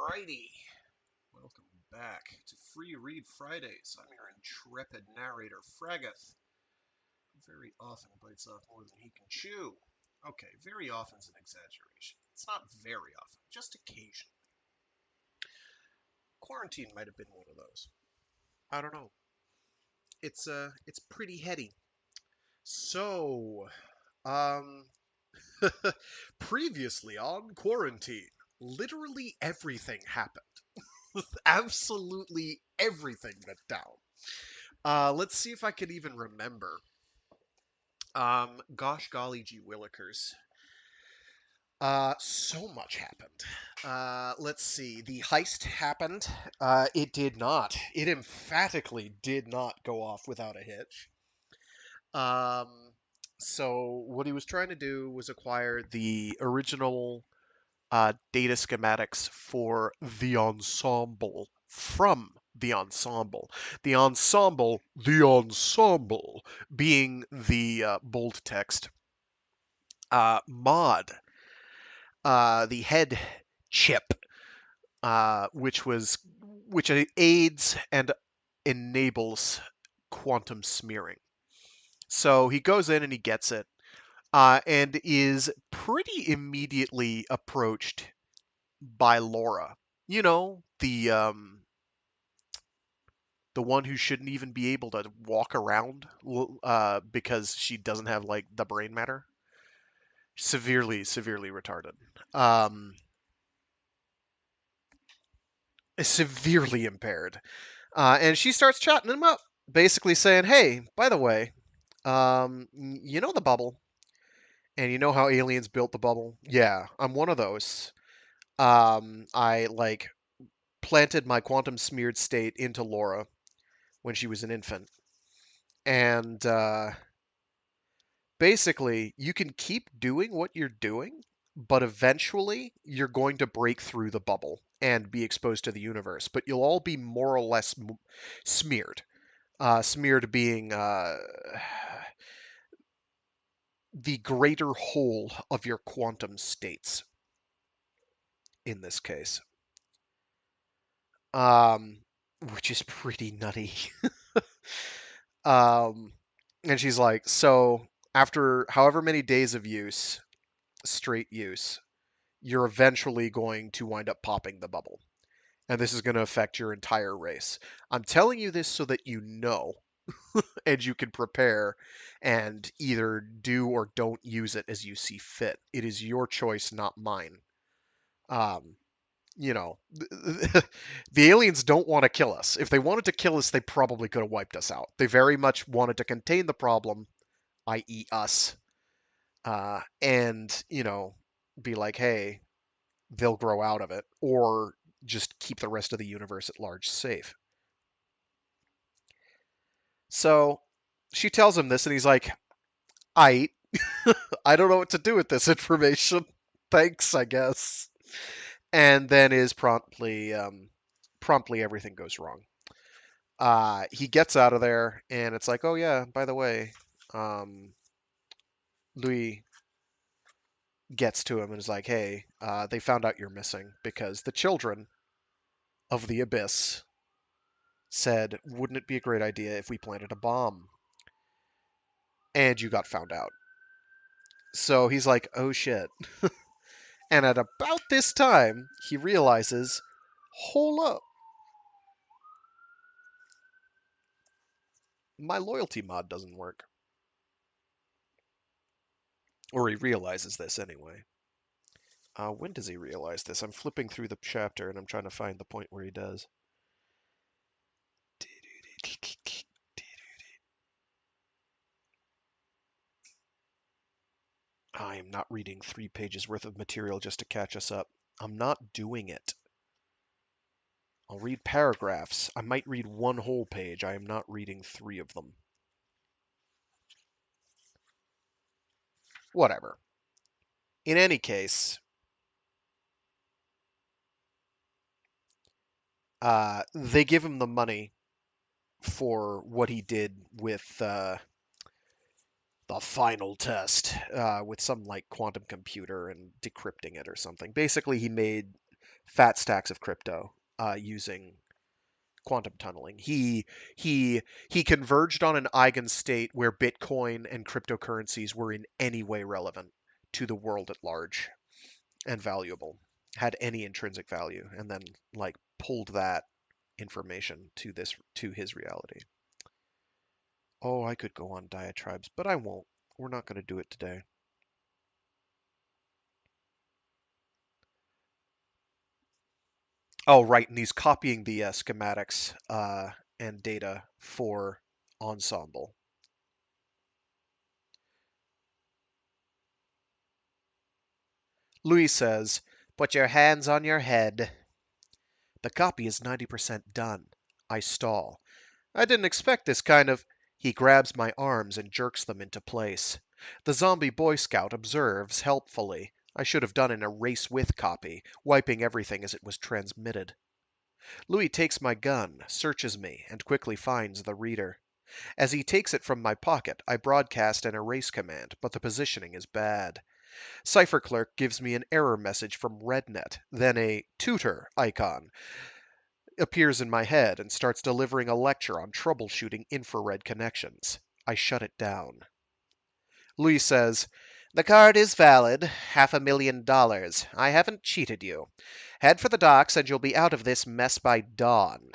Alrighty, welcome back to Free Read Fridays. I'm your intrepid narrator, Fragath, who very often bites off more than he can chew. Okay, very often is an exaggeration. It's not very often, just occasionally. Quarantine might have been one of those. I don't know. It's pretty heady. So, um, previously on Quarantine, literally everything happened. Absolutely everything went down. Let's see if I can even remember. Gosh golly gee willikers. So much happened. Let's see. The heist happened. It did not. It emphatically did not go off without a hitch. Um, so what he was trying to do was acquire the original data schematics for the ensemble from the ensemble. The ensemble being the bold text mod, the head chip, which aids and enables quantum smearing. So he goes in and he gets it, and is pretty immediately approached by Laura. You know, the one who shouldn't even be able to walk around because she doesn't have like the brain matter. Severely retarded. Um, Severely impaired. And she starts chatting him up, basically saying, "Hey, by the way, you know the bubble, and you know how aliens built the bubble? Yeah, I'm one of those. I like planted my quantum smeared state into Laura when she was an infant, and basically, you can keep doing what you're doing, but eventually you're going to break through the bubble and be exposed to the universe. But you'll all be more or less smeared. Smeared being the greater whole of your quantum states in this case. Um, which is pretty nutty. um, and she's like, so after however many days of use, straight use, you're eventually going to wind up popping the bubble. And this is going to affect your entire race. I'm telling you this so that you know and you can prepare and either do or don't use it as you see fit. It is your choice, not mine. Um, you know, the aliens don't want to kill us. If they wanted to kill us, they probably could have wiped us out. They very much wanted to contain the problem, i.e., us, and, be like, hey, they'll grow out of it, or just keep the rest of the universe at large safe. So she tells him this, and he's like, I I don't know what to do with this information. Thanks, I guess. And then is promptly everything goes wrong. He gets out of there, and it's like, oh yeah, by the way, Louis gets to him and is like, hey, they found out you're missing because the children of the abyss said, wouldn't it be a great idea if we planted a bomb? And you got found out. So he's like, oh shit. And at about this time, he realizes, hold up, my loyalty mod doesn't work. Or he realizes this anyway. When does he realize this? I'm flipping through the chapter and I'm trying to find the point where he does. I am not reading 3 pages worth of material just to catch us up. I'm not doing it. I'll read paragraphs. I might read 1 whole page. I am not reading 3 of them. Whatever. In any case, they give him the money for what he did with the final test with some like quantum computer and decrypting it or something. Basically, he made fat stacks of crypto using quantum tunneling. He converged on an eigenstate where Bitcoin and cryptocurrencies were in any way relevant to the world at large and valuable, had any intrinsic value, and then like pulled that information to his reality. Oh, I could go on diatribes, but I won't. We're not going to do it today. Oh, right, and he's copying the schematics and data for Ensemble. Louis says, "Put your hands on your head." The copy is 90% done. I stall. I didn't expect this kind of. He grabs my arms and jerks them into place. The zombie Boy Scout observes helpfully. I should have done an erase with copy, wiping everything as it was transmitted. Louis takes my gun, searches me, and quickly finds the reader. As he takes it from my pocket, I broadcast an erase command, but the positioning is bad. Cipher Clerk gives me an error message from RedNet, then a tutor icon appears in my head and starts delivering a lecture on troubleshooting infrared connections. I shut it down. Louis says, "The card is valid, $500,000. I haven't cheated you. Head for the docks and you'll be out of this mess by dawn."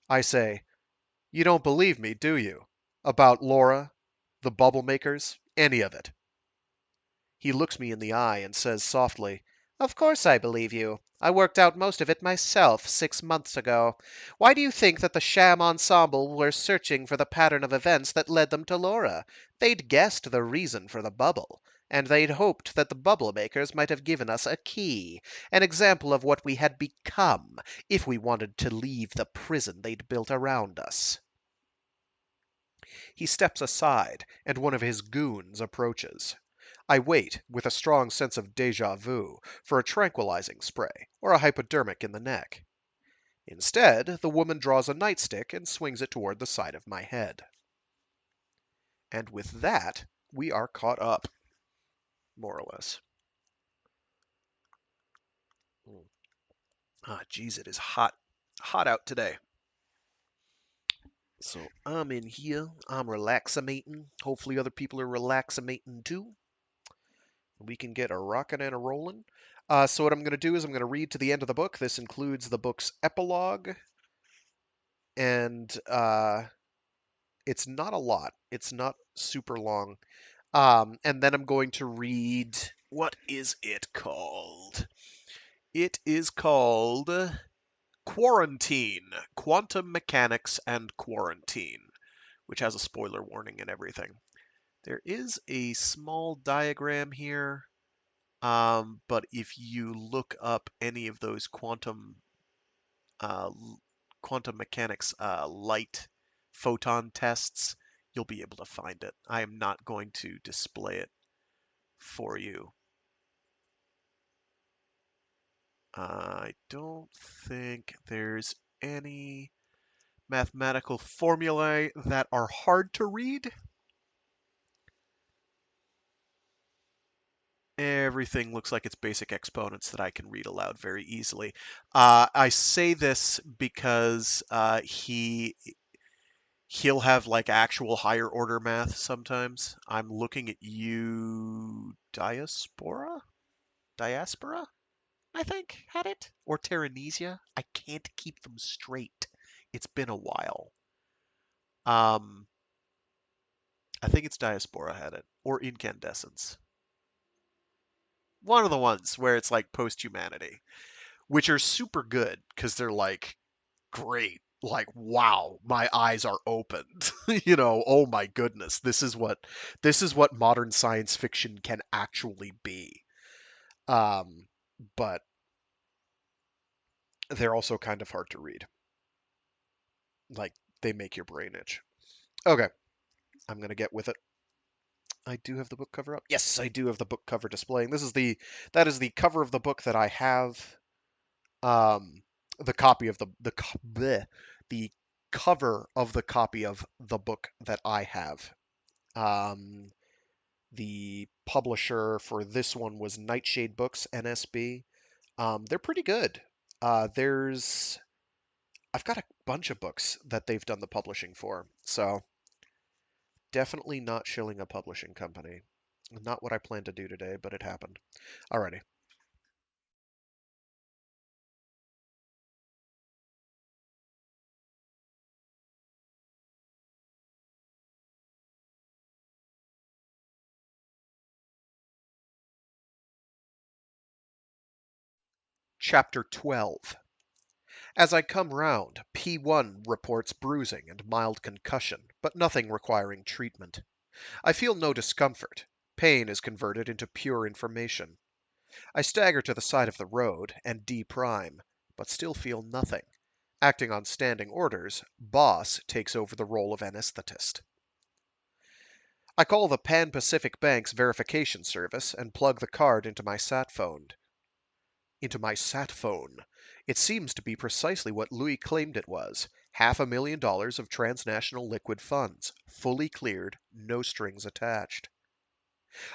I say, "You don't believe me, do you? About Laura, the bubble makers, any of it?" He looks me in the eye and says softly, "Of course I believe you. I worked out most of it myself 6 months ago. Why do you think that the sham ensemble were searching for the pattern of events that led them to Laura? They'd guessed the reason for the bubble, and they'd hoped that the bubble makers might have given us a key, an example of what we had become if we wanted to leave the prison they'd built around us." He steps aside, and one of his goons approaches. I wait, with a strong sense of déjà vu, for a tranquilizing spray, or a hypodermic in the neck. Instead, the woman draws a nightstick and swings it toward the side of my head. And with that, we are caught up, more or less. Ah, geez, it is hot. Hot out today. So I'm in here. I'm relaxamating. Hopefully other people are relaxamating too. We can get a rocking and a rolling. So what I'm going to do is I'm going to read to the end of the book. This includes the book's epilogue, and it's not a lot. It's not super long. And then I'm going to read. What is it called? It is called Quarantine: Quantum Mechanics and Quarantine, which has a spoiler warning and everything. There is a small diagram here. But if you look up any of those uh, quantum mechanics light photon tests, you'll be able to find it. I am not going to display it for you. I don't think there's any mathematical formulae that are hard to read. Everything looks like it's basic exponents that I can read aloud very easily. I say this because he'll have like actual higher order math sometimes. I'm looking at you, Diaspora, I think, had it? Or Terranesia? I can't keep them straight. It's been a while. Um, I think it's Diaspora had it, or Incandescence. One of the ones where it's like post-humanity, which are super good because they're like great. Like, wow, my eyes are opened. Oh my goodness, this is what modern science fiction can actually be. Um, but they're also kind of hard to read. Like, they make your brain itch. Okay, I'm gonna get with it. I do have the book cover up. Yes, I do have the book cover displaying. That is the cover of the book that I have. The copy of the cover of the copy of the book that I have. Um, the publisher for this one was Nightshade Books, NSB. They're pretty good. There's I've got a bunch of books that they've done the publishing for, so definitely not shilling a publishing company. Not what I planned to do today, but it happened. Alrighty. Chapter 12. As I come round, P1 reports bruising and mild concussion, but nothing requiring treatment. I feel no discomfort. Pain is converted into pure information. I stagger to the side of the road and D-prime, but still feel nothing. Acting on standing orders, Boss takes over the role of anesthetist. I call the Pan Pacific Bank's verification service and plug the card into my sat phone. It seems to be precisely what Louis claimed it was. $500,000 of transnational liquid funds, fully cleared, no strings attached.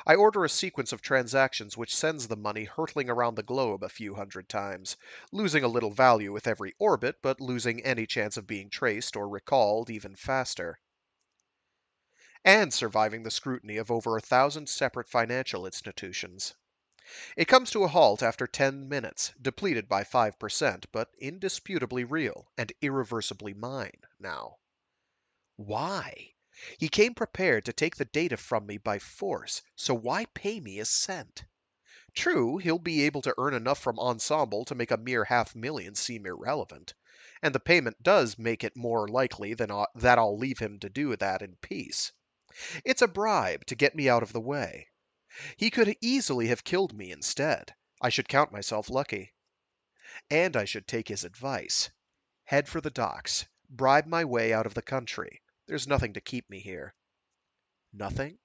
I order a sequence of transactions which sends the money hurtling around the globe a few hundred times, losing a little value with every orbit, but losing any chance of being traced or recalled even faster. And surviving the scrutiny of over 1,000 separate financial institutions. It comes to a halt after 10 minutes, depleted by 5%, but indisputably real and irreversibly mine now. Why? He came prepared to take the data from me by force, so why pay me a cent? True, he'll be able to earn enough from Ensemble to make a mere 500,000 seem irrelevant, and the payment does make it more likely that I'll leave him to do that in peace. It's a bribe to get me out of the way. He could easily have killed me instead. I should count myself lucky. And I should take his advice. Head for the docks. Bribe my way out of the country. There's nothing to keep me here. Nothing?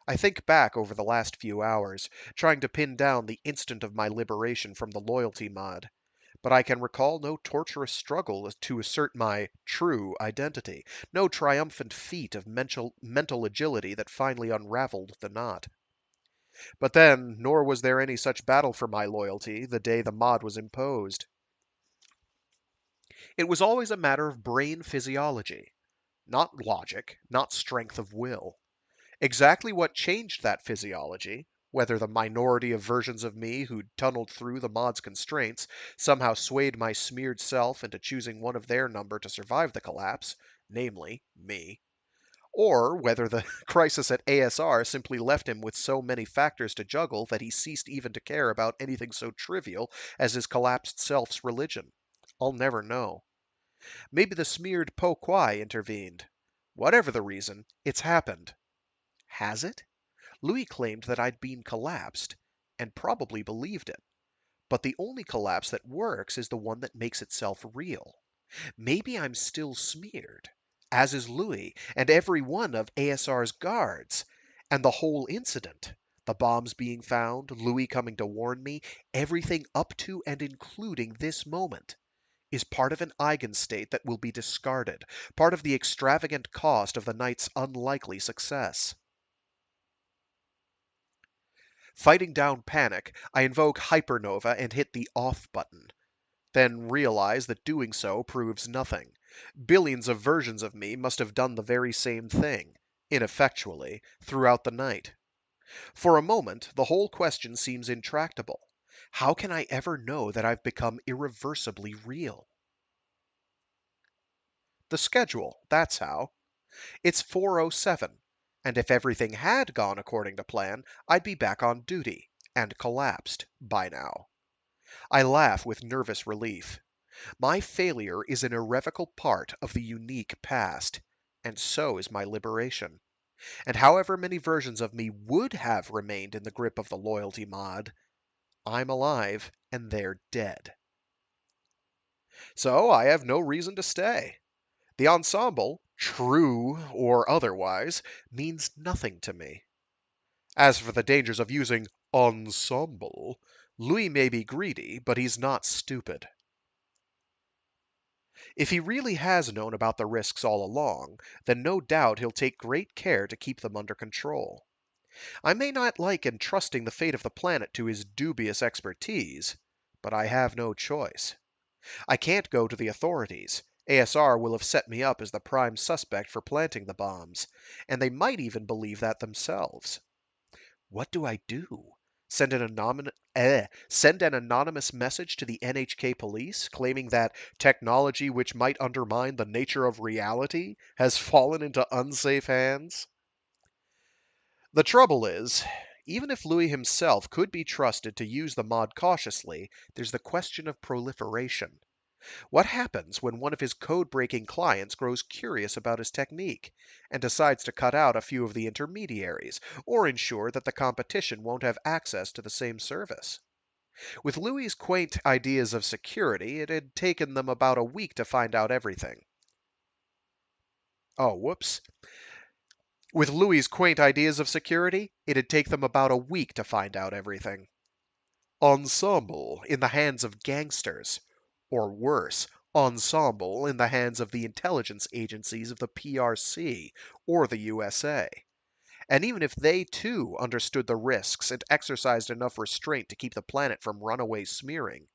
I think back over the last few hours, trying to pin down the instant of my liberation from the loyalty mod. But I can recall no torturous struggle to assert my true identity, no triumphant feat of mental agility that finally unraveled the knot. But then, nor was there any such battle for my loyalty the day the mod was imposed. It was always a matter of brain physiology, not logic, not strength of will. Exactly what changed that physiology, whether the minority of versions of me who'd tunneled through the mod's constraints somehow swayed my smeared self into choosing one of their number to survive the collapse, namely, me, or whether the crisis at ASR simply left him with so many factors to juggle that he ceased even to care about anything so trivial as his collapsed self's religion. I'll never know. Maybe the smeared Po Quai intervened. Whatever the reason, it's happened. Has it? Louis claimed that I'd been collapsed, and probably believed it. But the only collapse that works is the one that makes itself real. Maybe I'm still smeared, as is Louis and every one of ASR's guards, and the whole incident, the bombs being found, Louis coming to warn me, everything up to and including this moment, is part of an eigenstate that will be discarded, part of the extravagant cost of the night's unlikely success. Fighting down panic, I invoke Hypernova and hit the off button, then realize that doing so proves nothing. Billions of versions of me must have done the very same thing, ineffectually, throughout the night. For a moment, the whole question seems intractable. How can I ever know that I've become irreversibly real? The schedule, that's how. It's 4:07, and if everything had gone according to plan, I'd be back on duty, and collapsed, by now. I laugh with nervous relief. My failure is an irrevocable part of the unique past, and so is my liberation. And however many versions of me would have remained in the grip of the loyalty mod, I'm alive and they're dead. So I have no reason to stay. The ensemble, true or otherwise, means nothing to me. As for the dangers of using ensemble, Louis may be greedy, but he's not stupid. If he really has known about the risks all along, then no doubt he'll take great care to keep them under control. I may not like entrusting the fate of the planet to his dubious expertise, But I have no choice. I can't go to the authorities. ASR will have set me up as the prime suspect for planting the bombs, and they might even believe that themselves. What do I do? Send an anonymous message to the NHK police claiming that technology which might undermine the nature of reality has fallen into unsafe hands? The trouble is, even if Louis himself could be trusted to use the mod cautiously, there's the question of proliferation. What happens when one of his code-breaking clients grows curious about his technique and decides to cut out a few of the intermediaries or ensure that the competition won't have access to the same service? With Louis's quaint ideas of security, it had taken them about a week to find out everything. Oh, whoops. With Louis's quaint ideas of security, it'd take them about a week to find out everything. Ensemble in the hands of gangsters. Or worse, Ensemble in the hands of the intelligence agencies of the PRC or the USA. And even if they too understood the risks and exercised enough restraint to keep the planet from runaway smearing,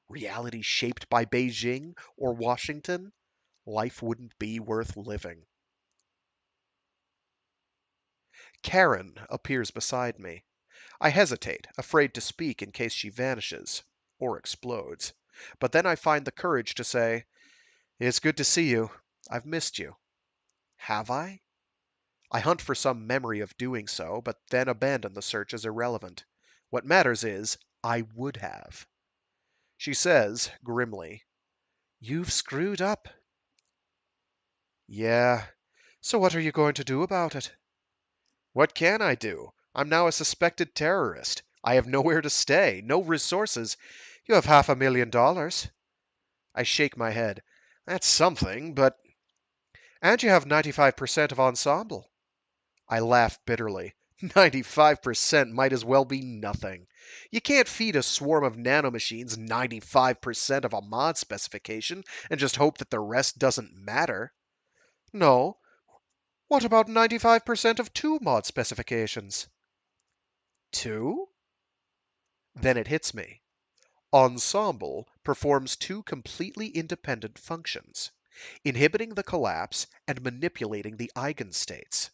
reality shaped by Beijing or Washington, life wouldn't be worth living. Karen appears beside me. I hesitate, afraid to speak in case she vanishes or explodes. But then I find the courage to say, "It's good to see you. I've missed you." Have I? I hunt for some memory of doing so, but then abandon the search as irrelevant. What matters is, I would have. She says, grimly, "You've screwed up." Yeah. So what are you going to do about it? What can I do? I'm now a suspected terrorist. I have nowhere to stay, no resources. You have $500,000. I shake my head. That's something, but... And you have 95% of Ensemble. I laugh bitterly. 95% might as well be nothing. You can't feed a swarm of nanomachines 95% of a mod specification and just hope that the rest doesn't matter. No. What about 95% of two mod specifications? Two? Then it hits me. Ensemble performs two completely independent functions, inhibiting the collapse and manipulating the eigenstates.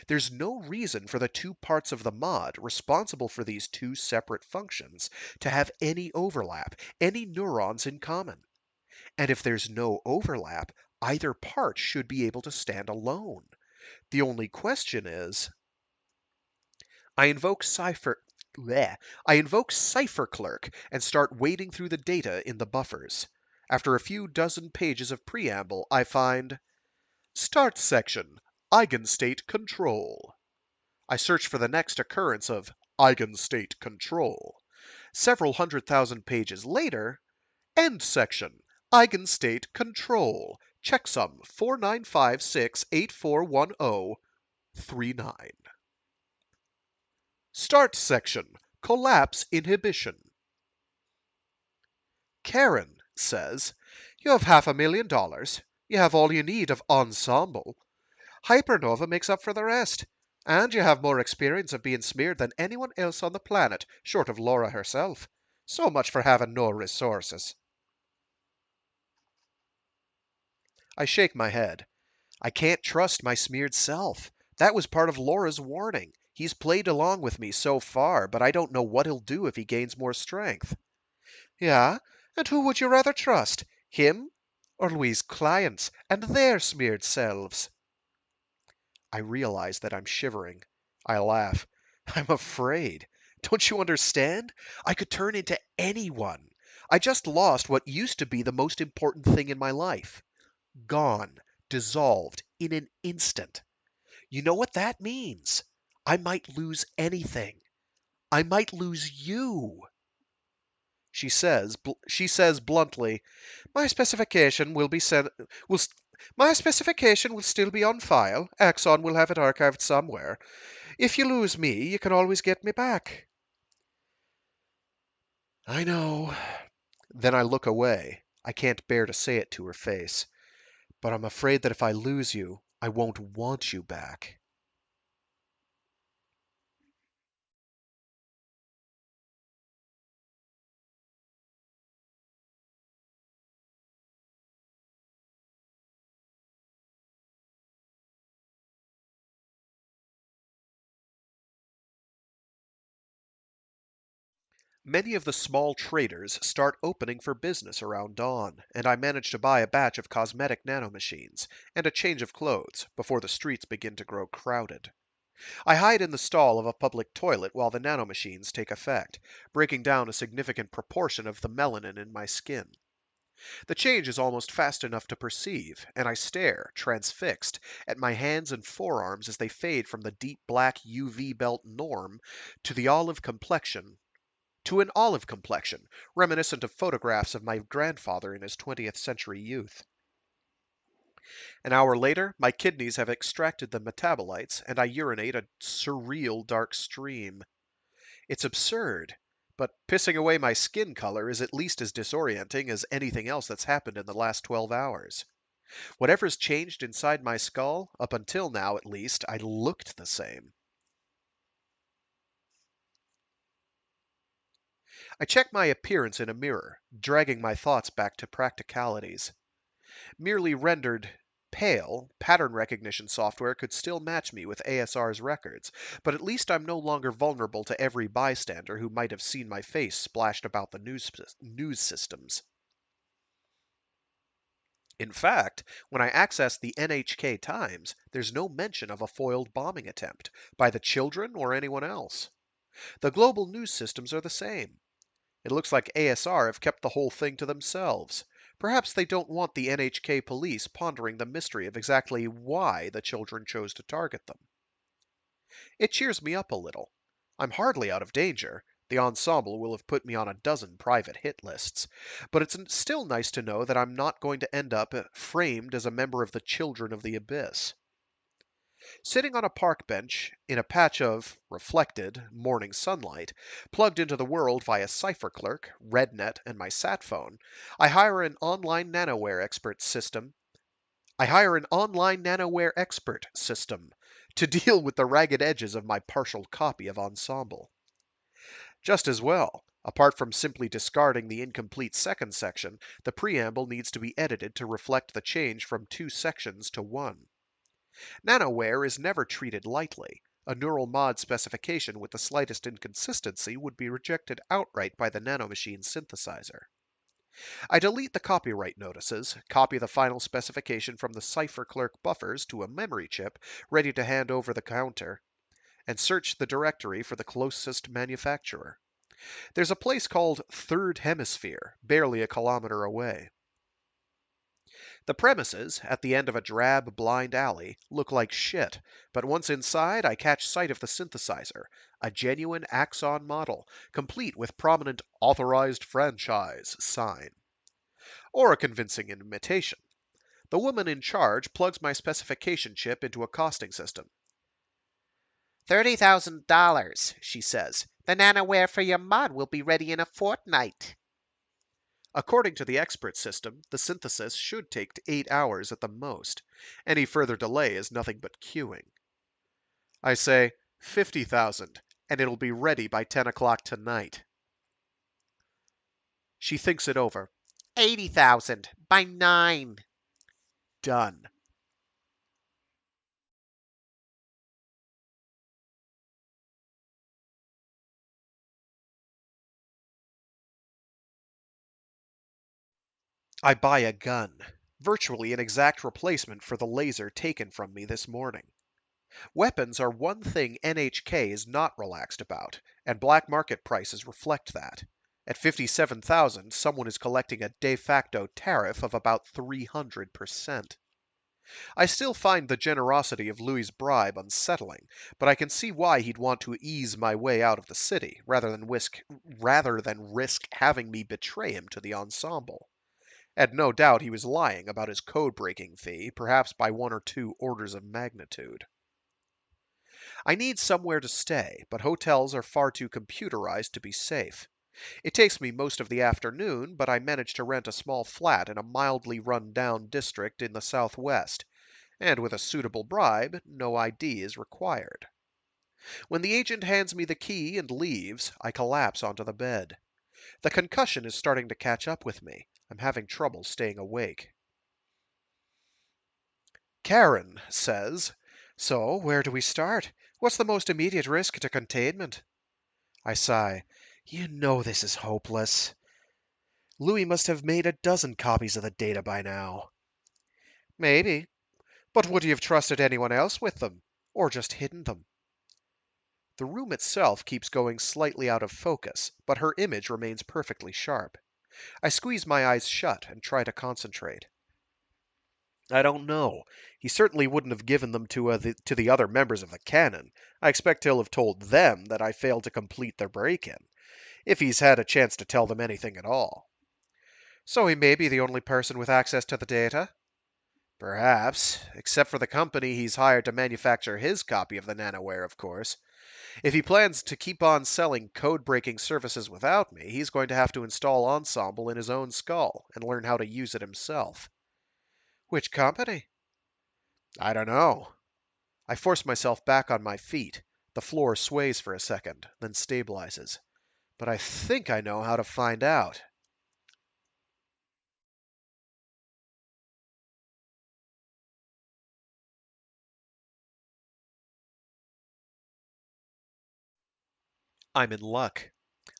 There's no reason for the two parts of the mod responsible for these two separate functions to have any overlap, any neurons in common. And if there's no overlap, either part should be able to stand alone. The only question is, I invoke Cipher bleh. I invoke Cipher Clerk and start wading through the data in the buffers. After a few dozen pages of preamble, I find Start section, Eigenstate Control. I search for the next occurrence of Eigenstate Control. Several 100,000 pages later, End section, Eigenstate Control. Checksum 4956841039. Start section, Collapse Inhibition. Karen says, "You have $500,000. You have all you need of Ensemble. Hypernova makes up for the rest. And you have more experience of being smeared than anyone else on the planet, short of Laura herself. So much for having no resources." I shake my head. I can't trust my smeared self. That was part of Laura's warning. He's played along with me so far, but I don't know what he'll do if he gains more strength. Yeah? And who would you rather trust? Him or Louis' clients and their smeared selves? I realize that I'm shivering. I laugh. I'm afraid. Don't you understand? I could turn into anyone. I just lost what used to be the most important thing in my life. Gone, dissolved, in an instant. You know what that means? I might lose anything. I might lose you. She says bluntly, "My specification will be sent will st- my specification will still be on file. Axon will have it archived somewhere. If you lose me, you can always get me back." I know. Then I look away. I can't bear to say it to her face. But I'm afraid that if I lose you, I won't want you back. Many of the small traders start opening for business around dawn, and I manage to buy a batch of cosmetic nanomachines and a change of clothes before the streets begin to grow crowded. I hide in the stall of a public toilet while the nanomachines take effect, breaking down a significant proportion of the melanin in my skin. The change is almost fast enough to perceive, and I stare, transfixed, at my hands and forearms as they fade from the deep black UV belt norm to the olive complexion to an olive complexion, reminiscent of photographs of my grandfather in his 20th century youth. An hour later, my kidneys have extracted the metabolites, and I urinate a surreal dark stream. It's absurd, but pissing away my skin color is at least as disorienting as anything else that's happened in the last 12 hours. Whatever's changed inside my skull, up until now at least, I looked the same. I check my appearance in a mirror, dragging my thoughts back to practicalities. Merely rendered pale, pattern recognition software could still match me with ASR's records, but at least I'm no longer vulnerable to every bystander who might have seen my face splashed about the news systems. In fact, when I access the NHK Times, there's no mention of a foiled bombing attempt by the children or anyone else. The global news systems are the same. It looks like ASR have kept the whole thing to themselves. Perhaps they don't want the NHK police pondering the mystery of exactly why the children chose to target them. It cheers me up a little. I'm hardly out of danger. The Ensemble will have put me on a dozen private hit lists. But it's still nice to know that I'm not going to end up framed as a member of the Children of the Abyss. Sitting on a park bench in a patch of reflected morning sunlight, plugged into the world via Cipher Clerk, RedNet, and my sat phone, I hire an online nanoware expert system. I hire an online nanoware expert system to deal with the ragged edges of my partial copy of Ensemble. Just as well, apart from simply discarding the incomplete second section, the preamble needs to be edited to reflect the change from two sections to one. Nanoware is never treated lightly. A neural mod specification with the slightest inconsistency would be rejected outright by the nanomachine synthesizer. I delete the copyright notices, copy the final specification from the Cipher Clerk buffers to a memory chip ready to hand over the counter, and search the directory for the closest manufacturer. There's a place called Third Hemisphere, barely a kilometer away. The premises, at the end of a drab, blind alley, look like shit, but once inside I catch sight of the synthesizer, a genuine Axon model, complete with prominent Authorized Franchise sign. Or a convincing imitation. The woman in charge plugs my specification chip into a costing system. $30,000, she says. The nanoware for your mod will be ready in a fortnight. According to the expert system, the synthesis should take 8 hours at the most. Any further delay is nothing but queuing. I say, 50,000, and it'll be ready by 10 o'clock tonight. She thinks it over. 80,000, by 9. Done. I buy a gun, virtually an exact replacement for the laser taken from me this morning. Weapons are one thing NHK is not relaxed about, and black market prices reflect that. At 57,000, someone is collecting a de facto tariff of about 300%. I still find the generosity of Louis's bribe unsettling, but I can see why he'd want to ease my way out of the city rather than risk having me betray him to the Ensemble. And no doubt he was lying about his code-breaking fee, perhaps by 1 or 2 orders of magnitude. I need somewhere to stay, but hotels are far too computerized to be safe. It takes me most of the afternoon, but I manage to rent a small flat in a mildly run-down district in the southwest, and with a suitable bribe, no ID is required. When the agent hands me the key and leaves, I collapse onto the bed. The concussion is starting to catch up with me. I'm having trouble staying awake. Karen says, "So, where do we start? What's the most immediate risk to containment?" I sigh. You know this is hopeless. Louis must have made a dozen copies of the data by now. Maybe, but would you have trusted anyone else with them? Or just hidden them? The room itself keeps going slightly out of focus, but her image remains perfectly sharp. I squeeze my eyes shut and try to concentrate. I don't know. He certainly wouldn't have given them to the other members of the canon. I expect he'll have told them that I failed to complete their break-in, if he's had a chance to tell them anything at all. So he may be the only person with access to the data? Perhaps, except for the company he's hired to manufacture his copy of the nanoware, of course. If he plans to keep on selling code-breaking services without me, he's going to have to install Ensemble in his own skull and learn how to use it himself. Which company? I don't know. I force myself back on my feet. The floor sways for a second, then stabilizes. But I think I know how to find out. I'm in luck.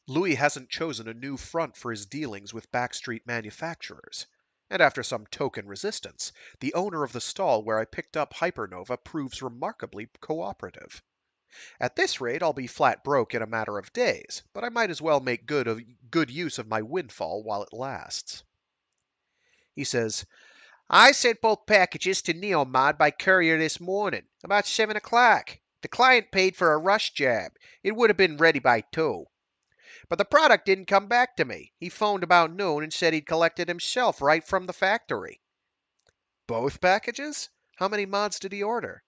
Louis hasn't chosen a new front for his dealings with backstreet manufacturers. And after some token resistance, the owner of the stall where I picked up Hypernova proves remarkably cooperative. At this rate, I'll be flat broke in a matter of days, but I might as well make good use of my windfall while it lasts. He says, I sent both packages to Neomod by courier this morning, about 7 o'clock. The client paid for a rush job. It would have been ready by 2. But the product didn't come back to me. He phoned about noon and said he'd collect it himself right from the factory. Both packages? How many mods did he order?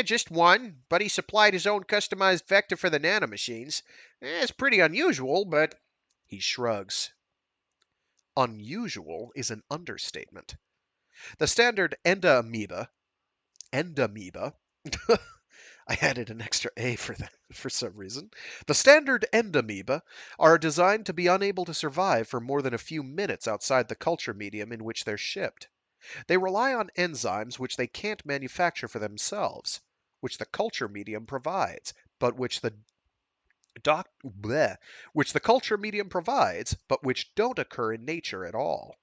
Just one, but he supplied his own customized vector for the nanomachines. It's pretty unusual, but... He shrugs. Unusual is an understatement. The standard endamoeba, I added an extra A for that for some reason. The standard endamoeba are designed to be unable to survive for more than a few minutes outside the culture medium in which they're shipped. They rely on enzymes which they can't manufacture for themselves, which the culture medium provides, but which the culture medium provides, but which don't occur in nature at all.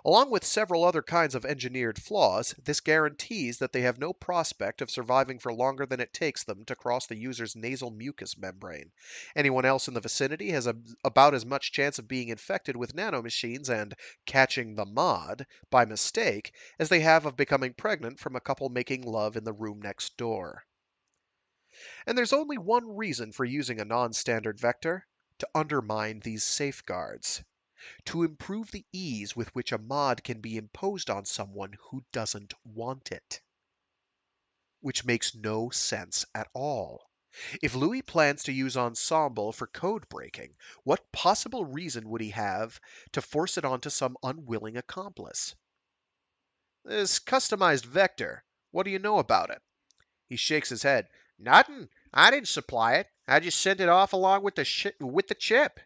Along with several other kinds of engineered flaws, this guarantees that they have no prospect of surviving for longer than it takes them to cross the user's nasal mucous membrane. Anyone else in the vicinity has about as much chance of being infected with nanomachines and catching the mod by mistake as they have of becoming pregnant from a couple making love in the room next door. And there's only one reason for using a non-standard vector: to undermine these safeguards, to improve the ease with which a mod can be imposed on someone who doesn't want it. Which makes no sense at all. If Louis plans to use Ensemble for code breaking, what possible reason would he have to force it onto some unwilling accomplice? This customized vector, what do you know about it? He shakes his head. Nothing. I didn't supply it. I just sent it off along with the chip.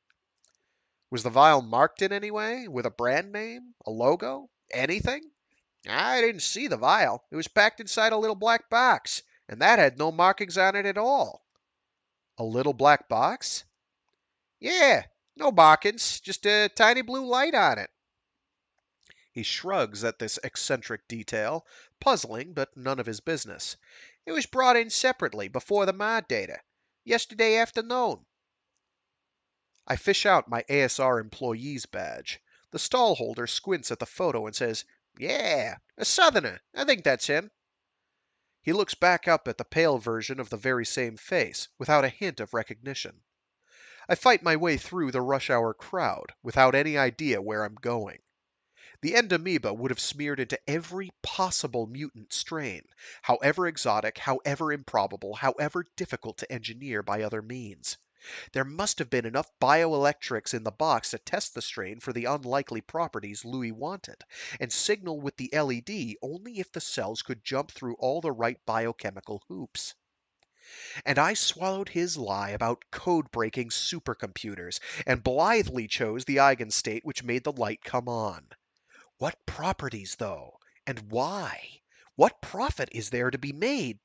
Was the vial marked in any way? With a brand name? A logo? Anything? I didn't see the vial. It was packed inside a little black box, and that had no markings on it at all. A little black box? Yeah, no markings, just a tiny blue light on it. He shrugs at this eccentric detail, puzzling, but none of his business. It was brought in separately, before the mod data. Yesterday afternoon. I fish out my ASR employee's badge. The stallholder squints at the photo and says, Yeah, a southerner. I think that's him. He looks back up at the pale version of the very same face, without a hint of recognition. I fight my way through the rush hour crowd, without any idea where I'm going. The endamoeba would have smeared into every possible mutant strain, however exotic, however improbable, however difficult to engineer by other means. There must have been enough bioelectrics in the box to test the strain for the unlikely properties Louis wanted, and signal with the LED only if the cells could jump through all the right biochemical hoops. And I swallowed his lie about code-breaking supercomputers, and blithely chose the eigenstate which made the light come on. What properties, though? And why? What profit is there to be made?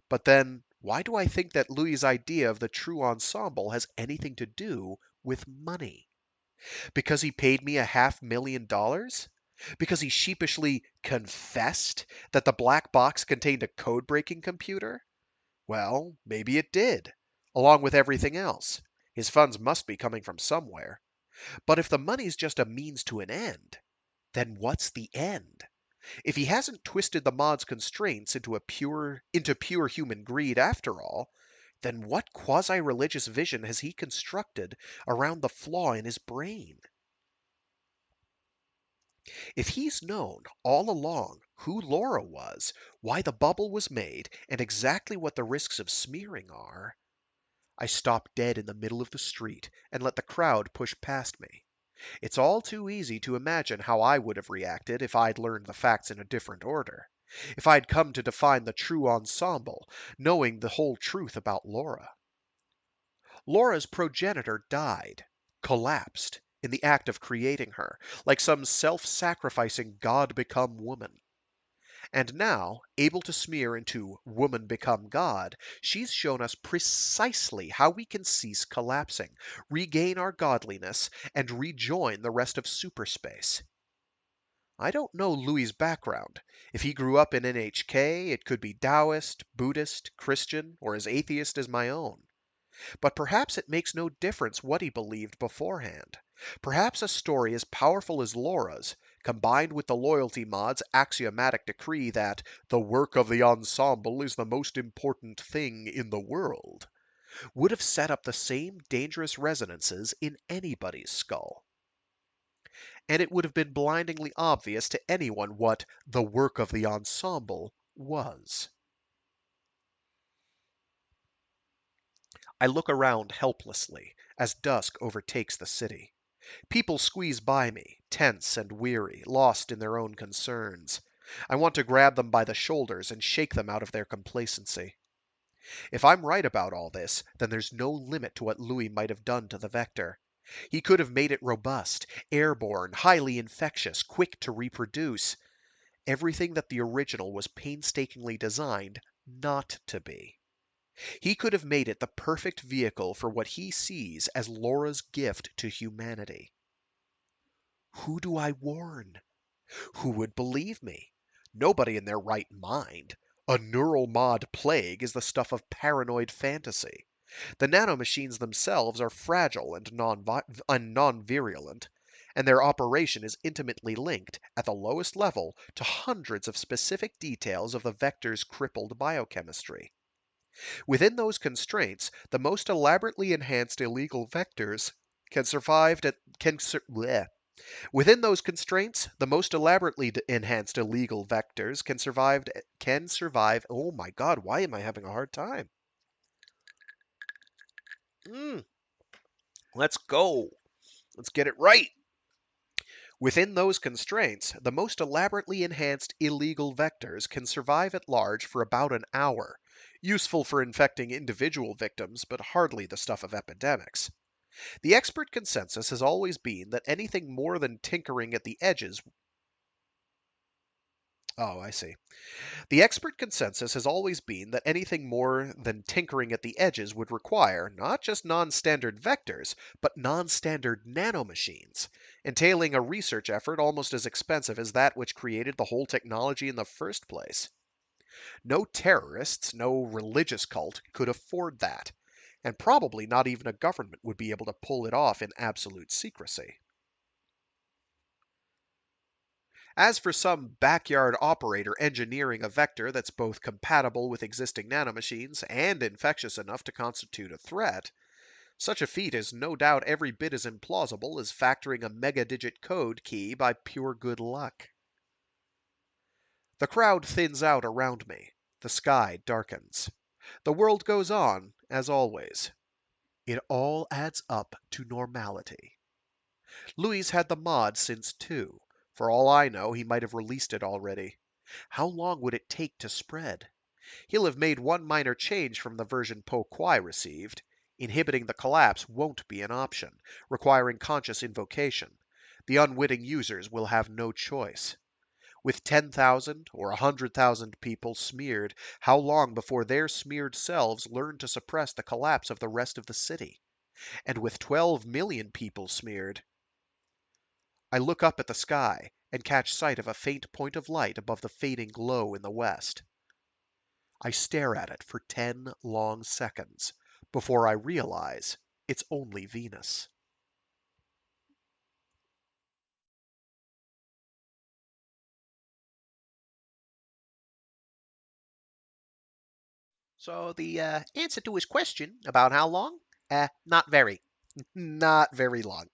But then Why do I think that Louis's idea of the true ensemble has anything to do with money? Because he paid me $500,000? Because he sheepishly confessed that the black box contained a code-breaking computer? Well, maybe it did, along with everything else. His funds must be coming from somewhere. But if the money's just a means to an end, then what's the end? If he hasn't twisted the mod's constraints into pure human greed after all, then what quasi-religious vision has he constructed around the flaw in his brain? If he's known all along who Laura was, why the bubble was made, and exactly what the risks of smearing are. I stop dead in the middle of the street and let the crowd push past me. It's all too easy to imagine how I would have reacted if I'd learned the facts in a different order. If I'd come to define the true ensemble, knowing the whole truth about Laura. Laura's progenitor died, collapsed, in the act of creating her, like some self-sacrificing God become woman. And now, able to smear into woman become God, she's shown us precisely how we can cease collapsing, regain our godliness, and rejoin the rest of superspace. I don't know Louis's background. If he grew up in NHK, it could be Taoist, Buddhist, Christian, or as atheist as my own. But perhaps it makes no difference what he believed beforehand. Perhaps a story as powerful as Laura's, combined with the loyalty mod's axiomatic decree that the work of the ensemble is the most important thing in the world, would have set up the same dangerous resonances in anybody's skull. And it would have been blindingly obvious to anyone what the work of the ensemble was. I look around helplessly as dusk overtakes the city. People squeeze by me, tense and weary, lost in their own concerns. I want to grab them by the shoulders and shake them out of their complacency. If I'm right about all this, then there's no limit to what Louis might have done to the vector. He could have made it robust, airborne, highly infectious, quick to reproduce. Everything that the original was painstakingly designed not to be. He could have made it the perfect vehicle for what he sees as Laura's gift to humanity. Who do I warn? Who would believe me? Nobody in their right mind. A neural mod plague is the stuff of paranoid fantasy. The nanomachines themselves are fragile and non-virulent, and their operation is intimately linked, at the lowest level, to hundreds of specific details of the vector's crippled biochemistry. Within those constraints, the most elaborately enhanced illegal vectors can survive at, can sur- bleh. Within those constraints, the most elaborately enhanced illegal vectors can survive. Oh my God, why am I having a hard time? Let's go. Let's get it right. Within those constraints, the most elaborately enhanced illegal vectors can survive at large for about an hour, useful for infecting individual victims, but hardly the stuff of epidemics. The expert consensus has always been that anything more than tinkering at the edges. Oh, I see. The expert consensus has always been that anything more than tinkering at the edges would require not just non-standard vectors, but non-standard nanomachines, entailing a research effort almost as expensive as that which created the whole technology in the first place. No terrorists, no religious cult could afford that, and probably not even a government would be able to pull it off in absolute secrecy. As for some backyard operator engineering a vector that's both compatible with existing nanomachines and infectious enough to constitute a threat, such a feat is no doubt every bit as implausible as factoring a mega-digit code key by pure good luck. The crowd thins out around me. The sky darkens. The world goes on, as always. It all adds up to normality. Louis had the mod since 2. For all I know, he might have released it already. How long would it take to spread? He'll have made one minor change from the version Po Quai received. Inhibiting the collapse won't be an option, requiring conscious invocation. The unwitting users will have no choice. With 10,000 or 100,000 people smeared, how long before their smeared selves learn to suppress the collapse of the rest of the city? And with 12 million people smeared, I look up at the sky and catch sight of a faint point of light above the fading glow in the west. I stare at it for 10 long seconds before I realize it's only Venus. So the answer to his question about how long? Not very. Not very long.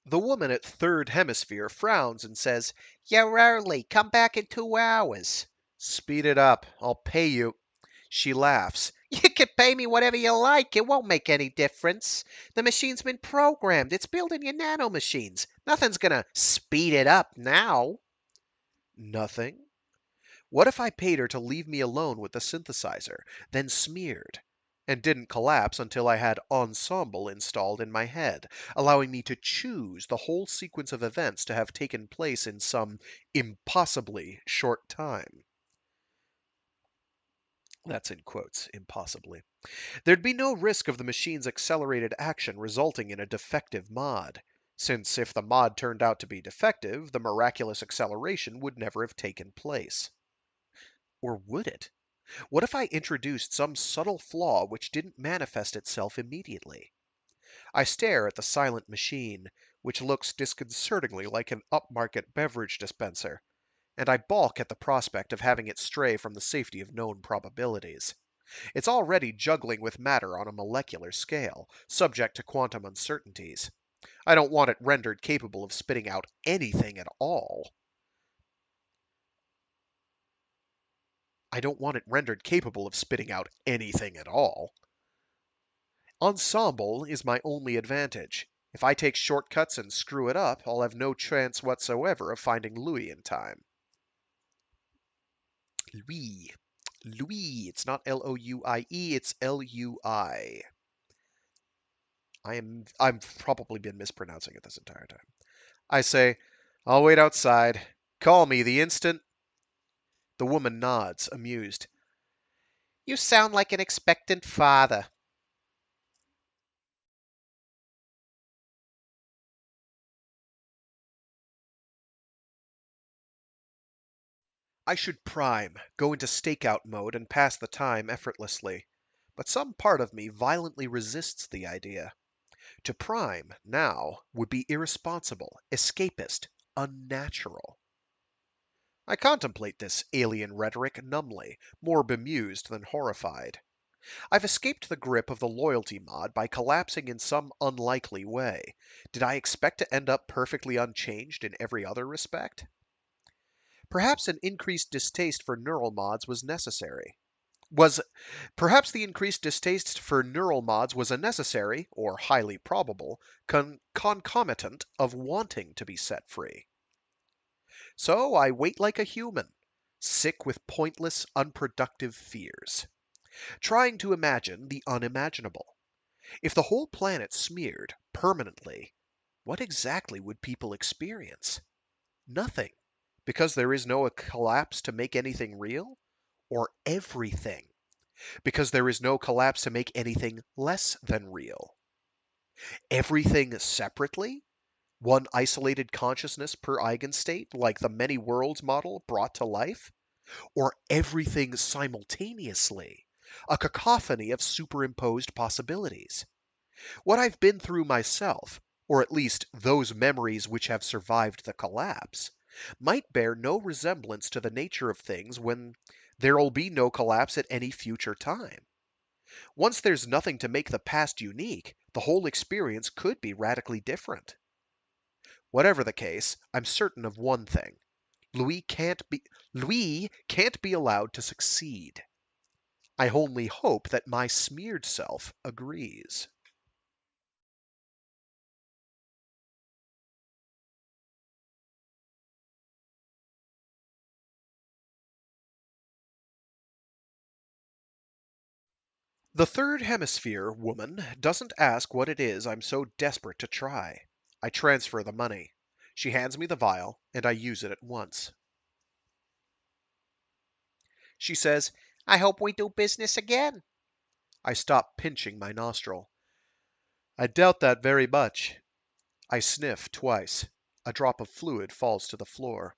The woman at Third Hemisphere frowns and says, "You're early. Come back in 2 hours." "Speed it up. I'll pay you." She laughs. "You can pay me whatever you like. It won't make any difference. The machine's been programmed. It's building your nano machines. Nothing's gonna speed it up now." Nothing? What if I paid her to leave me alone with the synthesizer, then smeared, and didn't collapse until I had Ensemble installed in my head, allowing me to choose the whole sequence of events to have taken place in some impossibly short time? That's in quotes, impossibly. There'd be no risk of the machine's accelerated action resulting in a defective mod, since if the mod turned out to be defective, the miraculous acceleration would never have taken place. Or would it? What if I introduced some subtle flaw which didn't manifest itself immediately? I stare at the silent machine, which looks disconcertingly like an upmarket beverage dispenser, and I balk at the prospect of having it stray from the safety of known probabilities. It's already juggling with matter on a molecular scale, subject to quantum uncertainties. I don't want it rendered capable of spitting out anything at all. I don't want it rendered capable of spitting out anything at all. Ensemble is my only advantage. If I take shortcuts and screw it up, I'll have no chance whatsoever of finding Louis in time. Louis. Louis. It's not Louie, it's Lui. I've probably been mispronouncing it this entire time. I say, "I'll wait outside. Call me the instant." The woman nods, amused. "You sound like an expectant father." I should prime, go into stakeout mode, and pass the time effortlessly. But some part of me violently resists the idea. To prime, now, would be irresponsible, escapist, unnatural. I contemplate this alien rhetoric numbly, more bemused than horrified. I've escaped the grip of the loyalty mod by collapsing in some unlikely way. Did I expect to end up perfectly unchanged in every other respect? Perhaps an increased distaste for neural mods was necessary. Was Perhaps the increased distaste for neural mods was a necessary, or highly probable, concomitant of wanting to be set free. So I wait like a human, sick with pointless, unproductive fears, trying to imagine the unimaginable. If the whole planet smeared permanently, what exactly would people experience? Nothing, because there is no collapse to make anything real? Or everything, because there is no collapse to make anything less than real? Everything separately? One isolated consciousness per eigenstate, like the many worlds model brought to life? Or everything simultaneously? A cacophony of superimposed possibilities? What I've been through myself, or at least those memories which have survived the collapse, might bear no resemblance to the nature of things when there'll be no collapse at any future time. Once there's nothing to make the past unique, the whole experience could be radically different. Whatever the case, I'm certain of one thing. Louis can't be allowed to succeed. I only hope that my smeared self agrees. The third hemisphere woman doesn't ask what it is I'm so desperate to try. I transfer the money. She hands me the vial, and I use it at once. She says, "I hope we do business again." I stop pinching my nostril. "I doubt that very much." I sniff twice. A drop of fluid falls to the floor.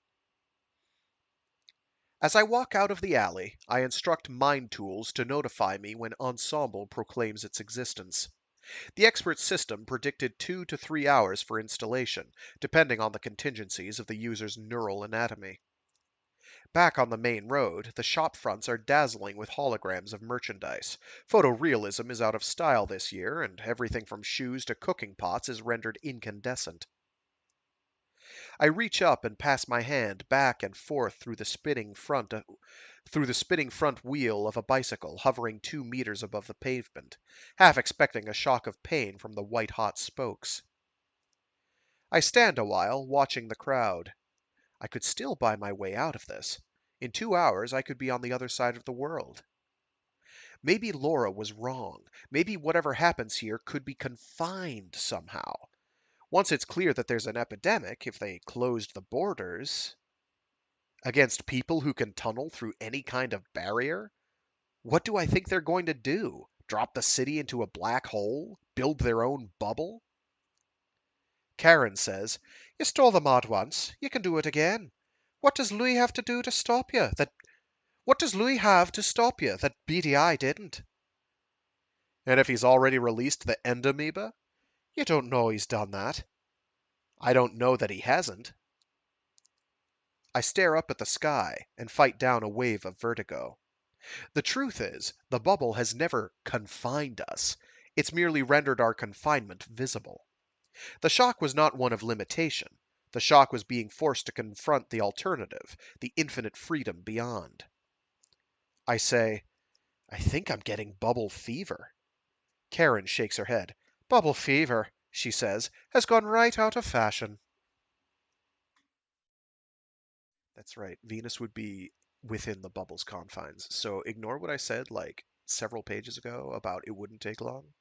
As I walk out of the alley, I instruct Mind Tools to notify me when Ensemble proclaims its existence. The expert system predicted 2 to 3 hours for installation, depending on the contingencies of the user's neural anatomy. Back on the main road, the shop fronts are dazzling with holograms of merchandise. Photorealism is out of style this year, and everything from shoes to cooking pots is rendered incandescent. I reach up and pass my hand back and forth through the spinning front wheel of a bicycle hovering 2 meters above the pavement, half expecting a shock of pain from the white-hot spokes. I stand a while, watching the crowd. I could still buy my way out of this. In 2 hours, I could be on the other side of the world. Maybe Laura was wrong. Maybe whatever happens here could be confined somehow. Once it's clear that there's an epidemic, if they closed the borders against people who can tunnel through any kind of barrier, what do I think they're going to do? Drop the city into a black hole? Build their own bubble? Karen says, "You stole the mod once. You can do it again. What does Louis have to do to stop you? What does Louis have to stop you that BDI didn't?" And if he's already released the end amoeba? You don't know he's done that. I don't know that he hasn't. I stare up at the sky and fight down a wave of vertigo. The truth is, the bubble has never confined us. It's merely rendered our confinement visible. The shock was not one of limitation. The shock was being forced to confront the alternative, the infinite freedom beyond. I say, "I think I'm getting bubble fever." Karen shakes her head. "Bubble fever," she says, "has gone right out of fashion." That's right. Venus would be within the bubble's confines. So ignore what I said like several pages ago about it wouldn't take long,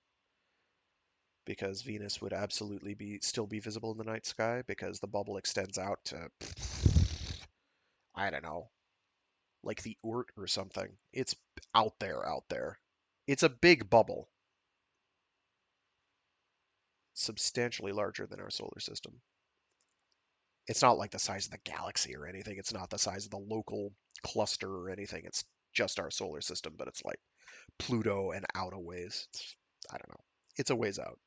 because Venus would absolutely be still be visible in the night sky because the bubble extends out to, I don't know, like the Oort or something. It's out there, out there. It's a big bubble, substantially larger than our solar system. It's not like the size of the galaxy or anything. It's not the size of the local cluster or anything. It's just our solar system, but it's like Pluto and out a ways. I don't know. It's a ways out.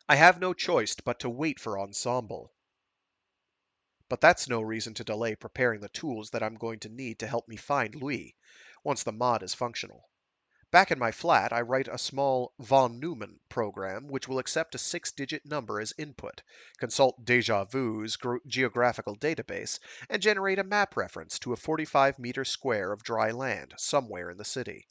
I have no choice but to wait for Ensemble. But that's no reason to delay preparing the tools that I'm going to need to help me find Louis, once the mod is functional. Back in my flat, I write a small von Neumann program which will accept a 6-digit number as input, consult Deja Vu's geographical database, and generate a map reference to a 45-meter square of dry land somewhere in the city.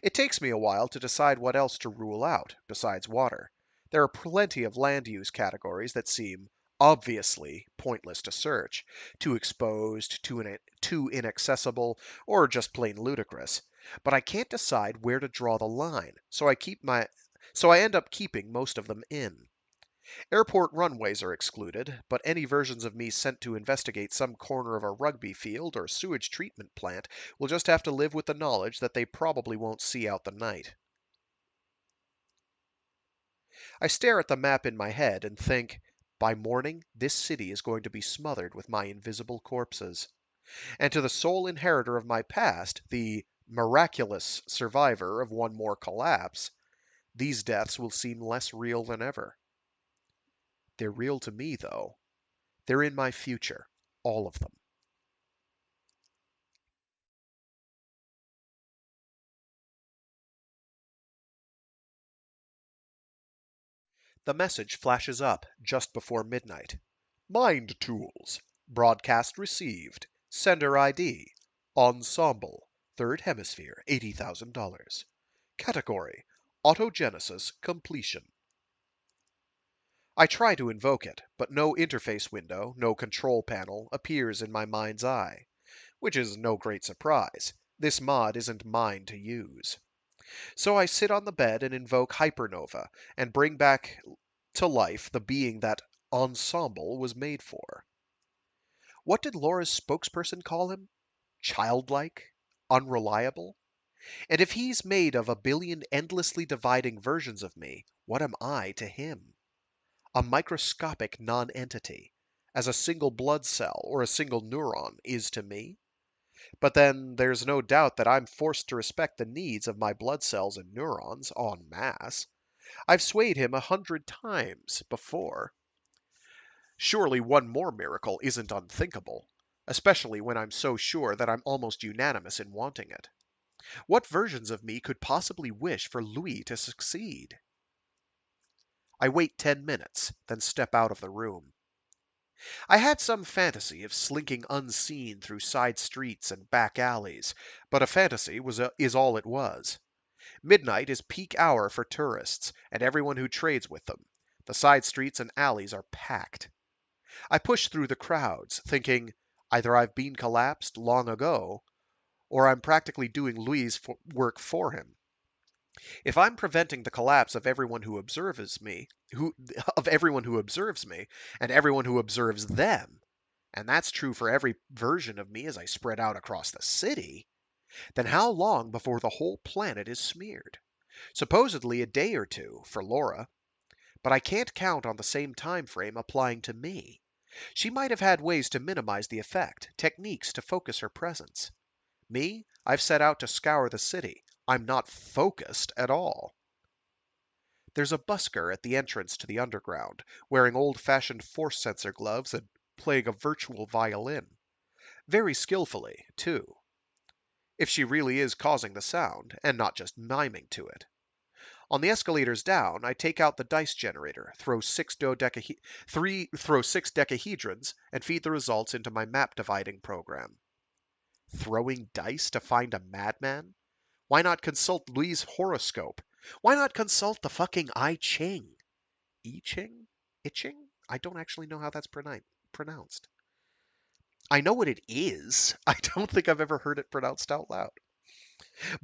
It takes me a while to decide what else to rule out, besides water. There are plenty of land use categories that seem obviously pointless to search, too exposed, too inaccessible, or just plain ludicrous. But I can't decide where to draw the line, so I end up keeping most of them in. Airport runways are excluded, but any versions of me sent to investigate some corner of a rugby field or sewage treatment plant will just have to live with the knowledge that they probably won't see out the night. I stare at the map in my head and think, by morning, this city is going to be smothered with my invisible corpses. And to the sole inheritor of my past, the miraculous survivor of one more collapse, these deaths will seem less real than ever. They're real to me, though. They're in my future, all of them. The message flashes up just before midnight. Mind Tools. Broadcast received. Sender ID. Ensemble. Third Hemisphere, $80,000. Category. Autogenesis completion. I try to invoke it, but no interface window, no control panel appears in my mind's eye, which is no great surprise. This mod isn't mine to use. So I sit on the bed and invoke Hypernova and bring back to life the being that Ensemble was made for. What did Laura's spokesperson call him? Childlike? Unreliable? And if he's made of a billion endlessly dividing versions of me, what am I to him? A microscopic nonentity, as a single blood cell or a single neuron is to me? But then there's no doubt that I'm forced to respect the needs of my blood cells and neurons en masse. I've swayed him 100 times before. Surely one more miracle isn't unthinkable, especially when I'm so sure that I'm almost unanimous in wanting it. What versions of me could possibly wish for Louis to succeed? I wait 10 minutes, then step out of the room. I had some fantasy of slinking unseen through side streets and back alleys, but a fantasy is all it was. Midnight is peak hour for tourists and everyone who trades with them. The side streets and alleys are packed. I push through the crowds, thinking, either I've been collapsed long ago, or I'm practically doing Louis' work for him. If I'm preventing the collapse of everyone who observes me, of everyone who observes me, and everyone who observes them, and that's true for every version of me as I spread out across the city, then how long before the whole planet is smeared? Supposedly a day or two for Laura, but I can't count on the same time frame applying to me. She might have had ways to minimize the effect, techniques to focus her presence. Me, I've set out to scour the city. I'm not focused at all. There's a busker at the entrance to the underground, wearing old-fashioned force sensor gloves and playing a virtual violin. Very skillfully, too. If she really is causing the sound, and not just miming to it. On the escalators down, I take out the dice generator, throw six decahedrons, and feed the results into my map dividing program. Throwing dice to find a madman? Why not consult Louis' horoscope? Why not consult the fucking I Ching? I Ching? I Ching? I don't actually know how that's pronounced. I know what it is. I don't think I've ever heard it pronounced out loud.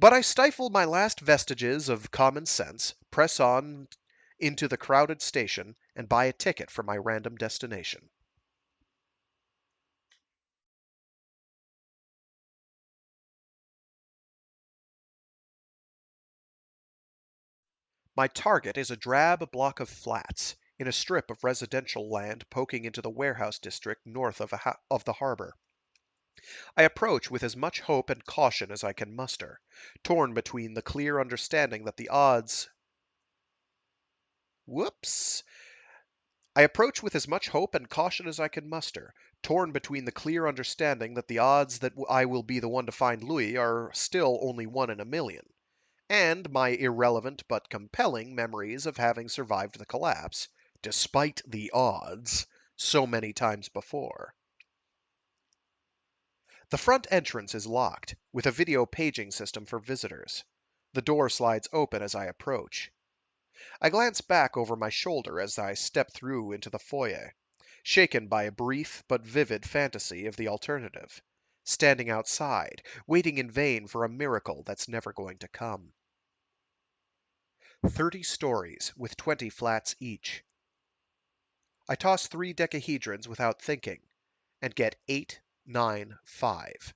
But I stifle my last vestiges of common sense, press on into the crowded station, and buy a ticket for my random destination. My target is a drab block of flats in a strip of residential land poking into the warehouse district north of the harbor. I approach with as much hope and caution as I can muster, torn between the clear understanding that the odds. Whoops! I approach with as much hope and caution as I can muster, torn between the clear understanding that the odds that I will be the one to find Louis are still only 1 in a million, and my irrelevant but compelling memories of having survived the collapse, despite the odds, so many times before. The front entrance is locked, with a video paging system for visitors. The door slides open as I approach. I glance back over my shoulder as I step through into the foyer, shaken by a brief but vivid fantasy of the alternative. Standing outside, waiting in vain for a miracle that's never going to come. 30 stories, with 20 flats each. I toss 3 decahedrons without thinking, and get 8, 9, 5.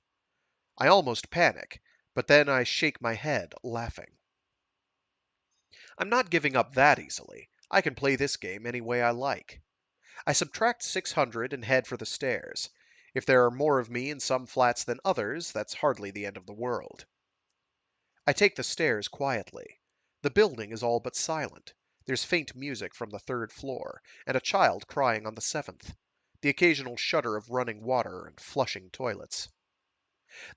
I almost panic, but then I shake my head, laughing. I'm not giving up that easily. I can play this game any way I like. I subtract 600 and head for the stairs. If there are more of me in some flats than others, that's hardly the end of the world. I take the stairs quietly. The building is all but silent. There's faint music from the 3rd floor, and a child crying on the 7th. The occasional shudder of running water and flushing toilets.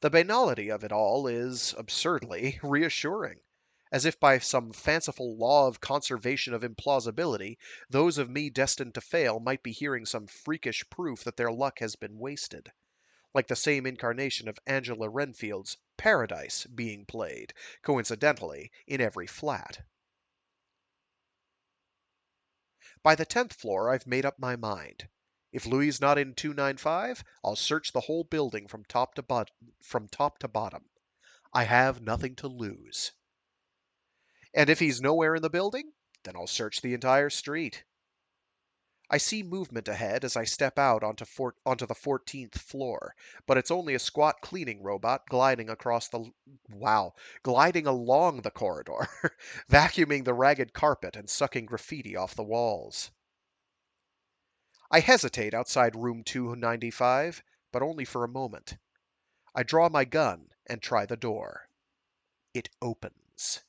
The banality of it all is, absurdly, reassuring. As if by some fanciful law of conservation of implausibility, those of me destined to fail might be hearing some freakish proof that their luck has been wasted. Like the same incarnation of Angela Renfield's Paradise being played, coincidentally, in every flat. By the 10th floor, I've made up my mind. If Louis is not in 295, I'll search the whole building from top to bottom. I have nothing to lose. And if he's nowhere in the building, then I'll search the entire street. I see movement ahead as I step out onto the 14th floor, but it's only a squat cleaning robot gliding along the corridor, vacuuming the ragged carpet and sucking graffiti off the walls. I hesitate outside room 295, but only for a moment. I draw my gun and try the door. It opens.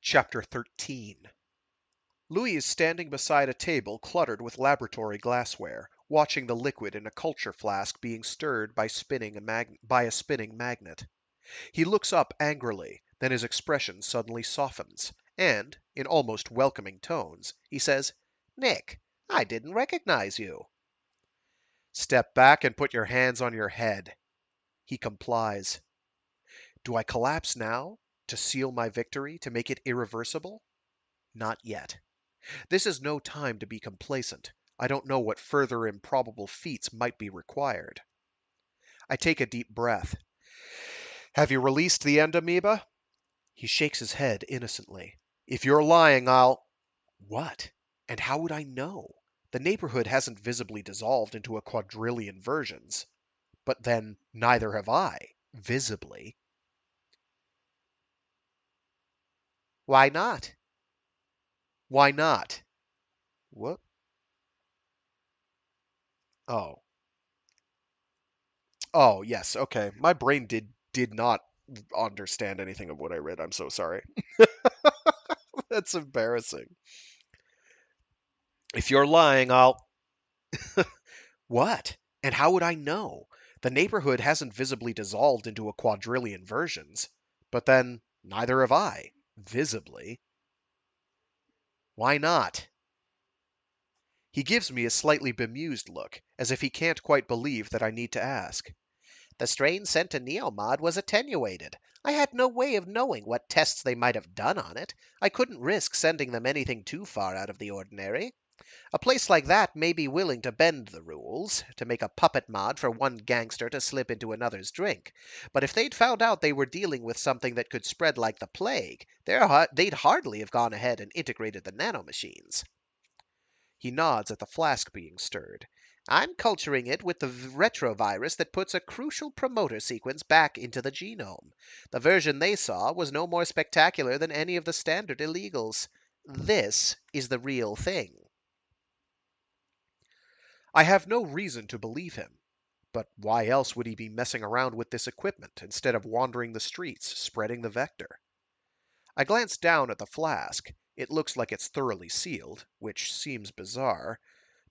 Chapter 13. Louis is standing beside a table cluttered with laboratory glassware, watching the liquid in a culture flask being stirred by a spinning magnet. He looks up angrily, then his expression suddenly softens, and, in almost welcoming tones, he says, "Nick, I didn't recognize you." "Step back and put your hands on your head." He complies. Do I collapse now, to seal my victory, to make it irreversible? Not yet. This is no time to be complacent. I don't know what further improbable feats might be required. I take a deep breath. Have you released the end amoeba? He shakes his head innocently. If you're lying, I'll... What? And how would I know? The neighborhood hasn't visibly dissolved into a quadrillion versions. But then, neither have I, visibly. Why not? Why not? What? Oh. Oh, yes, okay. My brain did not understand anything of what I read. I'm so sorry. That's embarrassing. If you're lying, I'll... What? And how would I know? The neighborhood hasn't visibly dissolved into a quadrillion versions. But then, neither have I, visibly. Why not? He gives me a slightly bemused look, as if he can't quite believe that I need to ask. The strain sent to Neomod was attenuated. I had no way of knowing what tests they might have done on it. I couldn't risk sending them anything too far out of the ordinary. A place like that may be willing to bend the rules, to make a puppet mod for one gangster to slip into another's drink. But if they'd found out they were dealing with something that could spread like the plague, they'd hardly have gone ahead and integrated the nanomachines. He nods at the flask being stirred. I'm culturing it with the retrovirus that puts a crucial promoter sequence back into the genome. The version they saw was no more spectacular than any of the standard illegals. This is the real thing. I have no reason to believe him. But why else would he be messing around with this equipment instead of wandering the streets, spreading the vector? I glance down at the flask. It looks like it's thoroughly sealed, which seems bizarre.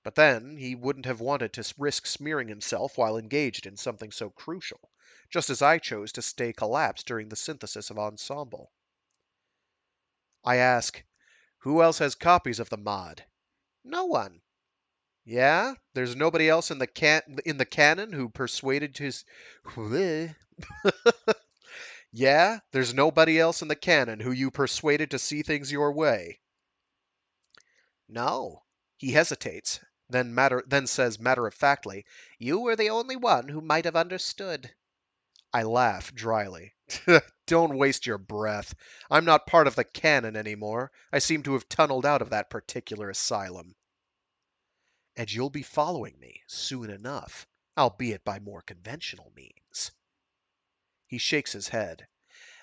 But then, he wouldn't have wanted to risk smearing himself while engaged in something so crucial, just as I chose to stay collapsed during the synthesis of Ensemble. I ask, who else has copies of the mod? No one. Yeah? There's nobody else in the canon who persuaded his... Yeah? There's nobody else in the canon who you persuaded to see things your way? No. He hesitates, then says matter-of-factly, "You were the only one who might have understood." I laugh dryly. Don't waste your breath. I'm not part of the canon anymore. I seem to have tunneled out of that particular asylum. And you'll be following me soon enough, albeit by more conventional means. He shakes his head.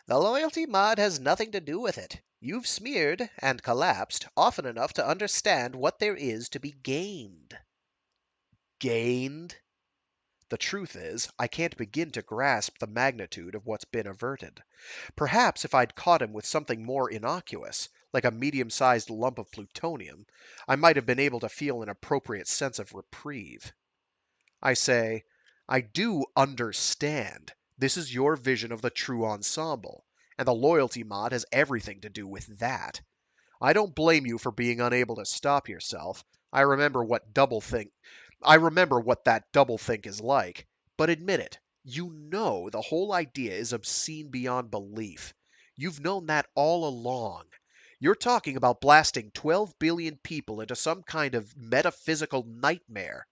The loyalty mod has nothing to do with it. You've smeared, and collapsed, often enough to understand what there is to be gained. Gained? The truth is, I can't begin to grasp the magnitude of what's been averted. Perhaps if I'd caught him with something more innocuous, like a medium-sized lump of plutonium, I might have been able to feel an appropriate sense of reprieve. I say, I do understand. This is your vision of the true ensemble, and the loyalty mod has everything to do with that. I don't blame you for being unable to stop yourself. I remember what that doublethink is like. But admit it, you know the whole idea is obscene beyond belief. You've known that all along. You're talking about blasting 12 billion people into some kind of metaphysical nightmare.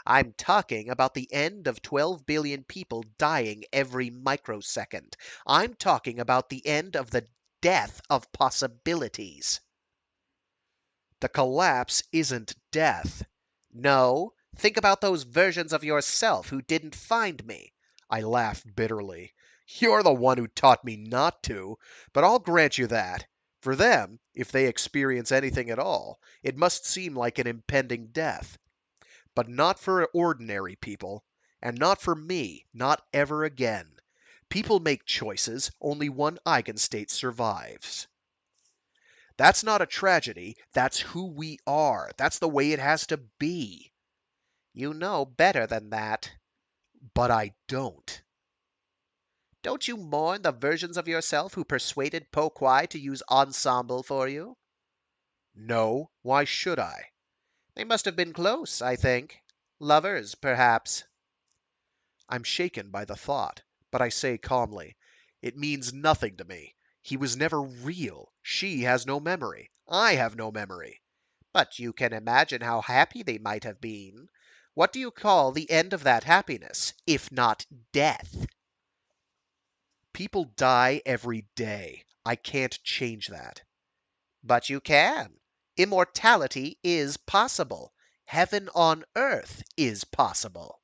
I'm talking about the end of 12 billion people dying every microsecond. I'm talking about the end of the death of possibilities. The collapse isn't death. No, think about those versions of yourself who didn't find me. I laughed bitterly. You're the one who taught me not to, but I'll grant you that. For them, if they experience anything at all, it must seem like an impending death. But not for ordinary people, and not for me, not ever again. People make choices, only one eigenstate survives. That's not a tragedy, that's who we are. That's the way it has to be. You know better than that. But I don't. Don't you mourn the versions of yourself who persuaded Po Kwai to use Ensemble for you? No, why should I? They must have been close, I think. Lovers, perhaps. I'm shaken by the thought, but I say calmly, it means nothing to me. He was never real. She has no memory. I have no memory. But you can imagine how happy they might have been. What do you call the end of that happiness, if not death? People die every day. I can't change that. But you can. Immortality is possible. Heaven on earth is possible.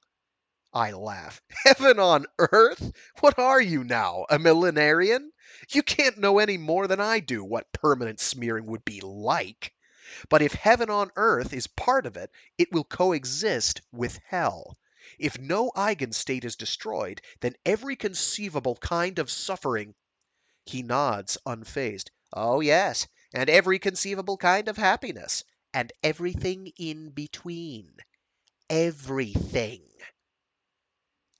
I laugh. Heaven on earth? What are you now, a millenarian? You can't know any more than I do what permanent smearing would be like. But if heaven on earth is part of it, it will coexist with hell. If no eigenstate is destroyed, then every conceivable kind of suffering. He nods, unfazed. Oh, yes, and every conceivable kind of happiness, and everything in between. Everything.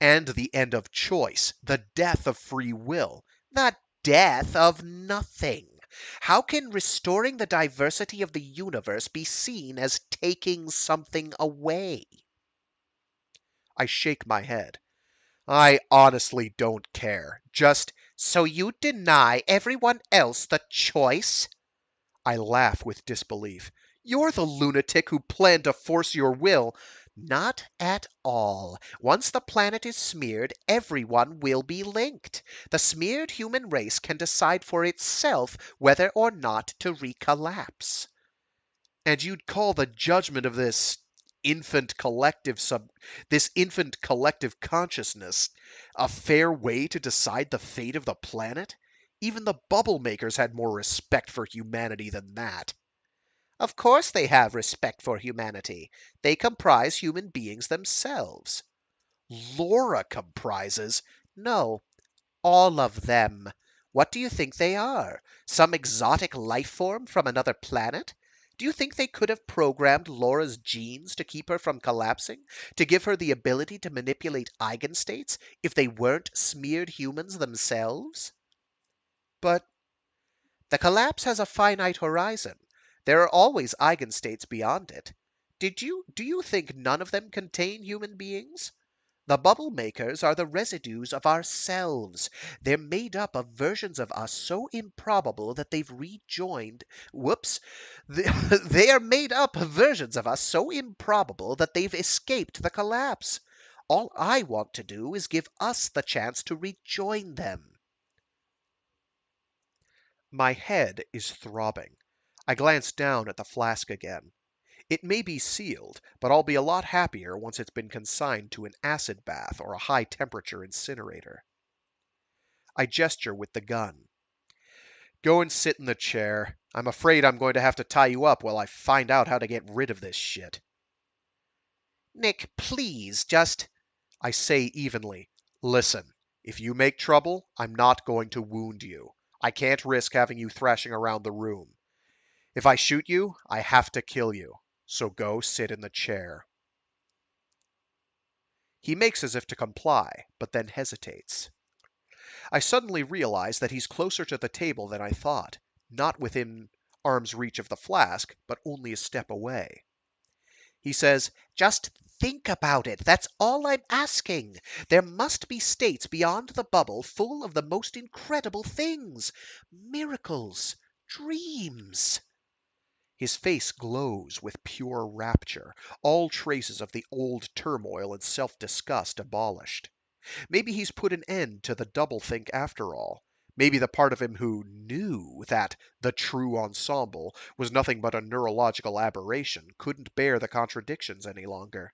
And the end of choice, the death of free will, the death of nothing. How can restoring the diversity of the universe be seen as taking something away? I shake my head. I honestly don't care. Just, so you deny everyone else the choice? I laugh with disbelief. You're the lunatic who planned to force your will. Not at all. Once the planet is smeared, everyone will be linked. The smeared human race can decide for itself whether or not to recollapse. And you'd call the judgment of this infant collective consciousness a fair way to decide the fate of the planet? Even the bubble makers had more respect for humanity than that. Of course they have respect for humanity. They comprise human beings themselves. Laura comprises? No, all of them. What do you think they are? Some exotic life form from another planet? Do you think they could have programmed Laura's genes to keep her from collapsing? To give her the ability to manipulate eigenstates if they weren't smeared humans themselves? But the collapse has a finite horizon. There are always eigenstates beyond it. Do you think none of them contain human beings? The bubble makers are the residues of ourselves. They're made up of versions of us so improbable that they've rejoined. Whoops. They are made up of versions of us so improbable that they've escaped the collapse. All I want to do is give us the chance to rejoin them. My head is throbbing. I glance down at the flask again. It may be sealed, but I'll be a lot happier once it's been consigned to an acid bath or a high-temperature incinerator. I gesture with the gun. Go and sit in the chair. I'm afraid I'm going to have to tie you up while I find out how to get rid of this shit. Nick, please, just... I say evenly. Listen, if you make trouble, I'm not going to wound you. I can't risk having you thrashing around the room. If I shoot you, I have to kill you. So go sit in the chair. He makes as if to comply, but then hesitates. I suddenly realize that he's closer to the table than I thought, not within arm's reach of the flask, but only a step away. He says, just think about it. That's all I'm asking. There must be states beyond the bubble full of the most incredible things. Miracles. Dreams. His face glows with pure rapture, all traces of the old turmoil and self-disgust abolished. Maybe he's put an end to the doublethink after all. Maybe the part of him who knew that the true ensemble was nothing but a neurological aberration couldn't bear the contradictions any longer.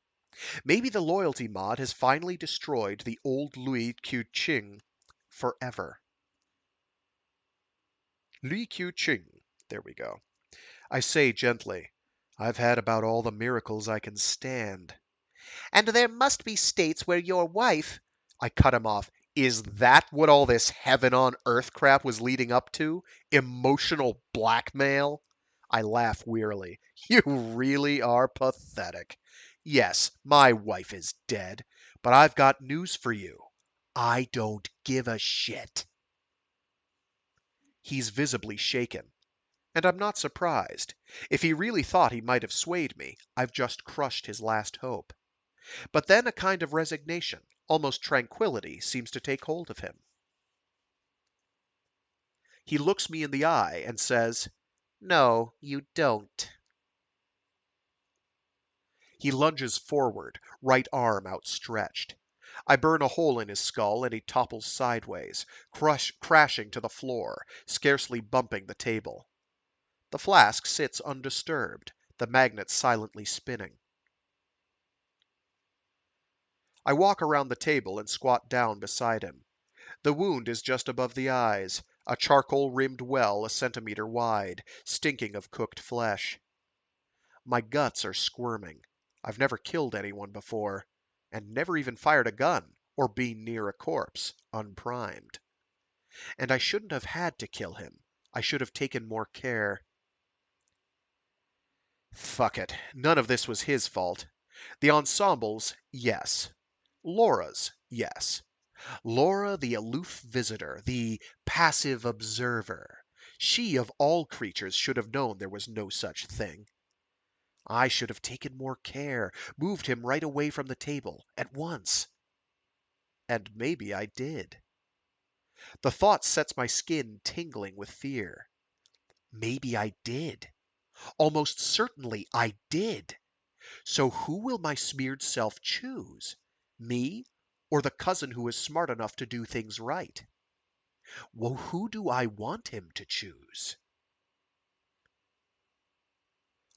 Maybe the loyalty mod has finally destroyed the old Louis Qiu-Ching forever. Louis Qiu-Ching. There we go. I say gently, I've had about all the miracles I can stand. And there must be states where your wife. I cut him off. Is that what all this heaven on earth crap was leading up to? Emotional blackmail? I laugh wearily. You really are pathetic. Yes, my wife is dead, but I've got news for you. I don't give a shit. He's visibly shaken, and I'm not surprised. If he really thought he might have swayed me, I've just crushed his last hope. But then a kind of resignation, almost tranquility, seems to take hold of him. He looks me in the eye and says, No, you don't. he lunges forward, right arm outstretched. I burn a hole in his skull and he topples sideways, crashing to the floor, scarcely bumping the table. The flask sits undisturbed, the magnet silently spinning. I walk around the table and squat down beside him. The wound is just above the eyes, a charcoal-rimmed well a centimeter wide, stinking of cooked flesh. My guts are squirming. I've never killed anyone before, and never even fired a gun or been near a corpse, unprimed. And I shouldn't have had to kill him. I should have taken more care. Fuck it. None of this was his fault. The ensemble's, yes. Laura's, yes. Laura, the aloof visitor, the passive observer. She, of all creatures, should have known there was no such thing. I should have taken more care, moved him right away from the table, at once. And maybe I did. The thought sets my skin tingling with fear. Maybe I did. Almost certainly I did. So who will my smeared self choose? Me, or the cousin who is smart enough to do things right? Well, who do I want him to choose?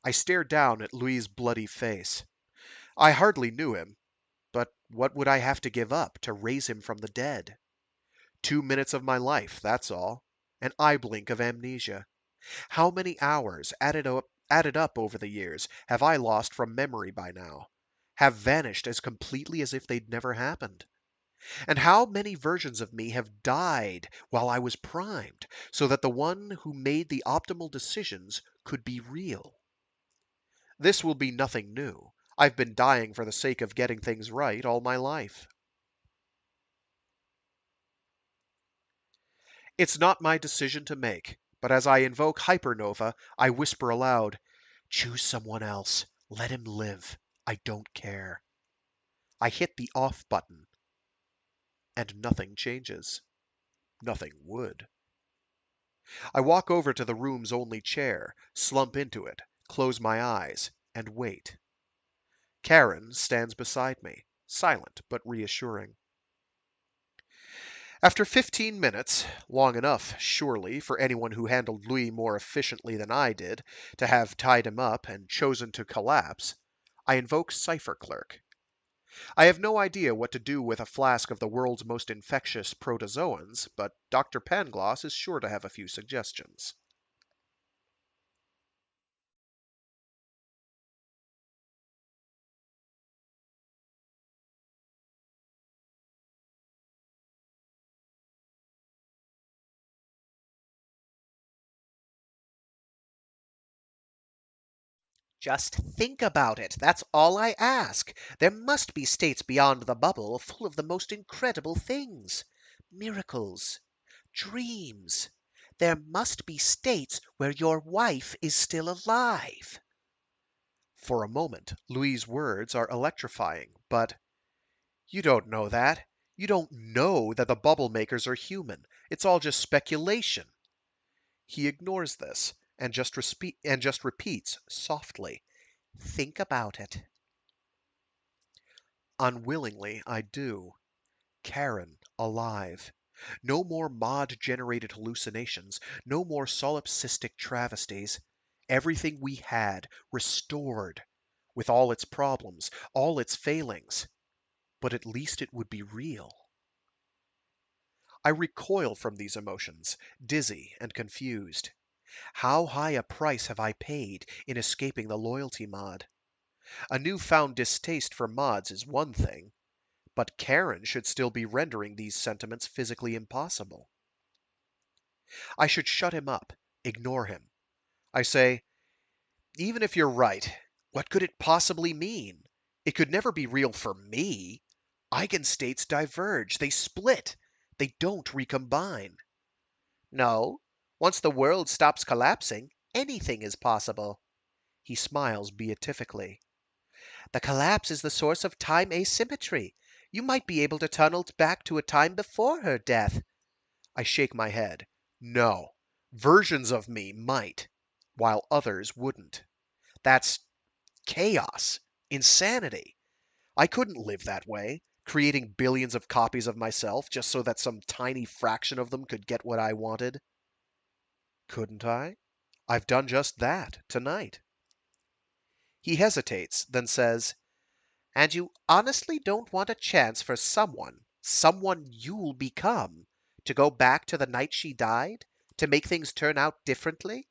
I stare down at Louis's bloody face. I hardly knew him, but what would I have to give up to raise him from the dead? 2 minutes of my life, that's all. An eye blink of amnesia. How many hours, added up over the years, have I lost from memory by now? Have vanished as completely as if they'd never happened? And how many versions of me have died while I was primed, so that the one who made the optimal decisions could be real? This will be nothing new. I've been dying for the sake of getting things right all my life. It's not my decision to make, but as I invoke hypernova, I whisper aloud, choose someone else. Let him live. I don't care. I hit the off button, and nothing changes. Nothing would. I walk over to the room's only chair, slump into it, close my eyes, and wait. Karen stands beside me, silent but reassuring. After 15 minutes, long enough, surely, for anyone who handled Louis more efficiently than I did, to have tied him up and chosen to collapse, I invoke Cipher Clerk. I have no idea what to do with a flask of the world's most infectious protozoans, but Dr. Pangloss is sure to have a few suggestions. Just think about it. That's all I ask. There must be states beyond the bubble full of the most incredible things. Miracles. Dreams. There must be states where your wife is still alive. For a moment, Louis' words are electrifying, but you don't know that. You don't know that the bubble makers are human. It's all just speculation. He ignores this and just repeats softly, Think about it. unwillingly I do. Karen alive. No more mod-generated hallucinations, no more solipsistic travesties. Everything we had, restored, with all its problems, all its failings. But at least it would be real. I recoil from these emotions, dizzy and confused. How high a price have I paid in escaping the loyalty mod? A newfound distaste for mods is one thing, but Karen should still be rendering these sentiments physically impossible. I should shut him up, ignore him. I say, even if you're right, what could it possibly mean? It could never be real for me. Eigenstates diverge, they split, they don't recombine. No, once the world stops collapsing, anything is possible. He smiles beatifically. The collapse is the source of time asymmetry. You might be able to tunnel back to a time before her death. I shake my head. No, versions of me might, while others wouldn't. That's chaos, insanity. I couldn't live that way, creating billions of copies of myself just so that some tiny fraction of them could get what I wanted. Couldn't I? I've done just that tonight. He hesitates, then says, And you honestly don't want a chance for someone you'll become, to go back to the night she died? To make things turn out differently?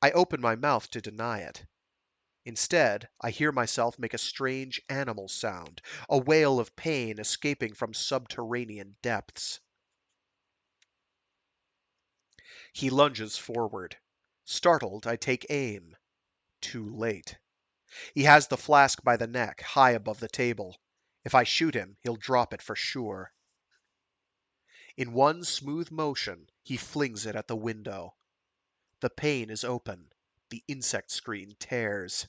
I open my mouth to deny it. Instead, I hear myself make a strange animal sound, a wail of pain escaping from subterranean depths. He lunges forward. Startled, I take aim. Too late. He has the flask by the neck, high above the table. If I shoot him, he'll drop it for sure. In one smooth motion, he flings it at the window. The pane is open. The insect screen tears.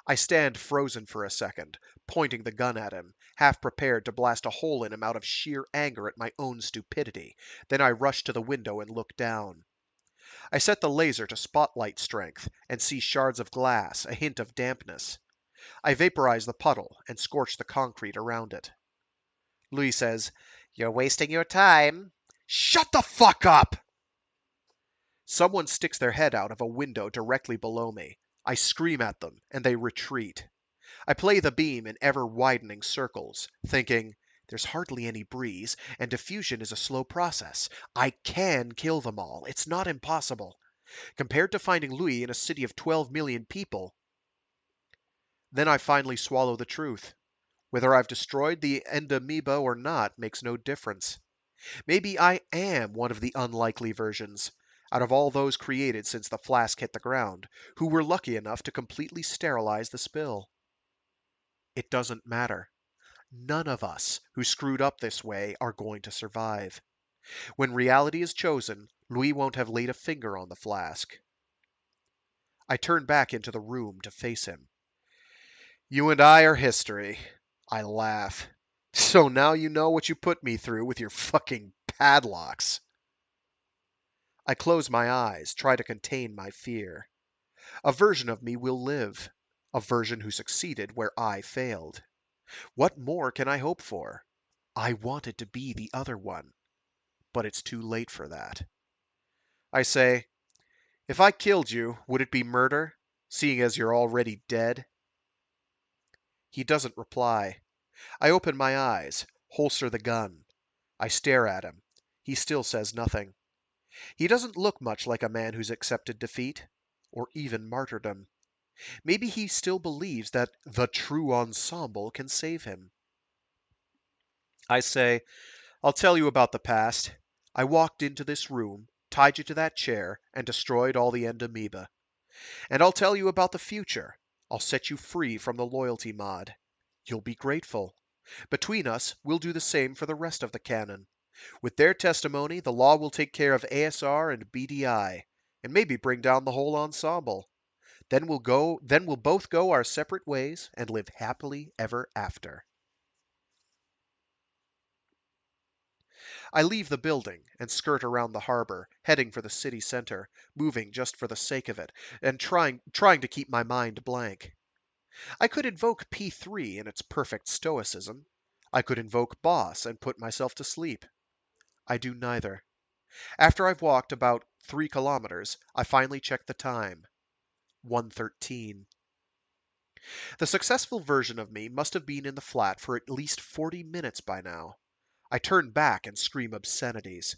I stand frozen for a second, pointing the gun at him, half prepared to blast a hole in him out of sheer anger at my own stupidity. Then I rush to the window and look down. I set the laser to spotlight strength and see shards of glass, a hint of dampness. I vaporize the puddle and scorch the concrete around it. Louis says, You're wasting your time. "Shut the fuck up!" Someone sticks their head out of a window directly below me. I scream at them, and they retreat. I play the beam in ever-widening circles, thinking, there's hardly any breeze, and diffusion is a slow process. I can kill them all. It's not impossible. Compared to finding Louis in a city of 12 million people. Then I finally swallow the truth. Whether I've destroyed the endamoeba or not makes no difference. Maybe I am one of the unlikely versions, out of all those created since the flask hit the ground, who were lucky enough to completely sterilize the spill. It doesn't matter. None of us who screwed up this way are going to survive. When reality is chosen, Louis won't have laid a finger on the flask. I turn back into the room to face him. You and I are history. I laugh. So now you know what you put me through with your fucking padlocks. I close my eyes, try to contain my fear. A version of me will live. A version who succeeded where I failed. What more can I hope for? I wanted to be the other one, but it's too late for that. I say, if I killed you, would it be murder, seeing as you're already dead? He doesn't reply. I open my eyes, holster the gun. I stare at him. He still says nothing. He doesn't look much like a man who's accepted defeat, or even martyrdom. Maybe he still believes that the true ensemble can save him. I say, I'll tell you about the past. I walked into this room, tied you to that chair, and destroyed all the endamoeba. And I'll tell you about the future. I'll set you free from the loyalty mod. You'll be grateful. Between us, we'll do the same for the rest of the canon. With their testimony, the law will take care of ASR and BDI. and maybe bring down the whole ensemble. Then we'll both go our separate ways and live happily ever after. I leave the building and skirt around the harbor, heading for the city center, moving just for the sake of it, and trying to keep my mind blank. I could invoke P3 in its perfect stoicism. I could invoke Boss and put myself to sleep. I do neither. After I've walked about 3 kilometers, I finally check the time. 1:13. The successful version of me must have been in the flat for at least 40 minutes by now. I turn back and scream obscenities.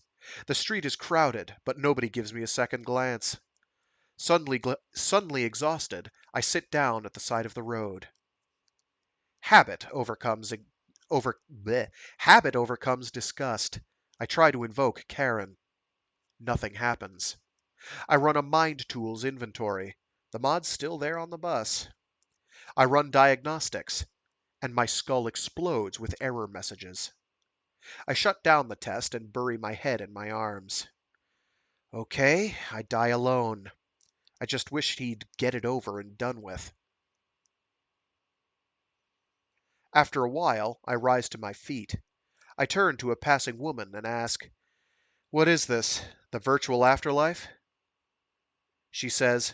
The street is crowded, but nobody gives me a second glance. Suddenly exhausted, I sit down at the side of the road. Habit overcomes ig- over bleh. Habit overcomes disgust. I try to invoke Karen. Nothing happens. I run a Mind Tools inventory. The mod's still there on the bus. I run diagnostics, and my skull explodes with error messages. I shut down the test and bury my head in my arms. Okay, I die alone. I just wish he'd get it over and done with. After a while, I rise to my feet. I turn to a passing woman and ask, "What is this? The virtual afterlife?" She says,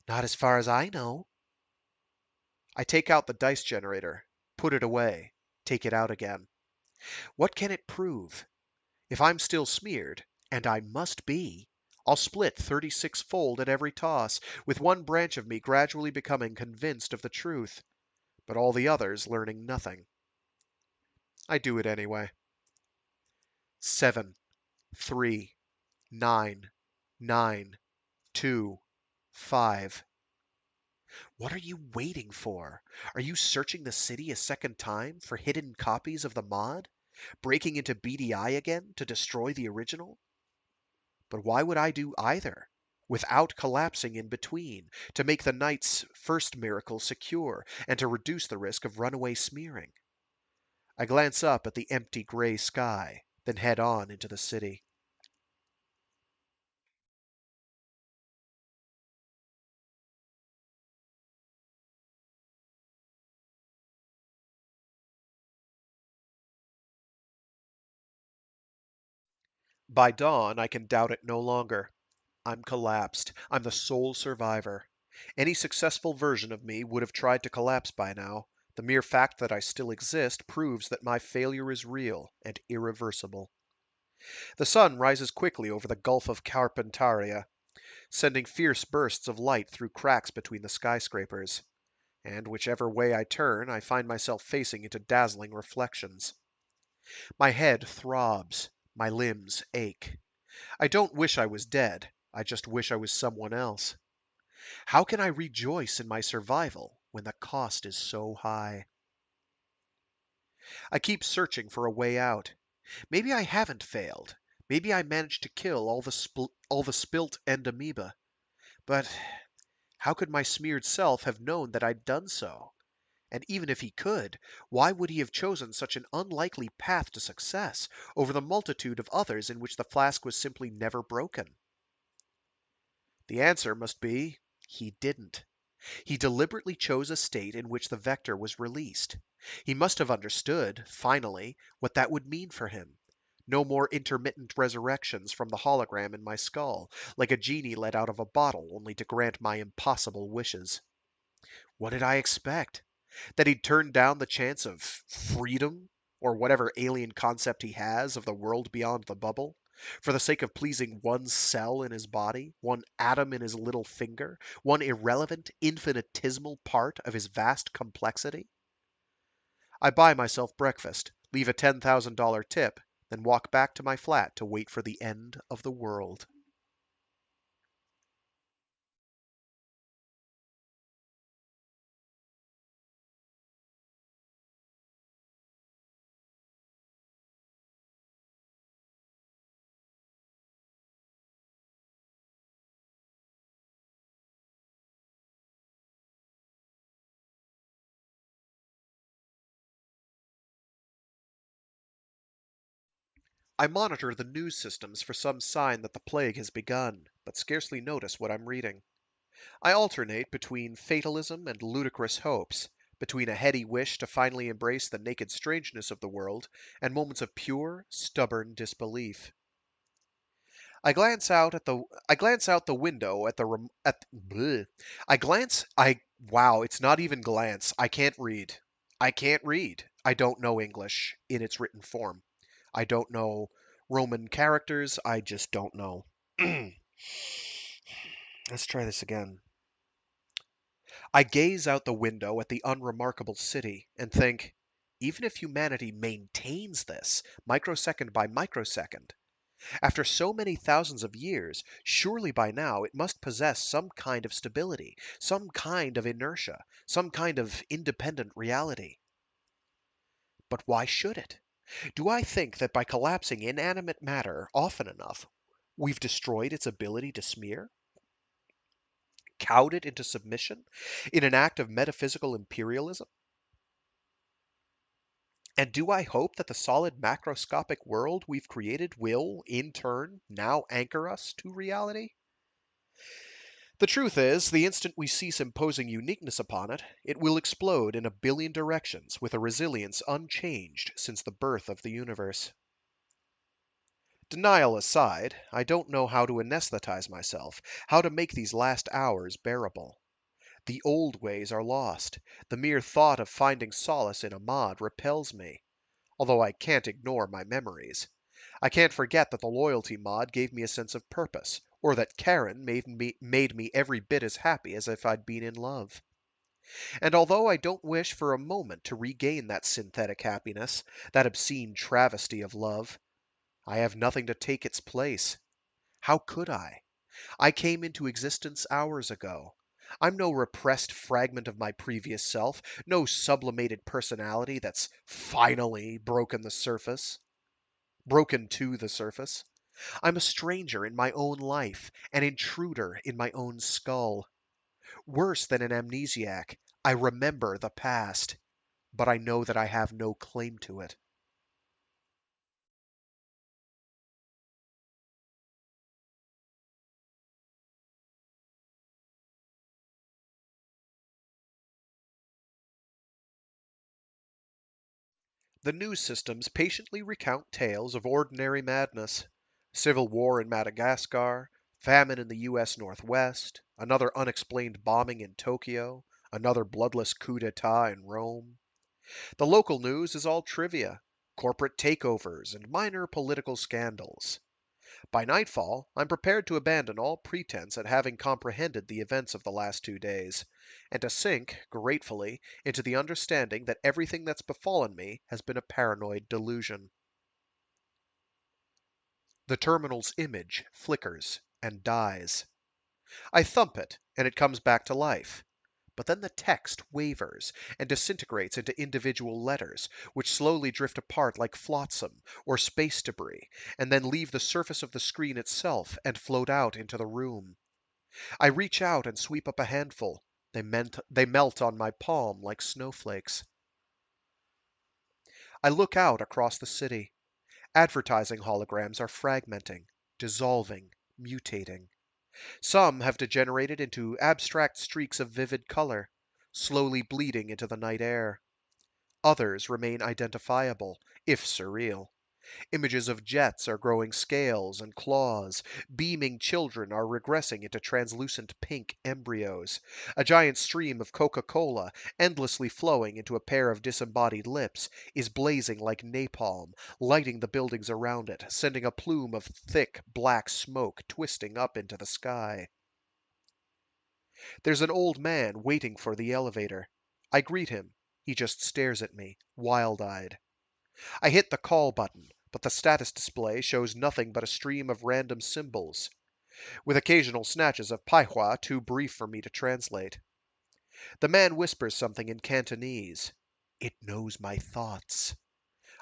"Not as far as I know." I take out the dice generator, put it away, take it out again. What can it prove? If I'm still smeared, and I must be, I'll split 36-fold at every toss, with one branch of me gradually becoming convinced of the truth, but all the others learning nothing. I do it anyway. 7, 3, 9, 9, 2, 5. What are you waiting for? Are you searching the city a second time for hidden copies of the mod? Breaking into BDI again to destroy the original? But why would I do either? Without collapsing in between, to make the night's first miracle secure, and to reduce the risk of runaway smearing. I glance up at the empty gray sky, then head on into the city. By dawn, I can doubt it no longer. I'm collapsed. I'm the sole survivor. Any successful version of me would have tried to collapse by now. The mere fact that I still exist proves that my failure is real and irreversible. The sun rises quickly over the Gulf of Carpentaria, sending fierce bursts of light through cracks between the skyscrapers. And whichever way I turn, I find myself facing into dazzling reflections. My head throbs. My limbs ache. I don't wish I was dead. I just wish I was someone else. How can I rejoice in my survival when the cost is so high? I keep searching for a way out. Maybe I haven't failed. Maybe I managed to kill all the spilt end amoeba. But how could my smeared self have known that I'd done so? And even if he could, why would he have chosen such an unlikely path to success over the multitude of others in which the flask was simply never broken? The answer must be he didn't. He deliberately chose a state in which the vector was released. He must have understood, finally, what that would mean for him. No more intermittent resurrections from the hologram in my skull, like a genie let out of a bottle only to grant my impossible wishes. What did I expect? That he'd turn down the chance of freedom, or whatever alien concept he has of the world beyond the bubble, for the sake of pleasing one cell in his body, one atom in his little finger, one irrelevant, infinitesimal part of his vast complexity? I buy myself breakfast, leave a $10,000 tip, then walk back to my flat to wait for the end of the world. I monitor the news systems for some sign that the plague has begun, but scarcely notice what I'm reading. I alternate between fatalism and ludicrous hopes, between a heady wish to finally embrace the naked strangeness of the world and moments of pure, stubborn disbelief. I glance out the window at the rem- at bleh. I glance I wow, it's not even glance. I can't read. I can't read. I don't know English in its written form. I don't know Roman characters. I just don't know. Let's try this again. I gaze out the window at the unremarkable city and think, even if humanity maintains this, microsecond by microsecond, after so many thousands of years, surely by now it must possess some kind of stability, some kind of inertia, some kind of independent reality. But why should it? Do I think that by collapsing inanimate matter often enough, we've destroyed its ability to smear? Cowed it into submission in an act of metaphysical imperialism? And do I hope that the solid macroscopic world we've created will, in turn, now anchor us to reality? The truth is, the instant we cease imposing uniqueness upon it, it will explode in a billion directions with a resilience unchanged since the birth of the universe. Denial aside, I don't know how to anesthetize myself, how to make these last hours bearable. The old ways are lost. The mere thought of finding solace in Ahmad repels me, although I can't ignore my memories. I can't forget that the loyalty mod gave me a sense of purpose, or that Karen made me every bit as happy as if I'd been in love. And although I don't wish for a moment to regain that synthetic happiness, that obscene travesty of love, I have nothing to take its place. How could I? I came into existence hours ago. I'm no repressed fragment of my previous self, no sublimated personality that's finally broken to the surface. I'm a stranger in my own life, an intruder in my own skull. Worse than an amnesiac, I remember the past, but I know that I have no claim to it. The news systems patiently recount tales of ordinary madness. Civil war in Madagascar, famine in the US Northwest, another unexplained bombing in Tokyo, another bloodless coup d'etat in Rome. The local news is all trivia, corporate takeovers, and minor political scandals. By nightfall, I'm prepared to abandon all pretense at having comprehended the events of the last 2 days, and to sink, gratefully, into the understanding that everything that's befallen me has been a paranoid delusion. The terminal's image flickers and dies. I thump it, and it comes back to life. But then the text wavers and disintegrates into individual letters, which slowly drift apart like flotsam or space debris, and then leave the surface of the screen itself and float out into the room. I reach out and sweep up a handful. They melt on my palm like snowflakes. I look out across the city. Advertising holograms are fragmenting, dissolving, mutating. Some have degenerated into abstract streaks of vivid color, slowly bleeding into the night air. Others remain identifiable, if surreal. Images of jets are growing scales and claws. Beaming children are regressing into translucent pink embryos. A giant stream of Coca Cola, endlessly flowing into a pair of disembodied lips, is blazing like napalm, lighting the buildings around it, sending a plume of thick, black smoke twisting up into the sky. There's an old man waiting for the elevator. I greet him. He just stares at me, wild eyed. I hit the call button, but the status display shows nothing but a stream of random symbols, with occasional snatches of Paihua too brief for me to translate. The man whispers something in Cantonese. It knows my thoughts.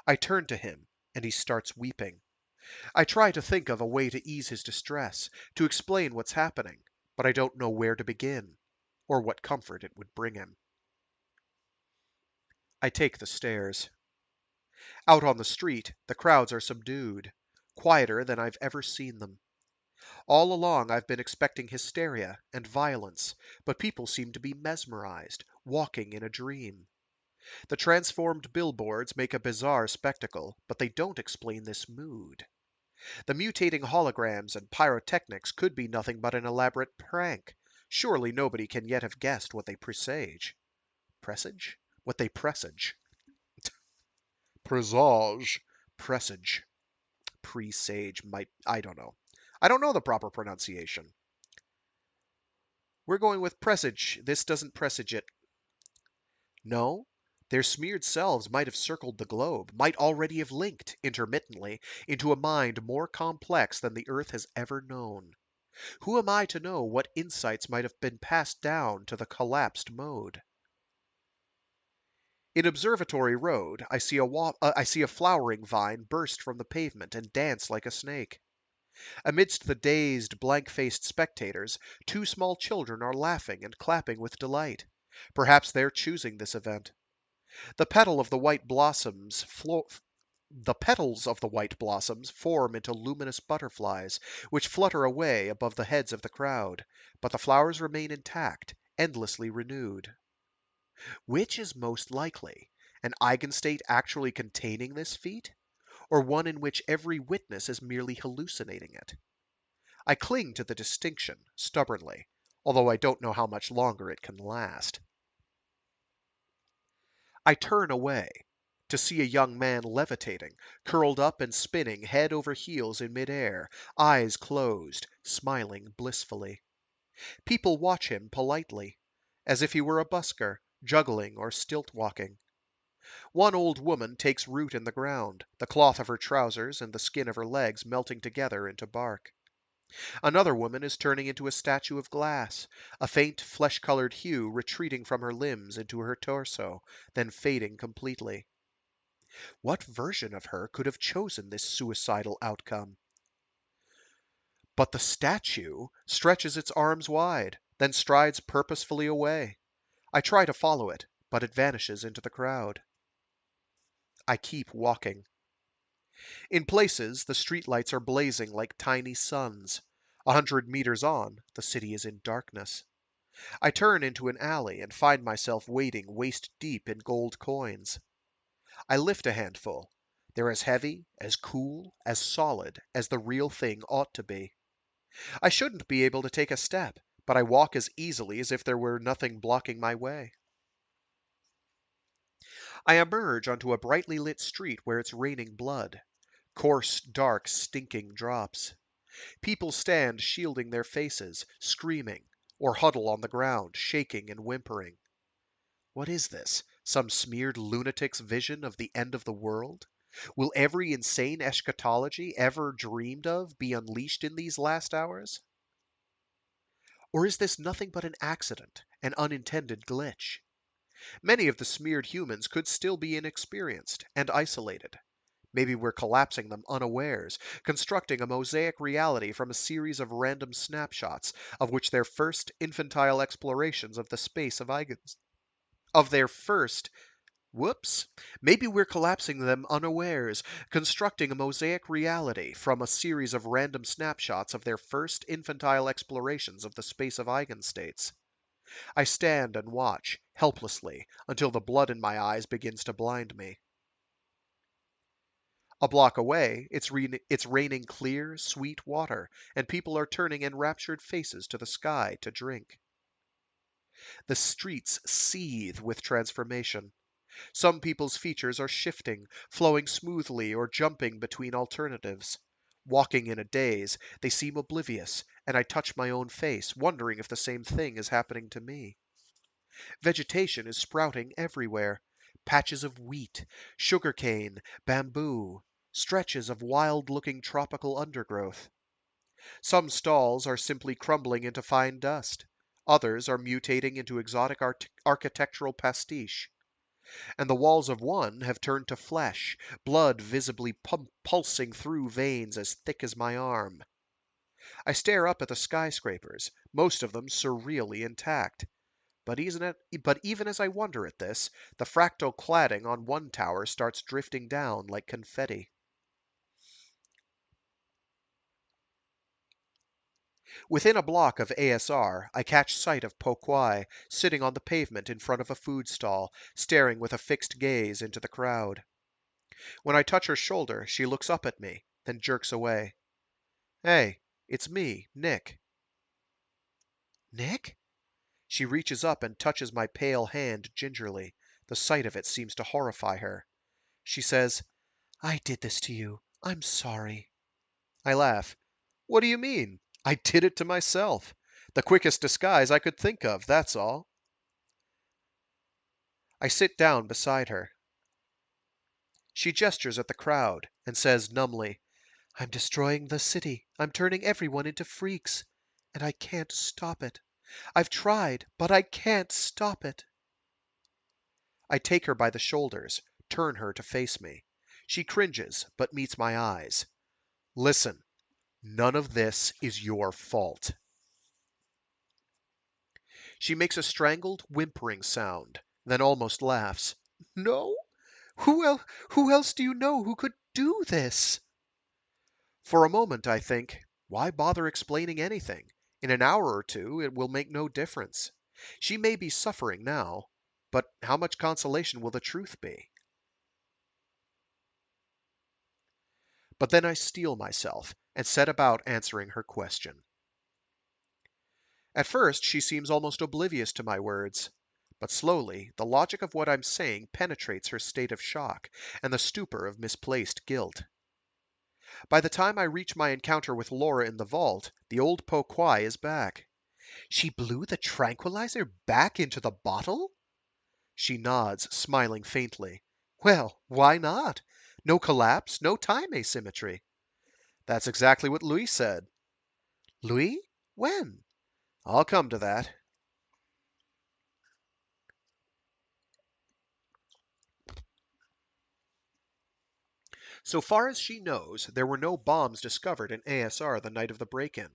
I turn to him, and he starts weeping. I try to think of a way to ease his distress, to explain what's happening, but I don't know where to begin, or what comfort it would bring him. I take the stairs. Out on the street, the crowds are subdued. quieter than I've ever seen them. All along I've been expecting hysteria and violence, but people seem to be mesmerized, walking in a dream. The transformed billboards make a bizarre spectacle, but they don't explain this mood. The mutating holograms and pyrotechnics could be nothing but an elaborate prank. Surely nobody can yet have guessed what they presage. Presage? What they presage. Presage. Presage. Presage might. I don't know. I don't know the proper pronunciation. We're going with presage. This doesn't presage it. No, their smeared selves might have circled the globe, might already have linked, intermittently, into a mind more complex than the Earth has ever known. Who am I to know what insights might have been passed down to the collapsed mode? In Observatory Road, I see a flowering vine burst from the pavement and dance like a snake. Amidst the dazed, blank-faced spectators, two small children are laughing and clapping with delight. Perhaps they're choosing this event. The petal of the white blossoms The petals of the white blossoms form into luminous butterflies, which flutter away above the heads of the crowd, but the flowers remain intact, endlessly renewed. Which is most likely? An eigenstate actually containing this feat? Or one in which every witness is merely hallucinating it? I cling to the distinction, stubbornly, although I don't know how much longer it can last. I turn away to see a young man levitating, curled up and spinning head over heels in midair, eyes closed, smiling blissfully. People watch him politely, as if he were a busker, juggling or stilt walking. One old woman takes root in the ground, the cloth of her trousers and the skin of her legs melting together into bark. Another woman is turning into a statue of glass, a faint flesh-colored hue retreating from her limbs into her torso, then fading completely. What version of her could have chosen this suicidal outcome? But the statue stretches its arms wide, then strides purposefully away. I try to follow it, but it vanishes into the crowd. I keep walking. In places, the streetlights are blazing like tiny suns. 100 meters on, the city is in darkness. I turn into an alley and find myself wading waist deep in gold coins. I lift a handful. They're as heavy, as cool, as solid as the real thing ought to be. I shouldn't be able to take a step, but I walk as easily as if there were nothing blocking my way. I emerge onto a brightly lit street where it's raining blood. Coarse, dark, stinking drops. People stand shielding their faces, screaming, or huddle on the ground, shaking and whimpering. What is this? Some smeared lunatic's vision of the end of the world? Will every insane eschatology ever dreamed of be unleashed in these last hours? Or is this nothing but an accident, an unintended glitch? Many of the smeared humans could still be inexperienced and isolated. Maybe we're collapsing them unawares, constructing a mosaic reality from a series of random snapshots of which their first infantile explorations of the space of Huygens of their first Whoops. Maybe we're collapsing them unawares, constructing a mosaic reality from a series of random snapshots of their first infantile explorations of the space of eigenstates. I stand and watch, helplessly, until the blood in my eyes begins to blind me. A block away, it's raining clear, sweet water, and people are turning enraptured faces to the sky to drink. The streets seethe with transformation. Some people's features are shifting, flowing smoothly or jumping between alternatives. Walking in a daze, they seem oblivious, and I touch my own face, wondering if the same thing is happening to me. Vegetation is sprouting everywhere. Patches of wheat, sugarcane, bamboo, stretches of wild-looking tropical undergrowth. Some stalls are simply crumbling into fine dust. Others are mutating into exotic architectural pastiche. And the walls of one have turned to flesh, blood visibly pulsing through veins as thick as my arm. I stare up at the skyscrapers, most of them surreally intact. But even as I wonder at this, the fractal cladding on one tower starts drifting down like confetti. Within a block of ASR, I catch sight of Po Kwai sitting on the pavement in front of a food stall, staring with a fixed gaze into the crowd. When I touch her shoulder, she looks up at me, then jerks away. Hey, it's me, Nick. Nick? She reaches up and touches my pale hand gingerly. The sight of it seems to horrify her. She says, I did this to you. I'm sorry. I laugh. What do you mean? I did it to myself. The quickest disguise I could think of, that's all. I sit down beside her. She gestures at the crowd and says numbly, I'm destroying the city. I'm turning everyone into freaks. And I can't stop it. I've tried, but I can't stop it. I take her by the shoulders, turn her to face me. She cringes, but meets my eyes. Listen, none of this is your fault. She makes a strangled, whimpering sound, then almost laughs. No? Who else do you know who could do this? For a moment, I think, why bother explaining anything? In an hour or two, it will make no difference. She may be suffering now, but how much consolation will the truth be? But then I steel myself and set about answering her question. At first, she seems almost oblivious to my words, but slowly the logic of what I'm saying penetrates her state of shock and the stupor of misplaced guilt. By the time I reach my encounter with Laura in the vault, the old Po Kwai is back. She blew the tranquilizer back into the bottle? She nods, smiling faintly. Well, why not? No collapse, no time asymmetry. That's exactly what Louis said. Louis? When? I'll come to that. So far as she knows, there were no bombs discovered in ASR the night of the break-in.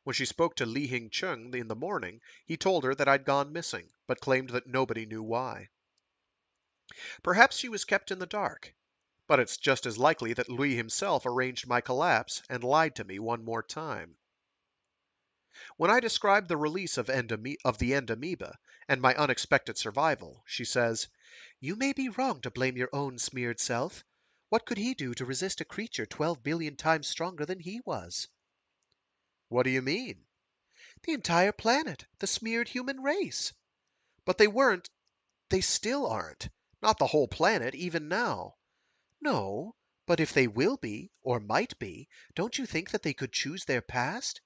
When she spoke to Li Hing Chung in the morning, he told her that I'd gone missing, but claimed that nobody knew why. Perhaps she was kept in the dark, but it's just as likely that Louis himself arranged my collapse and lied to me one more time. When I describe the release of the end amoeba and my unexpected survival, she says, You may be wrong to blame your own smeared self. What could he do to resist a creature 12 billion times stronger than he was? What do you mean? The entire planet, the smeared human race. But they still aren't. Not the whole planet, even now. No, but if they will be, or might be, don't you think that they could choose their past?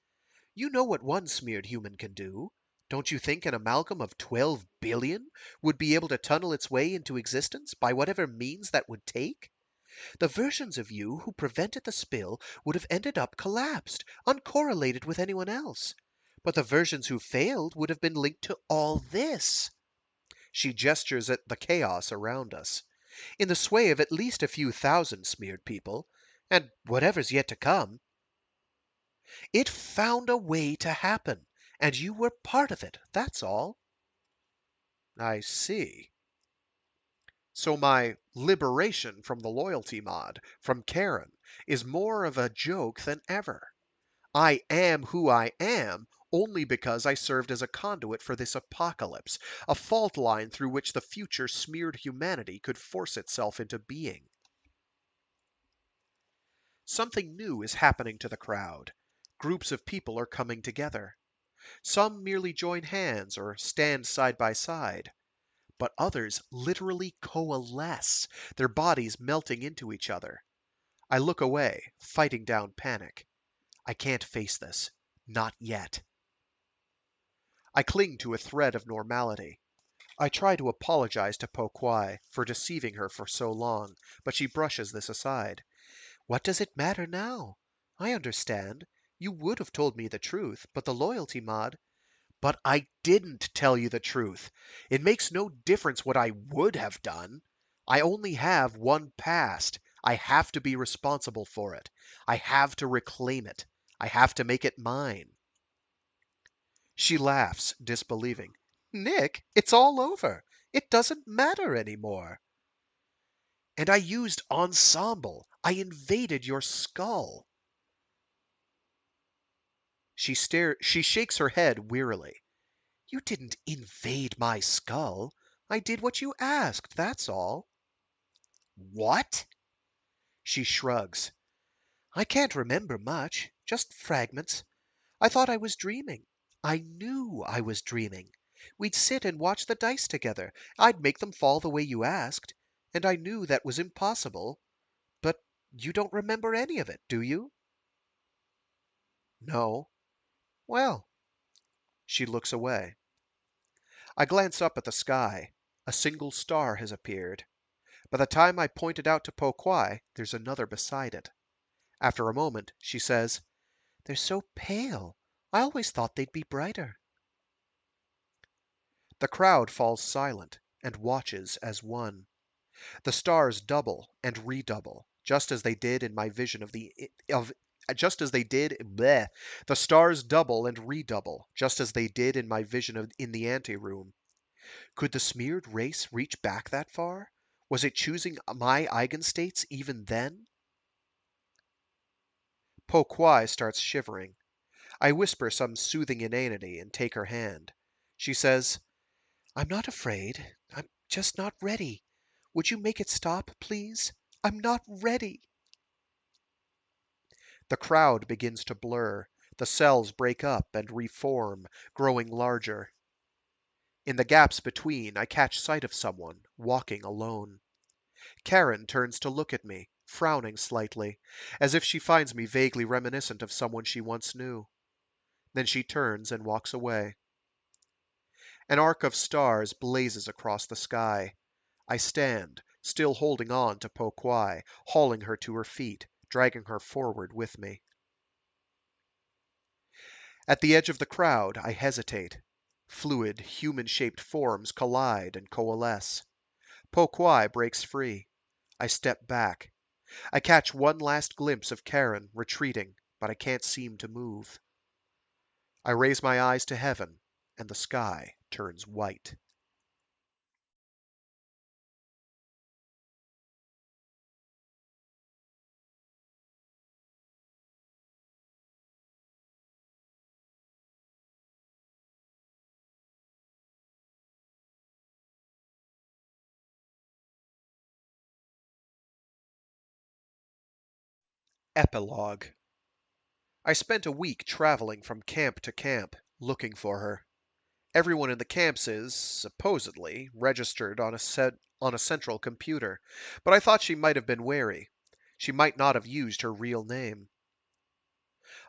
You know what one smeared human can do. Don't you think an amalgam of 12 billion would be able to tunnel its way into existence by whatever means that would take? The versions of you who prevented the spill would have ended up collapsed, uncorrelated with anyone else. But the versions who failed would have been linked to all this. She gestures at the chaos around us. In the sway of at least a few thousand smeared people, and whatever's yet to come. It found a way to happen, and you were part of it, that's all. I see. So my liberation from the loyalty mod, from Karen, is more of a joke than ever. I am who I am only because I served as a conduit for this apocalypse, a fault line through which the future smeared humanity could force itself into being. Something new is happening to the crowd. Groups of people are coming together. Some merely join hands or stand side by side, but others literally coalesce, their bodies melting into each other. I look away, fighting down panic. I can't face this. Not yet. I cling to a thread of normality. I try to apologize to Po Kwai for deceiving her for so long, but she brushes this aside. What does it matter now? I understand. You would have told me the truth, but the loyalty mod. But I didn't tell you the truth. It makes no difference what I would have done. I only have one past. I have to be responsible for it. I have to reclaim it. I have to make it mine. She laughs, disbelieving. Nick, it's all over. It doesn't matter anymore. And I used Ensemble. I invaded your skull. She shakes her head wearily. You didn't invade my skull. I did what you asked, that's all. What? She shrugs. I can't remember much, just fragments. I thought I was dreaming. I knew I was dreaming. We'd sit and watch the dice together. I'd make them fall the way you asked, and I knew that was impossible. But you don't remember any of it, do you? No. Well, she looks away. I glance up at the sky. A single star has appeared. By the time I point it out to Po Kwai, there's another beside it. After a moment, she says, They're so pale. I always thought they'd be brighter. The crowd falls silent and watches as one. The stars double and redouble, just as they did in my vision of just as they did bleh. The stars double and redouble, just as they did in my vision in the anteroom. Could the smeared race reach back that far? Was it choosing my eigenstates even then? Po Kwai starts shivering. I whisper some soothing inanity and take her hand. She says, I'm not afraid. I'm just not ready. Would you make it stop, please? I'm not ready. The crowd begins to blur. The cells break up and reform, growing larger. In the gaps between, I catch sight of someone walking alone. Karen turns to look at me, frowning slightly, as if she finds me vaguely reminiscent of someone she once knew. Then she turns and walks away. An arc of stars blazes across the sky. I stand, still holding on to Po Kwai, hauling her to her feet, dragging her forward with me. At the edge of the crowd, I hesitate. Fluid, human-shaped forms collide and coalesce. Po Kwai breaks free. I step back. I catch one last glimpse of Karen retreating, but I can't seem to move. I raise my eyes to heaven, and the sky turns white. Epilogue. I spent a week traveling from camp to camp, looking for her. Everyone in the camps is, supposedly, registered on a central computer, but I thought she might have been wary. She might not have used her real name.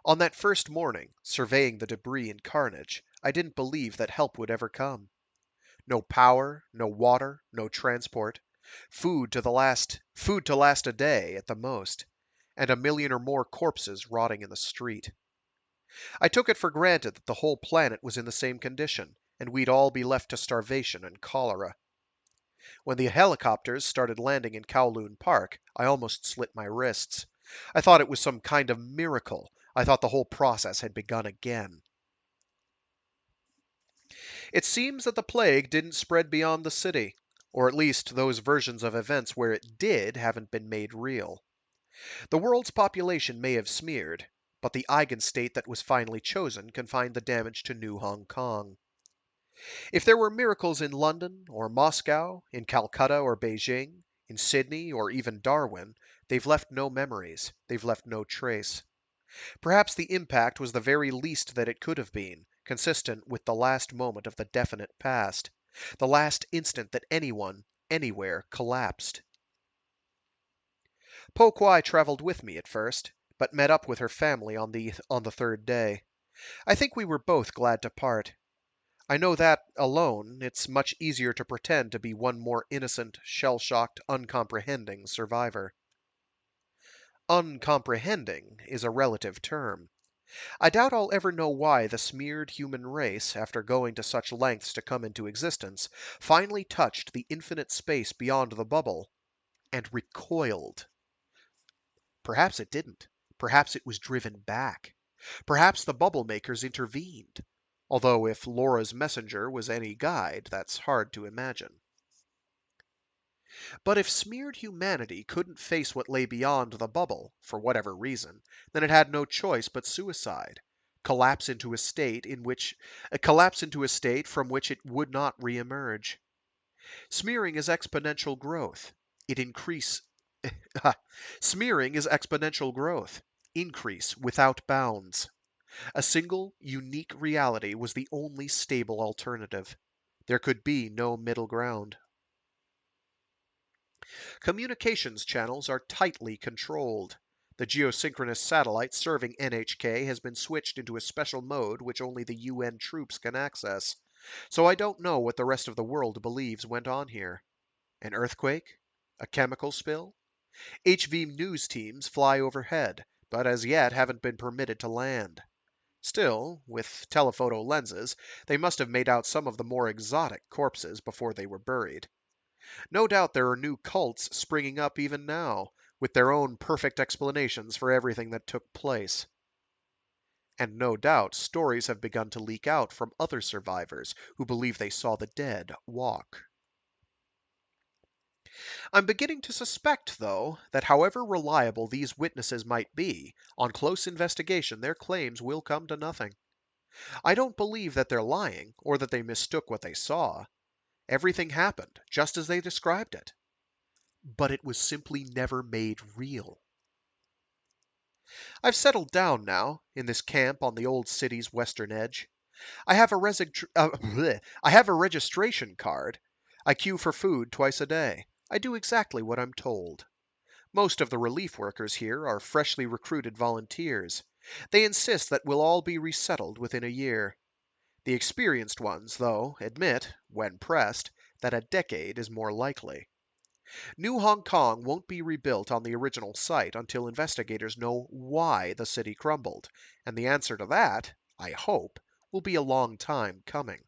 On that first morning, surveying the debris and carnage, I didn't believe that help would ever come. No power, no water, no transport. Food to last a day at the most, and a million or more corpses rotting in the street. I took it for granted that the whole planet was in the same condition, and we'd all be left to starvation and cholera. When the helicopters started landing in Kowloon Park, I almost slit my wrists. I thought it was some kind of miracle. I thought the whole process had begun again. It seems that the plague didn't spread beyond the city, or at least those versions of events where it did haven't been made real. The world's population may have smeared, but the eigenstate that was finally chosen confined the damage to New Hong Kong. If there were miracles in London or Moscow, in Calcutta or Beijing, in Sydney or even Darwin, they've left no memories, they've left no trace. Perhaps the impact was the very least that it could have been, consistent with the last moment of the definite past, the last instant that anyone, anywhere, collapsed. Po Kwai traveled with me at first, but met up with her family on the third day. I think we were both glad to part. I know that, alone, it's much easier to pretend to be one more innocent, shell-shocked, uncomprehending survivor. Uncomprehending is a relative term. I doubt I'll ever know why the smeared human race, after going to such lengths to come into existence, finally touched the infinite space beyond the bubble and recoiled. Perhaps it didn't. Perhaps it was driven back. Perhaps the bubble makers intervened. Although if Laura's messenger was any guide, that's hard to imagine. But if smeared humanity couldn't face what lay beyond the bubble, for whatever reason, then it had no choice but suicide. collapse into a state in which collapse into a state from which it would not reemerge. Smearing is exponential growth. It increase Smearing is exponential growth. Increase without bounds. A single, unique reality was the only stable alternative. There could be no middle ground. Communications channels are tightly controlled. The geosynchronous satellite serving NHK has been switched into a special mode which only the UN troops can access. So I don't know what the rest of the world believes went on here. An earthquake? A chemical spill? HV news teams fly overhead, but as yet haven't been permitted to land. Still, with telephoto lenses, they must have made out some of the more exotic corpses before they were buried. No doubt there are new cults springing up even now, with their own perfect explanations for everything that took place. And no doubt stories have begun to leak out from other survivors who believe they saw the dead walk. I'm beginning to suspect, though, that however reliable these witnesses might be, on close investigation their claims will come to nothing. I don't believe that they're lying, or that they mistook what they saw. Everything happened just as they described it. But it was simply never made real. I've settled down now, in this camp on the old city's western edge. I have a I have a registration card. I queue for food twice a day. I do exactly what I'm told. Most of the relief workers here are freshly recruited volunteers. They insist that we'll all be resettled within a year. The experienced ones, though, admit, when pressed, that a decade is more likely. New Hong Kong won't be rebuilt on the original site until investigators know why the city crumbled, and the answer to that, I hope, will be a long time coming.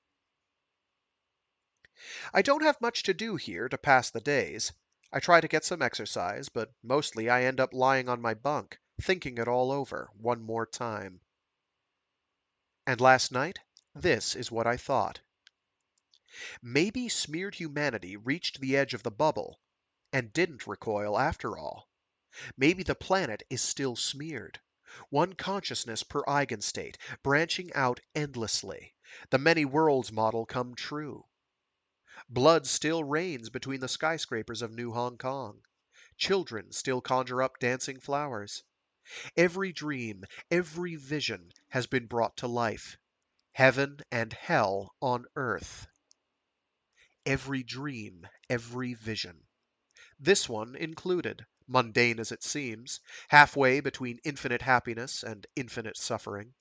I don't have much to do here to pass the days. I try to get some exercise, but mostly I end up lying on my bunk, thinking it all over one more time. And last night, this is what I thought. Maybe smeared humanity reached the edge of the bubble and didn't recoil after all. Maybe the planet is still smeared. One consciousness per eigenstate, branching out endlessly. The many worlds model come true. Blood still reigns between the skyscrapers of New Hong Kong. Children still conjure up dancing flowers. Every dream, every vision has been brought to life. Heaven and hell on earth. Every dream, every vision. This one included, mundane as it seems, halfway between infinite happiness and infinite suffering.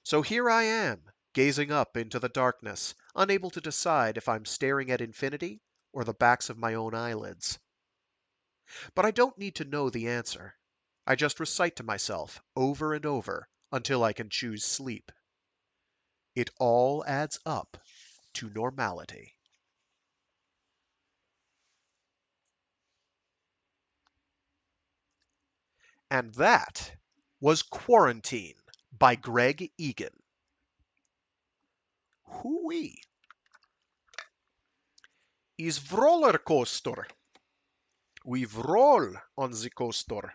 So here I am, gazing up into the darkness, unable to decide if I'm staring at infinity or the backs of my own eyelids. But I don't need to know the answer. I just recite to myself over and over until I can choose sleep. It all adds up to normality. And that was Quarantine by Greg Egan. Hooey. Is roller coaster. We roll on the coaster.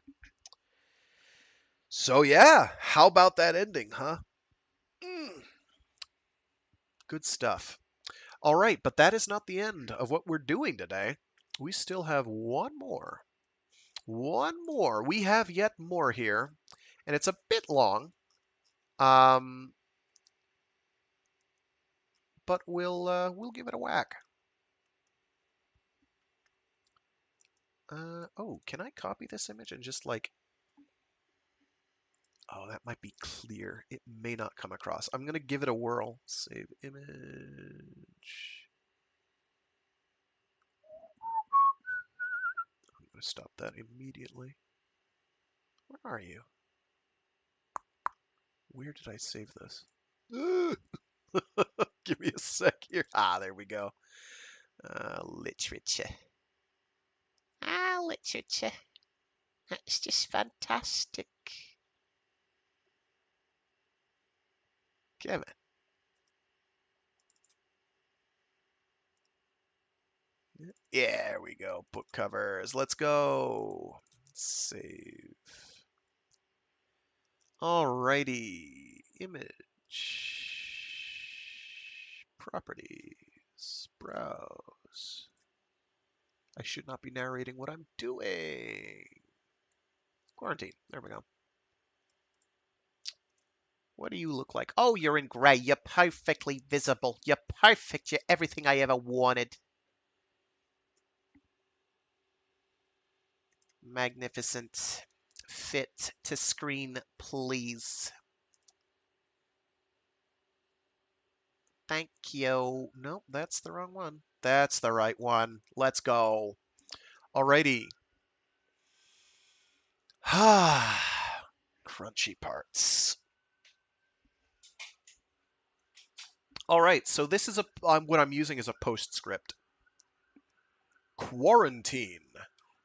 So yeah, how about that ending, huh? Mm, good stuff. All right, but that is not the end of what we're doing today. We still have one more. One more. We have yet more here, and it's a bit long. Um, but we'll give it a whack. Oh, can I copy this image and just like oh, that might be clear. It may not come across. I'm going to give it a whirl. Save image. I'm going to stop that immediately. Where are you? Where did I save this? Give me a sec here. Ah, there we go. Literature. Literature. That's just fantastic. Kevin. Yeah, there we go. Book covers. Let's go. Save. Alrighty. Image. Properties. Browse. I should not be narrating what I'm doing. Quarantine. There we go. What do you look like? Oh, you're in gray. You're perfectly visible. You're perfect. You're everything I ever wanted. Magnificent. Fit to screen, please. Thank you. Nope, that's the wrong one. That's the right one. Let's go. Alrighty. Crunchy parts. All right, so this is what I'm using as a postscript. Quarantine.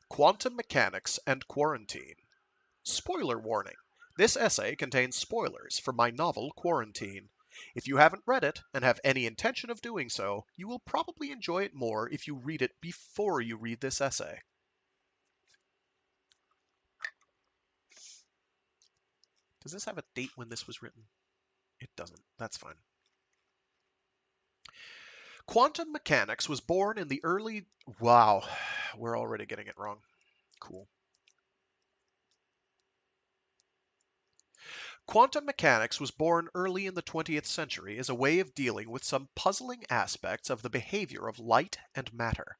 Quantum mechanics and quarantine. Spoiler warning. This essay contains spoilers for my novel Quarantine. If you haven't read it and have any intention of doing so, you will probably enjoy it more if you read it before you read this essay. Does this have a date when this was written? It doesn't. That's fine. Quantum mechanics was born in the early... Wow, we're already getting it wrong. Cool. Quantum mechanics was born early in the 20th century as a way of dealing with some puzzling aspects of the behavior of light and matter.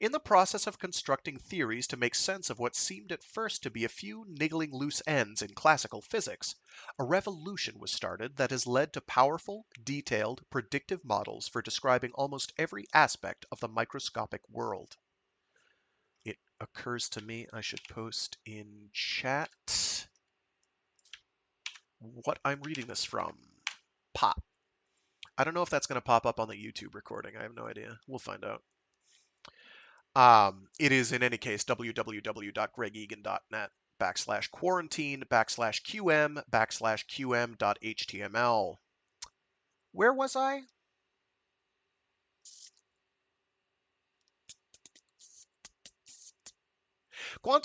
In the process of constructing theories to make sense of what seemed at first to be a few niggling loose ends in classical physics, a revolution was started that has led to powerful, detailed, predictive models for describing almost every aspect of the microscopic world. It occurs to me I should post in chat what I'm reading this from. Pop. I don't know if that's going to pop up on the YouTube recording. I have no idea. We'll find out. It is, in any case, www.gregegan.net/quarantine/qm/qm.html. Where was I?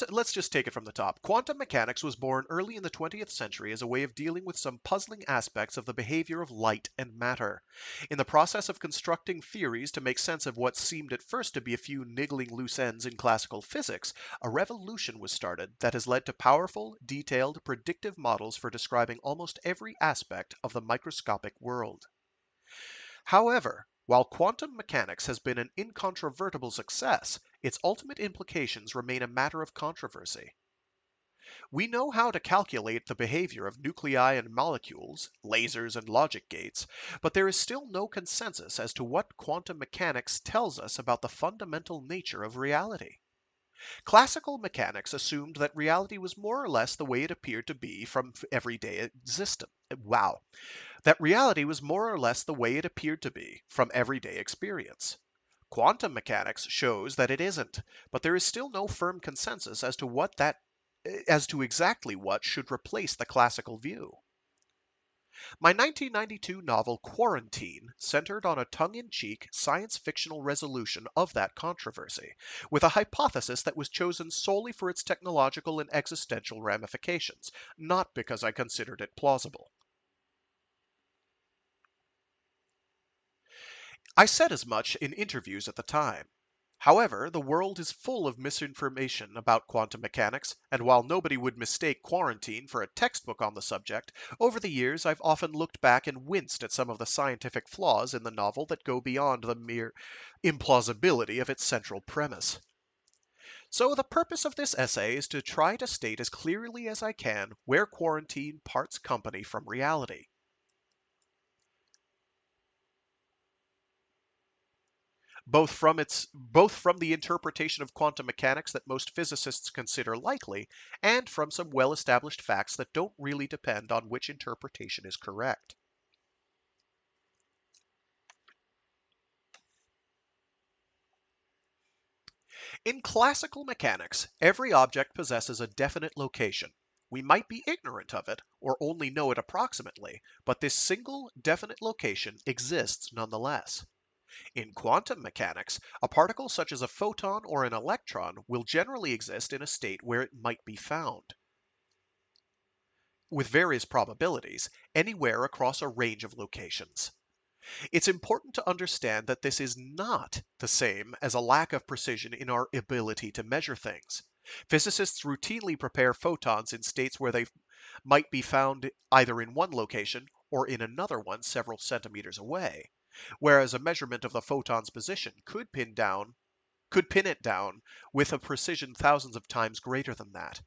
Let's just take it from the top. Quantum mechanics was born early in the 20th century as a way of dealing with some puzzling aspects of the behavior of light and matter. In the process of constructing theories to make sense of what seemed at first to be a few niggling loose ends in classical physics, a revolution was started that has led to powerful, detailed, predictive models for describing almost every aspect of the microscopic world. However, while quantum mechanics has been an incontrovertible success, its ultimate implications remain a matter of controversy. We know how to calculate the behavior of nuclei and molecules, lasers and logic gates, but there is still no consensus as to what quantum mechanics tells us about the fundamental nature of reality. Classical mechanics assumed that reality was more or less the way it appeared to be from everyday existence. Wow. That reality was more or less the way it appeared to be from everyday experience. Quantum mechanics shows that it isn't, but there is still no firm consensus as to exactly what should replace the classical view. My 1992 novel Quarantine centered on a tongue-in-cheek science-fictional resolution of that controversy, with a hypothesis that was chosen solely for its technological and existential ramifications, not because I considered it plausible. I said as much in interviews at the time. However, the world is full of misinformation about quantum mechanics, and while nobody would mistake Quarantine for a textbook on the subject, over the years I've often looked back and winced at some of the scientific flaws in the novel that go beyond the mere implausibility of its central premise. So the purpose of this essay is to try to state as clearly as I can where Quarantine parts company from reality. Both from the interpretation of quantum mechanics that most physicists consider likely, and from some well-established facts that don't really depend on which interpretation is correct. In classical mechanics, every object possesses a definite location. We might be ignorant of it, or only know it approximately, but this single, definite location exists nonetheless. In quantum mechanics, a particle such as a photon or an electron will generally exist in a state where it might be found. with various probabilities anywhere across a range of locations. It's important to understand that this is not the same as a lack of precision in our ability to measure things. Physicists routinely prepare photons in states where they might be found either in one location or in another one several centimeters away, whereas a measurement of the photon's position could pin it down with a precision thousands of times greater than that.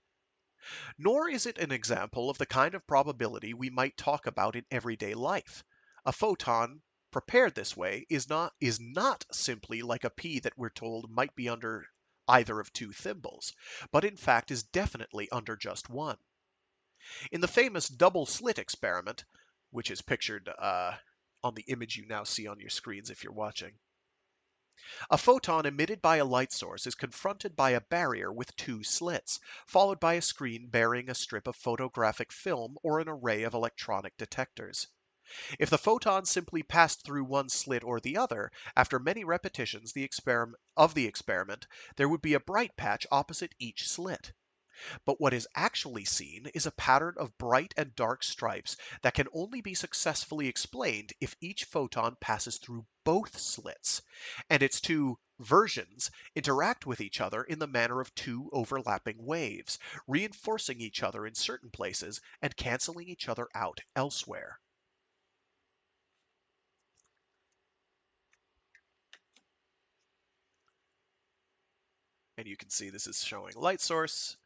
Nor is it an example of the kind of probability we might talk about in everyday life. A photon prepared this way is not simply like a pea that we're told might be under either of two thimbles, but in fact is definitely under just one. In the famous double slit experiment, which is pictured on the image you now see on your screens if you're watching, a photon emitted by a light source is confronted by a barrier with two slits, followed by a screen bearing a strip of photographic film or an array of electronic detectors. If the photon simply passed through one slit or the other, after many repetitions of the experiment, there would be a bright patch opposite each slit. But what is actually seen is a pattern of bright and dark stripes that can only be successfully explained if each photon passes through both slits, and its two versions interact with each other in the manner of two overlapping waves, reinforcing each other in certain places and canceling each other out elsewhere. And you can see this is showing light source,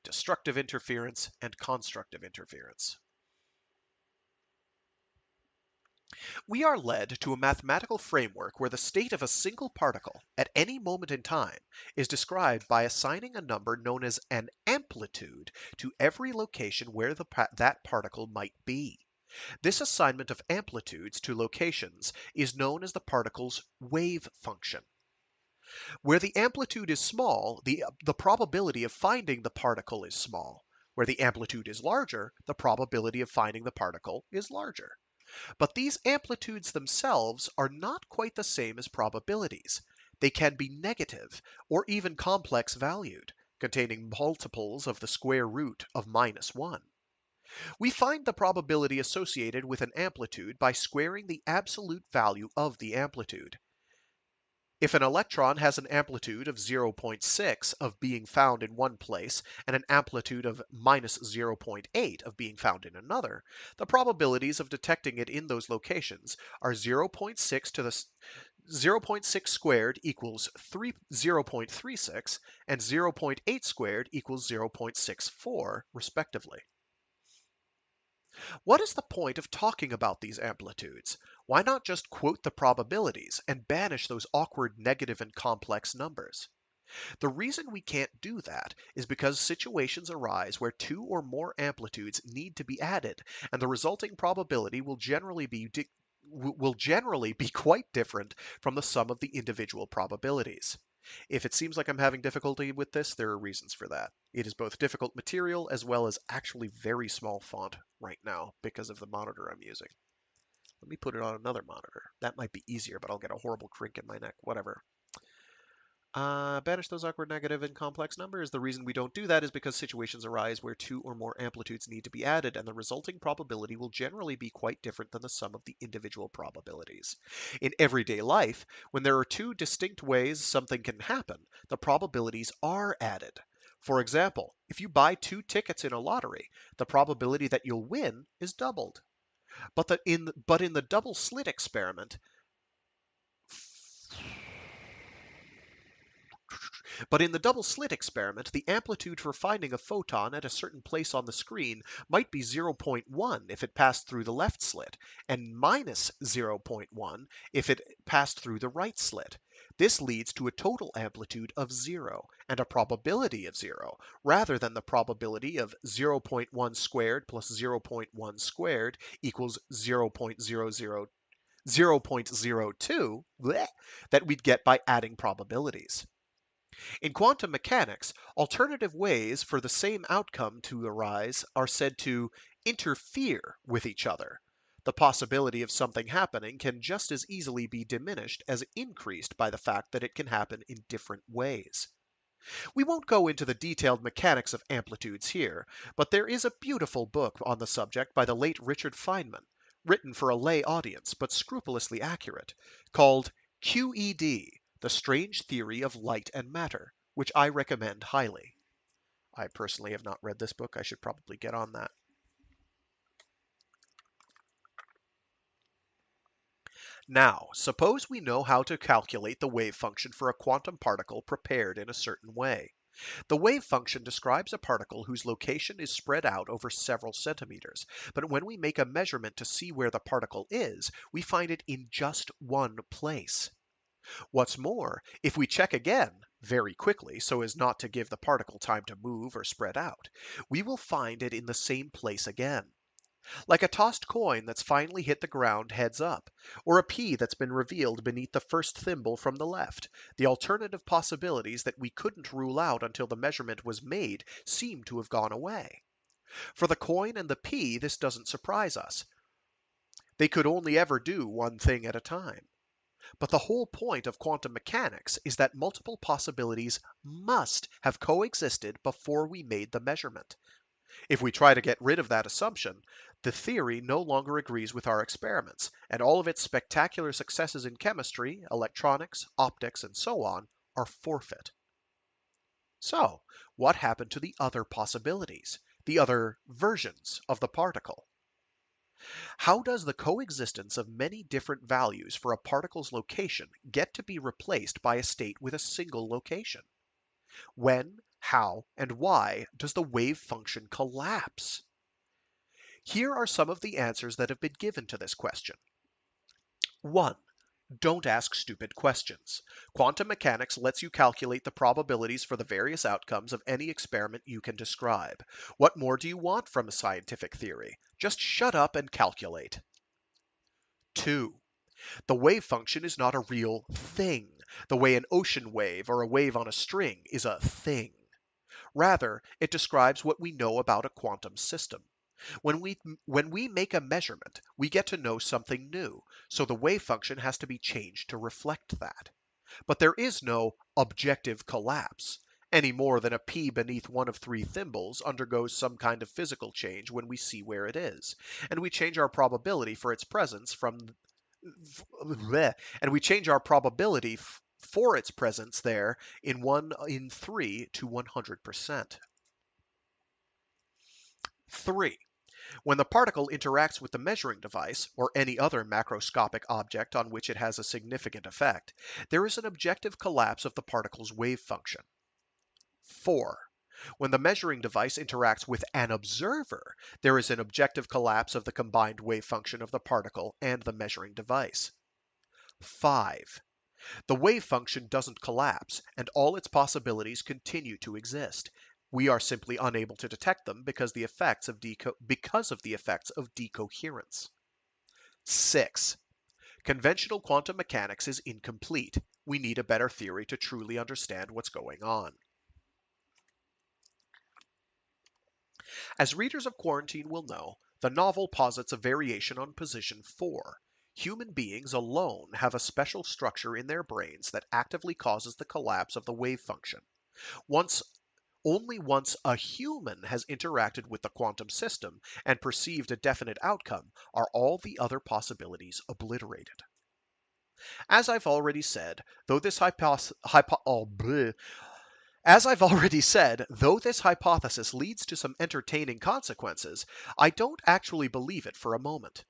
destructive interference, and constructive interference. We are led to a mathematical framework where the state of a single particle at any moment in time is described by assigning a number known as an amplitude to every location where that particle might be. This assignment of amplitudes to locations is known as the particle's wave function. Where the amplitude is small, the probability of finding the particle is small. Where the amplitude is larger, the probability of finding the particle is larger. But these amplitudes themselves are not quite the same as probabilities. They can be negative, or even complex valued, containing multiples of the square root of -1. We find the probability associated with an amplitude by squaring the absolute value of the amplitude. If an electron has an amplitude of 0.6 of being found in one place and an amplitude of -0.8 of being found in another, the probabilities of detecting it in those locations are 0.6 to the 0.6 squared equals 0.36 and 0.8 squared equals 0.64 respectively. What is the point of talking about these amplitudes? Why not just quote the probabilities and banish those awkward negative and complex numbers? The reason we can't do that is because situations arise where two or more amplitudes need to be added, and the resulting probability will generally be quite different from the sum of the individual probabilities. If it seems like I'm having difficulty with this, there are reasons for that. It is both difficult material as well as actually very small font right now because of the monitor I'm using. Let me put it on another monitor. That might be easier, but I'll get a horrible crink in my neck. Whatever. Banish those awkward negative and complex numbers. The reason we don't do that is because situations arise where two or more amplitudes need to be added, and the resulting probability will generally be quite different than the sum of the individual probabilities. In everyday life, when there are two distinct ways something can happen, the probabilities are added. For example, if you buy two tickets in a lottery, the probability that you'll win is doubled. But in the double slit experiment, the amplitude for finding a photon at a certain place on the screen might be 0.1 if it passed through the left slit, and minus 0.1 if it passed through the right slit. This leads to a total amplitude of 0 and a probability of 0, rather than the probability of 0.1 squared plus 0.1 squared equals 0.02 that we'd get by adding probabilities. In quantum mechanics, alternative ways for the same outcome to arise are said to interfere with each other. The possibility of something happening can just as easily be diminished as increased by the fact that it can happen in different ways. We won't go into the detailed mechanics of amplitudes here, but there is a beautiful book on the subject by the late Richard Feynman, written for a lay audience but scrupulously accurate, called QED, The Strange Theory of Light and Matter, which I recommend highly. I personally have not read this book. I should probably get on that. Now, suppose we know how to calculate the wave function for a quantum particle prepared in a certain way. The wave function describes a particle whose location is spread out over several centimeters, but when we make a measurement to see where the particle is, we find it in just one place. What's more, if we check again, very quickly so as not to give the particle time to move or spread out, we will find it in the same place again. Like a tossed coin that's finally hit the ground heads up, or a pea that's been revealed beneath the first thimble from the left, the alternative possibilities that we couldn't rule out until the measurement was made seem to have gone away. For the coin and the pea, this doesn't surprise us. They could only ever do one thing at a time. But the whole point of quantum mechanics is that multiple possibilities must have coexisted before we made the measurement. If we try to get rid of that assumption, the theory no longer agrees with our experiments, and all of its spectacular successes in chemistry, electronics, optics, and so on are forfeit. So, what happened to the other possibilities, the other versions of the particle? How does the coexistence of many different values for a particle's location get to be replaced by a state with a single location? When, how, and why does the wave function collapse? Here are some of the answers that have been given to this question. 1. Don't ask stupid questions. Quantum mechanics lets you calculate the probabilities for the various outcomes of any experiment you can describe. What more do you want from a scientific theory? Just shut up and calculate. 2. The wave function is not a real thing, the way an ocean wave or a wave on a string is a thing. Rather, it describes what we know about a quantum system. When we make a measurement, we get to know something new, so the wave function has to be changed to reflect that. But there is no objective collapse, any more than a pea beneath one of three thimbles undergoes some kind of physical change when we see where it is, and we change our probability for its presence for its presence there in 1 in 3 to 100%. 3. When the particle interacts with the measuring device, or any other macroscopic object on which it has a significant effect, there is an objective collapse of the particle's wave function. 4. When the measuring device interacts with an observer, there is an objective collapse of the combined wave function of the particle and the measuring device. 5. The wave function doesn't collapse, and all its possibilities continue to exist. We are simply unable to detect them because of the effects of decoherence. 6. Conventional quantum mechanics is incomplete. We need a better theory to truly understand what's going on. As readers of Quarantine will know, the novel posits a variation on position 4. Human beings alone have a special structure in their brains that actively causes the collapse of the wave function. Only once a human has interacted with the quantum system and perceived a definite outcome are all the other possibilities obliterated. As I've already said, though this hypothesis leads to some entertaining consequences, I don't actually believe it for a moment.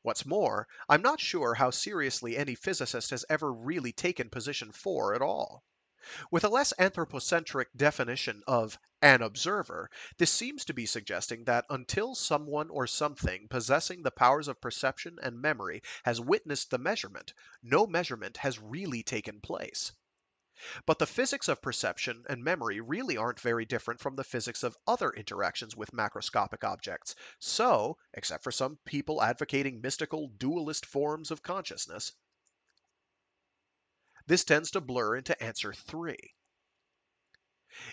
What's more, I'm not sure how seriously any physicist has ever really taken position 4 at all. With a less anthropocentric definition of an observer, this seems to be suggesting that until someone or something possessing the powers of perception and memory has witnessed the measurement, no measurement has really taken place. But the physics of perception and memory really aren't very different from the physics of other interactions with macroscopic objects. So, except for some people advocating mystical dualist forms of consciousness, this tends to blur into answer 3.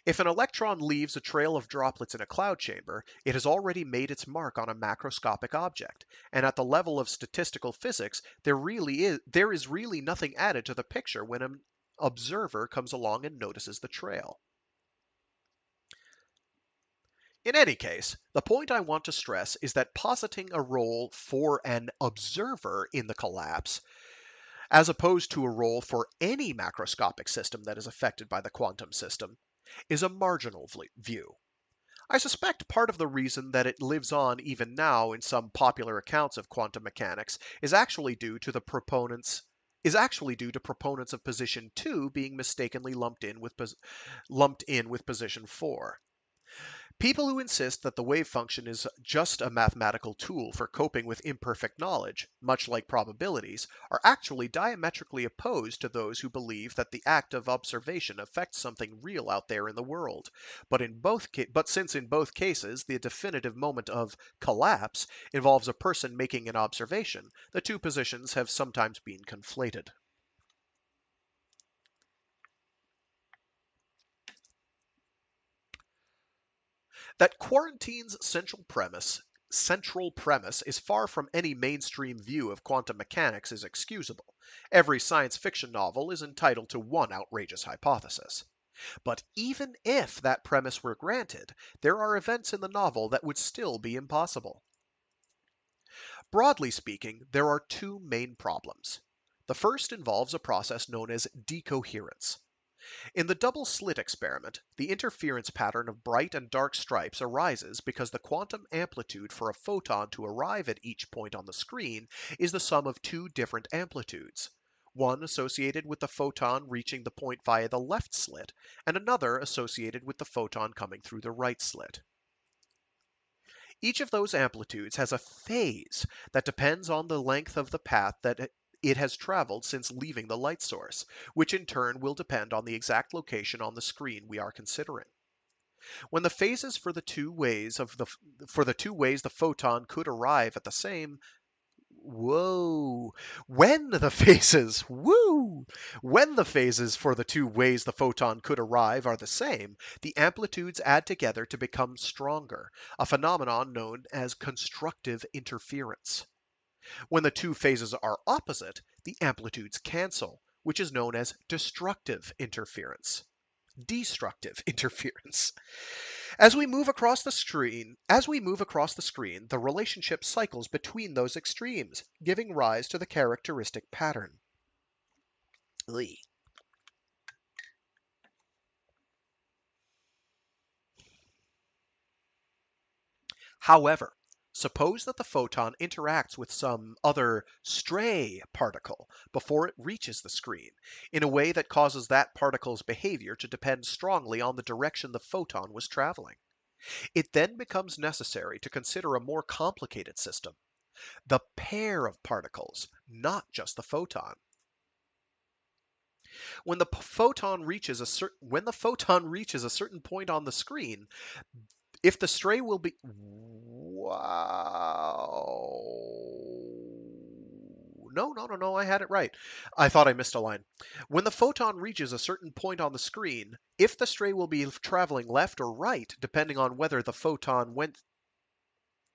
If an electron leaves a trail of droplets in a cloud chamber, it has already made its mark on a macroscopic object, and at the level of statistical physics, there is really nothing added to the picture when an observer comes along and notices the trail. In any case, the point I want to stress is that positing a role for an observer in the collapse, as opposed to a role for any macroscopic system that is affected by the quantum system, is a marginal view. I suspect part of the reason that it lives on even now in some popular accounts of quantum mechanics is actually due to proponents of position 2 being mistakenly lumped in with position 4. People who insist that the wave function is just a mathematical tool for coping with imperfect knowledge, much like probabilities, are actually diametrically opposed to those who believe that the act of observation affects something real out there in the world. But since in both cases the definitive moment of collapse involves a person making an observation, the two positions have sometimes been conflated. That quarantine's central premise is far from any mainstream view of quantum mechanics is excusable. Every science fiction novel is entitled to one outrageous hypothesis. But even if that premise were granted, there are events in the novel that would still be impossible. Broadly speaking, there are two main problems. The first involves a process known as decoherence. In the double slit experiment, the interference pattern of bright and dark stripes arises because the quantum amplitude for a photon to arrive at each point on the screen is the sum of two different amplitudes, one associated with the photon reaching the point via the left slit, and another associated with the photon coming through the right slit. Each of those amplitudes has a phase that depends on the length of the path that it has traveled since leaving the light source, which in turn will depend on the exact location on the screen we are considering. When the phases for the two ways the photon could arrive at the same Whoa. When the phases, woo! When the phases for the two ways the photon could arrive are the same, the amplitudes add together to become stronger, a phenomenon known as constructive interference. When the two phases are opposite, the amplitudes cancel, which is known as destructive interference. Destructive interference. As we move across the screen, the relationship cycles between those extremes, giving rise to the characteristic pattern. Lee. However, suppose that the photon interacts with some other stray particle before it reaches the screen, in a way that causes that particle's behavior to depend strongly on the direction the photon was traveling. It then becomes necessary to consider a more complicated system, the pair of particles, not just the photon. When the photon reaches a certain point on the screen, if the stray will be wow. No, I had it right. I thought I missed a line. When the photon reaches a certain point on the screen, if the stray will be traveling left or right, depending on whether the photon went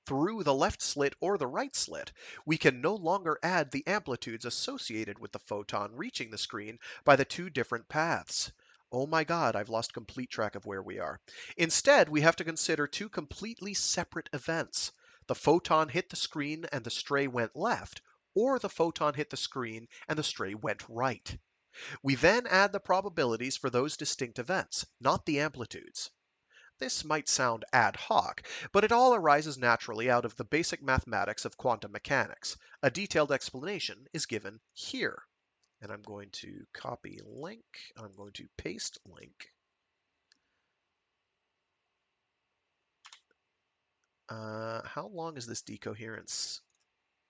through the left slit or the right slit, we can no longer add the amplitudes associated with the photon reaching the screen by the two different paths. Oh my god, I've lost complete track of where we are. Instead, we have to consider two completely separate events. The photon hit the screen and the stray went left, or the photon hit the screen and the stray went right. We then add the probabilities for those distinct events, not the amplitudes. This might sound ad hoc, but it all arises naturally out of the basic mathematics of quantum mechanics. A detailed explanation is given here. And I'm going to copy link. I'm going to paste link. How long is this decoherence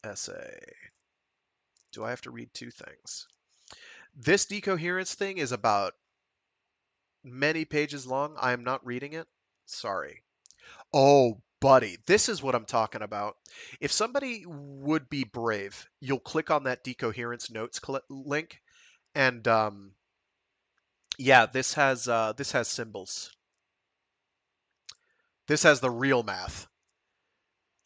essay? Do I have to read two things? This decoherence thing is about many pages long. I am not reading it. Sorry. Oh, buddy, this is what I'm talking about. If somebody would be brave, you'll click on that decoherence notes link, and yeah, this has symbols. This has the real math.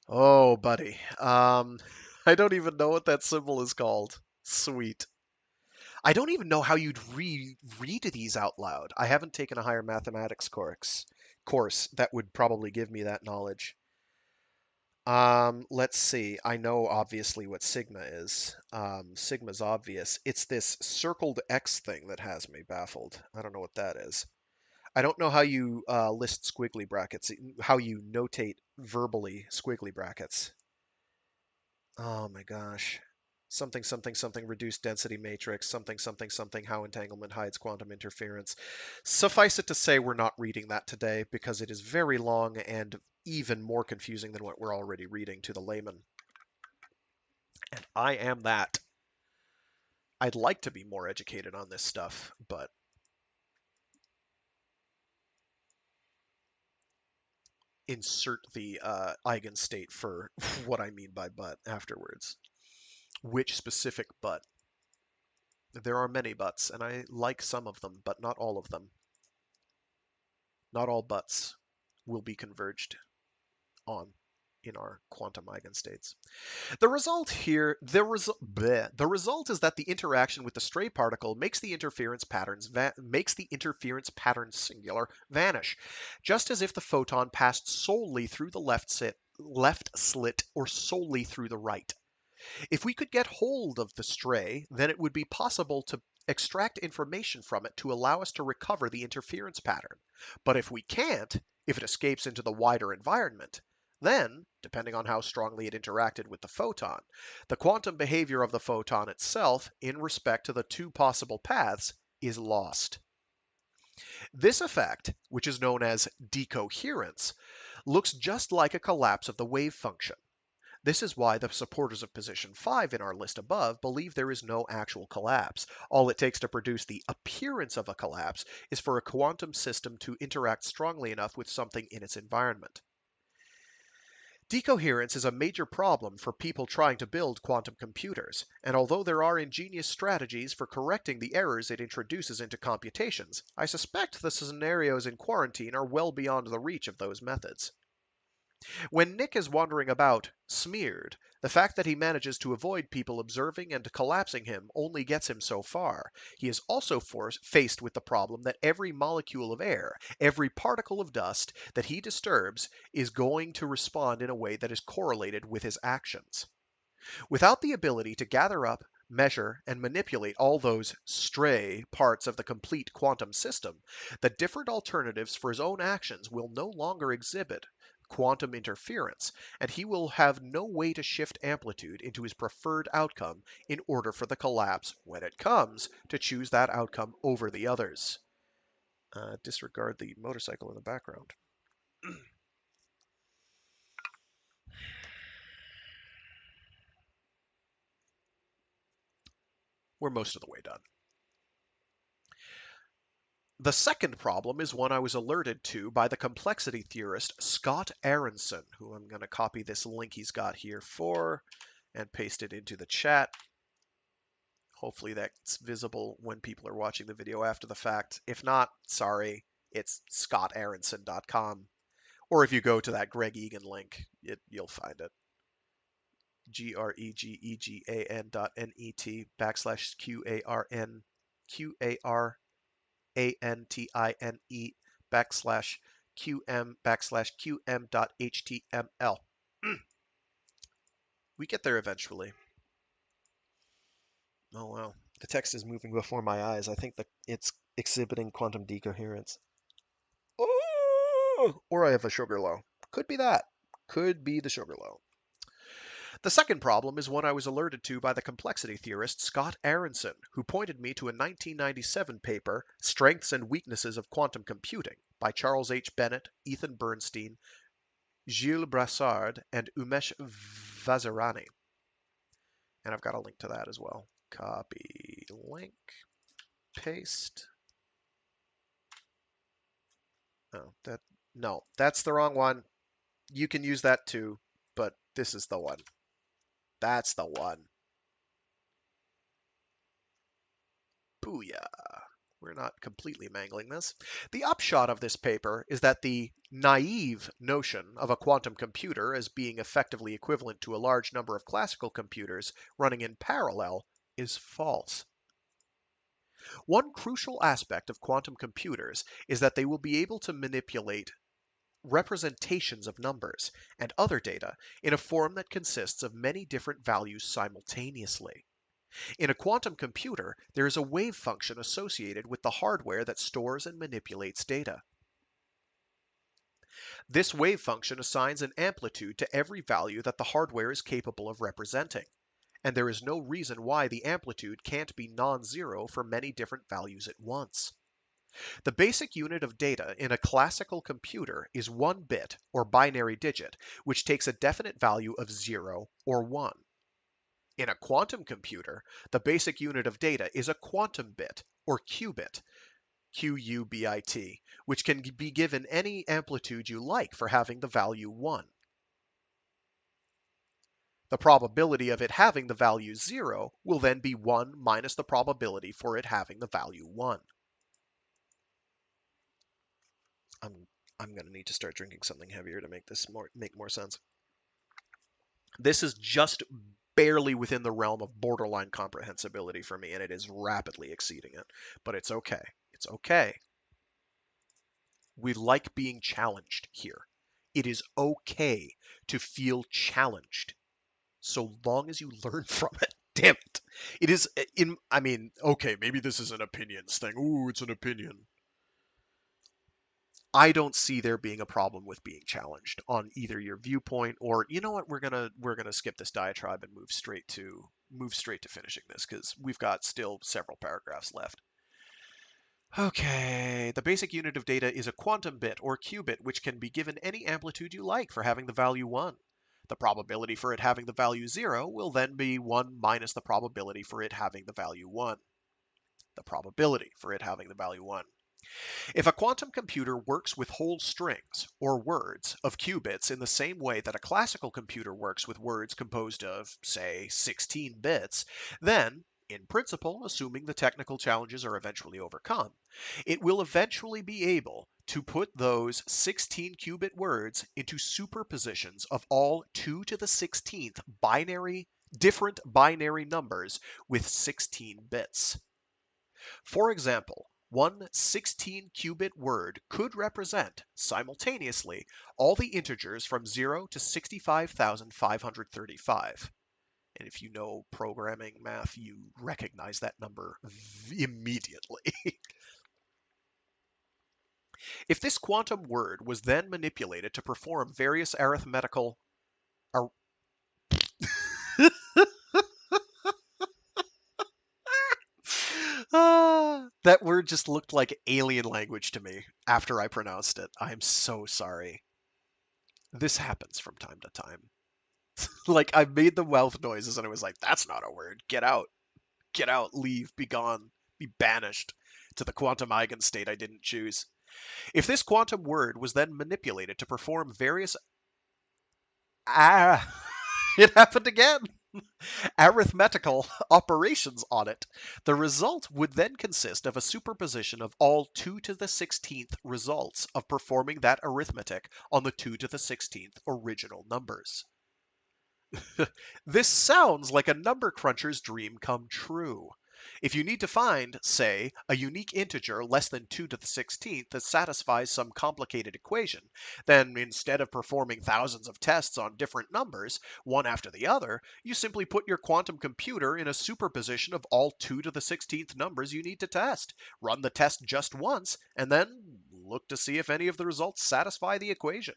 Oh, buddy, I don't even know what that symbol is called. Sweet. I don't even know how you'd read these out loud. I haven't taken a higher mathematics course, that would probably give me that knowledge. Let's see. I know obviously what sigma is. Sigma's obvious. It's this circled X thing that has me baffled. I don't know what that is. I don't know how you list squiggly brackets, how you notate verbally squiggly brackets. Oh my gosh. Something, something, something, reduced density matrix, something, something, something, how entanglement hides quantum interference. Suffice it to say, we're not reading that today because it is very long and even more confusing than what we're already reading to the layman. And I am that. I'd like to be more educated on this stuff, but insert the eigenstate for what I mean by but afterwards. Which specific but? There are many buts, and I like some of them, but not all of them. Not all buts will be converged on in our quantum eigenstates. The result here, the result is that the interaction with the stray particle makes the interference pattern singular vanish, just as if the photon passed solely through the left slit or solely through the right. If we could get hold of the stray, then it would be possible to extract information from it to allow us to recover the interference pattern. But if we can't, if it escapes into the wider environment, then, depending on how strongly it interacted with the photon, the quantum behavior of the photon itself in respect to the two possible paths is lost. This effect, which is known as decoherence, looks just like a collapse of the wave function. This is why the supporters of position 5 in our list above believe there is no actual collapse. All it takes to produce the appearance of a collapse is for a quantum system to interact strongly enough with something in its environment. Decoherence is a major problem for people trying to build quantum computers, and although there are ingenious strategies for correcting the errors it introduces into computations, I suspect the scenarios in quarantine are well beyond the reach of those methods. When Nick is wandering about, smeared, the fact that he manages to avoid people observing and collapsing him only gets him so far. He is also faced with the problem that every molecule of air, every particle of dust that he disturbs is going to respond in a way that is correlated with his actions. Without the ability to gather up, measure, and manipulate all those stray parts of the complete quantum system, the different alternatives for his own actions will no longer exhibit quantum interference, and he will have no way to shift amplitude into his preferred outcome in order for the collapse, when it comes, to choose that outcome over the others. Disregard the motorcycle in the background. We're most of the way done. The second problem is one I was alerted to by the complexity theorist Scott Aaronson, who I'm going to copy this link he's got here for and paste it into the chat. Hopefully that's visible when people are watching the video after the fact. If not, sorry, it's scottaaronson.com. Or if you go to that Greg Egan link, you'll find it. greganti.net/QARNTINE/QM/QM.html. We get there eventually. Oh wow, the text is moving before my eyes. I think that it's exhibiting quantum decoherence. Oh! Or I have a sugar low. Could be that. Could be the sugar low. The second problem is one I was alerted to by the complexity theorist Scott Aaronson, who pointed me to a 1997 paper, Strengths and Weaknesses of Quantum Computing, by Charles H. Bennett, Ethan Bernstein, Gilles Brassard, and Umesh Vazirani. And I've got a link to that as well. Copy, link, paste. Oh, no, that's the wrong one. You can use that too, but this is the one. That's the one. Booyah. We're not completely mangling this. The upshot of this paper is that the naive notion of a quantum computer as being effectively equivalent to a large number of classical computers running in parallel is false. One crucial aspect of quantum computers is that they will be able to manipulate representations of numbers and other data in a form that consists of many different values simultaneously. In a quantum computer, there is a wave function associated with the hardware that stores and manipulates data. This wave function assigns an amplitude to every value that the hardware is capable of representing, and there is no reason why the amplitude can't be non-zero for many different values at once. The basic unit of data in a classical computer is one bit, or binary digit, which takes a definite value of 0 or 1. In a quantum computer, the basic unit of data is a quantum bit, or qubit, QUBIT, which can be given any amplitude you like for having the value 1. The probability of it having the value 0 will then be 1 minus the probability for it having the value 1. I'm going to need to start drinking something heavier to make this make more sense. This is just barely within the realm of borderline comprehensibility for me, and it is rapidly exceeding it. But it's okay. It's okay. We like being challenged here. It is okay to feel challenged, so long as you learn from it. Damn it. It is, okay, maybe this is an opinions thing. Ooh, it's an opinion. I don't see there being a problem with being challenged on either your viewpoint or, you know what, we're gonna skip this diatribe and move straight to finishing this because we've got still several paragraphs left. Okay, the basic unit of data is a quantum bit or qubit which can be given any amplitude you like for having the value 1. The probability for it having the value 0 will then be 1 minus the probability for it having the value 1. The probability for it having the value 1. If a quantum computer works with whole strings, or words, of qubits in the same way that a classical computer works with words composed of, say, 16 bits, then, in principle, assuming the technical challenges are eventually overcome, it will eventually be able to put those 16 qubit words into superpositions of all 2 to the 16th different binary numbers with 16 bits. For example, one 16-qubit word could represent, simultaneously, all the integers from 0 to 65,535. And if you know programming math, you recognize that number immediately. If this quantum word was then manipulated to perform various arithmetical... That word just looked like alien language to me after I pronounced it. I'm so sorry. This happens from time to time. Like, I made the mouth noises and I was like, that's not a word. Get out. Get out. Leave. Be gone. Be banished to the quantum eigenstate I didn't choose. If this quantum word was then manipulated to perform various... It happened again! Arithmetical operations on it, the result would then consist of a superposition of all 2 to the 16th results of performing that arithmetic on the 2 to the 16th original numbers. This sounds like a number cruncher's dream come true. If you need to find, say, a unique integer less than 2 to the 16th that satisfies some complicated equation, then instead of performing thousands of tests on different numbers, one after the other, you simply put your quantum computer in a superposition of all 2 to the 16th numbers you need to test, run the test just once, and then look to see if any of the results satisfy the equation.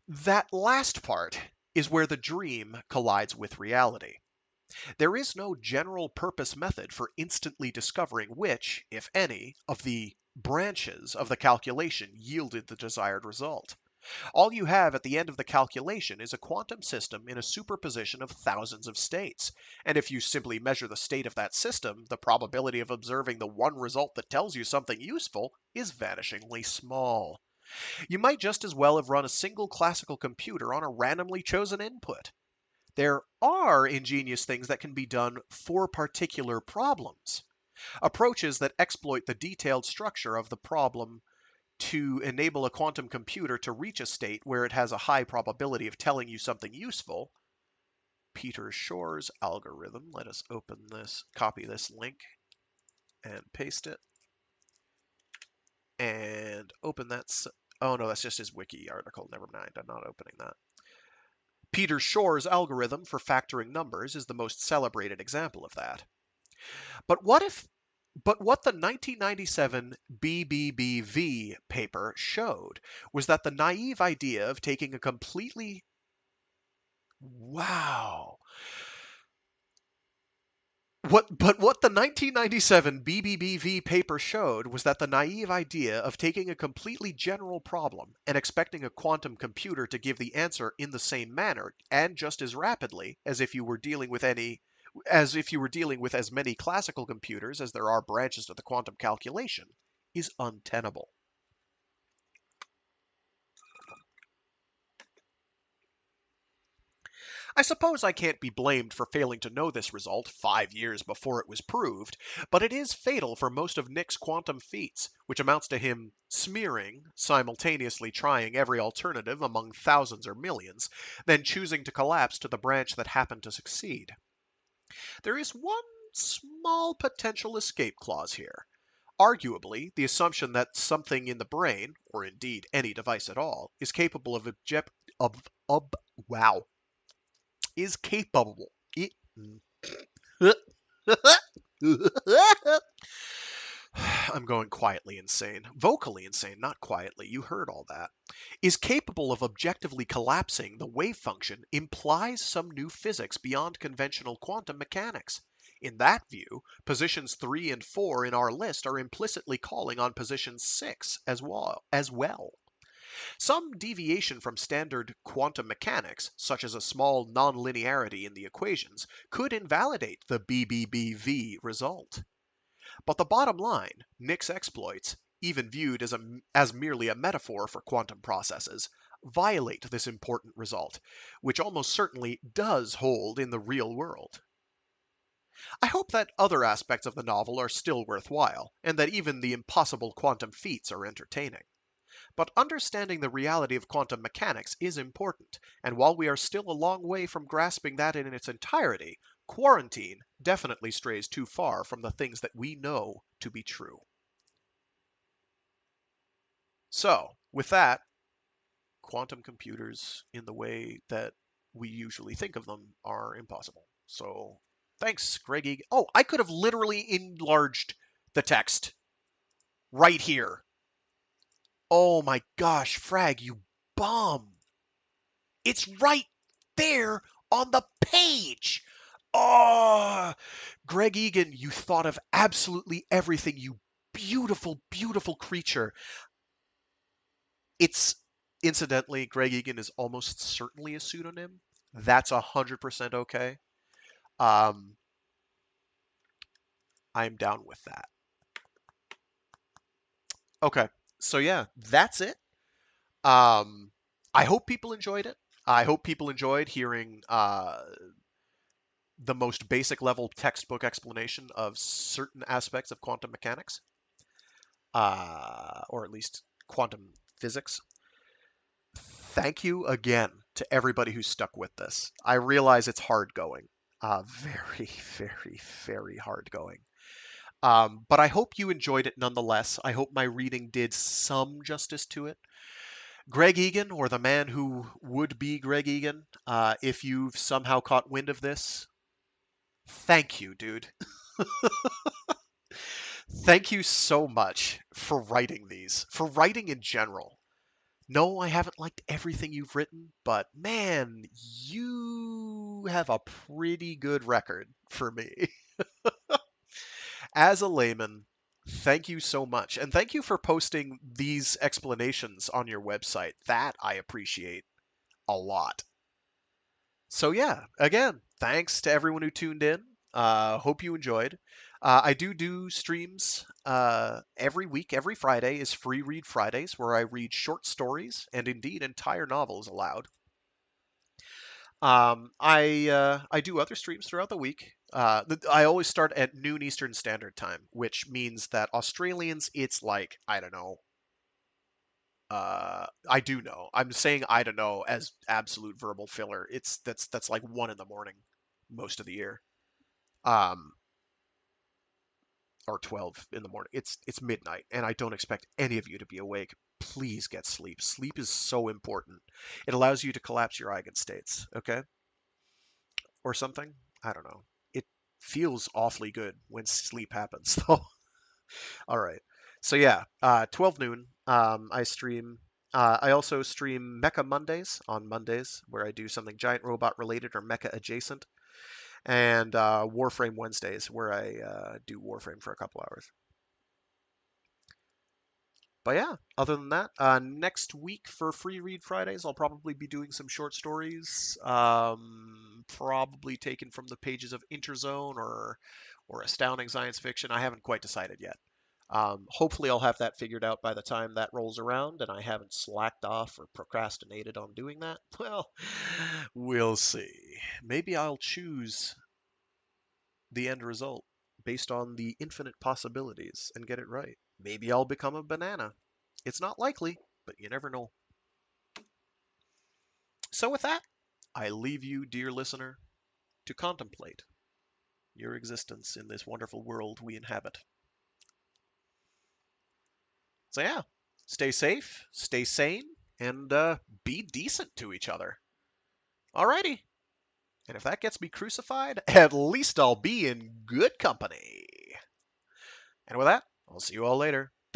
That last part is where the dream collides with reality. There is no general purpose method for instantly discovering which, if any, of the branches of the calculation yielded the desired result. All you have at the end of the calculation is a quantum system in a superposition of thousands of states, and if you simply measure the state of that system, the probability of observing the one result that tells you something useful is vanishingly small. You might just as well have run a single classical computer on a randomly chosen input. There are ingenious things that can be done for particular problems. Approaches that exploit the detailed structure of the problem to enable a quantum computer to reach a state where it has a high probability of telling you something useful. Peter Shor's algorithm. Let us open this, copy this link, and paste it. and open that. Oh no, that's just his wiki article. Never mind. I'm not opening that. Peter Shor's algorithm for factoring numbers is the most celebrated example of that. But what the 1997 BBBV paper showed was that the naive idea of taking a completely wow. What the 1997 BBBV paper showed was that the naive idea of taking a completely general problem and expecting a quantum computer to give the answer in the same manner and just as rapidly as if you were dealing with as many classical computers as there are branches to the quantum calculation is untenable. I suppose I can't be blamed for failing to know this result 5 years before it was proved, but it is fatal for most of Nick's quantum feats, which amounts to him smearing, simultaneously trying every alternative among thousands or millions, then choosing to collapse to the branch that happened to succeed. There is one small potential escape clause here. Arguably, the assumption that something in the brain, or indeed any device at all, is capable of of wow, is capable. It, I'm going quietly insane. Vocally insane, not quietly. You heard all that. Is capable of objectively collapsing the wave function implies some new physics beyond conventional quantum mechanics. In that view, positions 3 and 4 in our list are implicitly calling on position 6 as well. Some deviation from standard quantum mechanics, such as a small nonlinearity in the equations, could invalidate the BBBV result. But the bottom line, Nick's exploits, even viewed as merely a metaphor for quantum processes, violate this important result, which almost certainly does hold in the real world. I hope that other aspects of the novel are still worthwhile, and that even the impossible quantum feats are entertaining. But understanding the reality of quantum mechanics is important, and while we are still a long way from grasping that in its entirety, quarantine definitely strays too far from the things that we know to be true. So, with that, quantum computers in the way that we usually think of them are impossible. So, thanks, Greg Egan. Oh, I could have literally enlarged the text right here. Oh my gosh, Frag, you bum. It's right there on the page. Oh, Greg Egan, you thought of absolutely everything, you beautiful, beautiful creature. It's incidentally, Greg Egan is almost certainly a pseudonym. That's 100% okay. Um, I'm down with that. Okay, so yeah, that's it. Um, I hope people enjoyed it. I hope people enjoyed hearing the most basic level textbook explanation of certain aspects of quantum mechanics, or at least quantum physics. Thank you again to everybody who stuck with this. I realize it's hard going, very, very, very hard going. But I hope you enjoyed it nonetheless. I hope my reading did some justice to it. Greg Egan, or the man who would be Greg Egan, if you've somehow caught wind of this, thank you, dude. Thank you so much for writing these, for writing in general. No, I haven't liked everything you've written, but man, you have a pretty good record for me. As a layman, thank you so much. And thank you for posting these explanations on your website. That I appreciate a lot. So, yeah, again, thanks to everyone who tuned in. Hope you enjoyed. I do streams every week. Every Friday is Free Read Fridays, where I read short stories and indeed entire novels aloud. I do other streams throughout the week. I always start at noon Eastern Standard Time, which means that Australians, it's like, I don't know. I do know. I'm saying I don't know as absolute verbal filler. That's like 1 in the morning most of the year. Um, or 12 in the morning. It's midnight, and I don't expect any of you to be awake. Please get sleep. Sleep is so important. It allows you to collapse your eigen states, okay? Or something. I don't know. It feels awfully good when sleep happens, though. All right. So yeah, 12 noon. I stream. I also stream Mecha Mondays on Mondays, where I do something giant robot related or mecha adjacent, and Warframe Wednesdays, where I do Warframe for a couple hours. But yeah, other than that, next week for Free Read Fridays, I'll probably be doing some short stories, probably taken from the pages of Interzone or Astounding Science Fiction. I haven't quite decided yet. Hopefully, I'll have that figured out by the time that rolls around, and I haven't slacked off or procrastinated on doing that. Well, we'll see. Maybe I'll choose the end result based on the infinite possibilities and get it right. Maybe I'll become a banana. It's not likely, but you never know. So, with that, I leave you, dear listener, to contemplate your existence in this wonderful world we inhabit. So, yeah, stay safe, stay sane, and be decent to each other. Alrighty. And if that gets me crucified, at least I'll be in good company. And with that, I'll see you all later.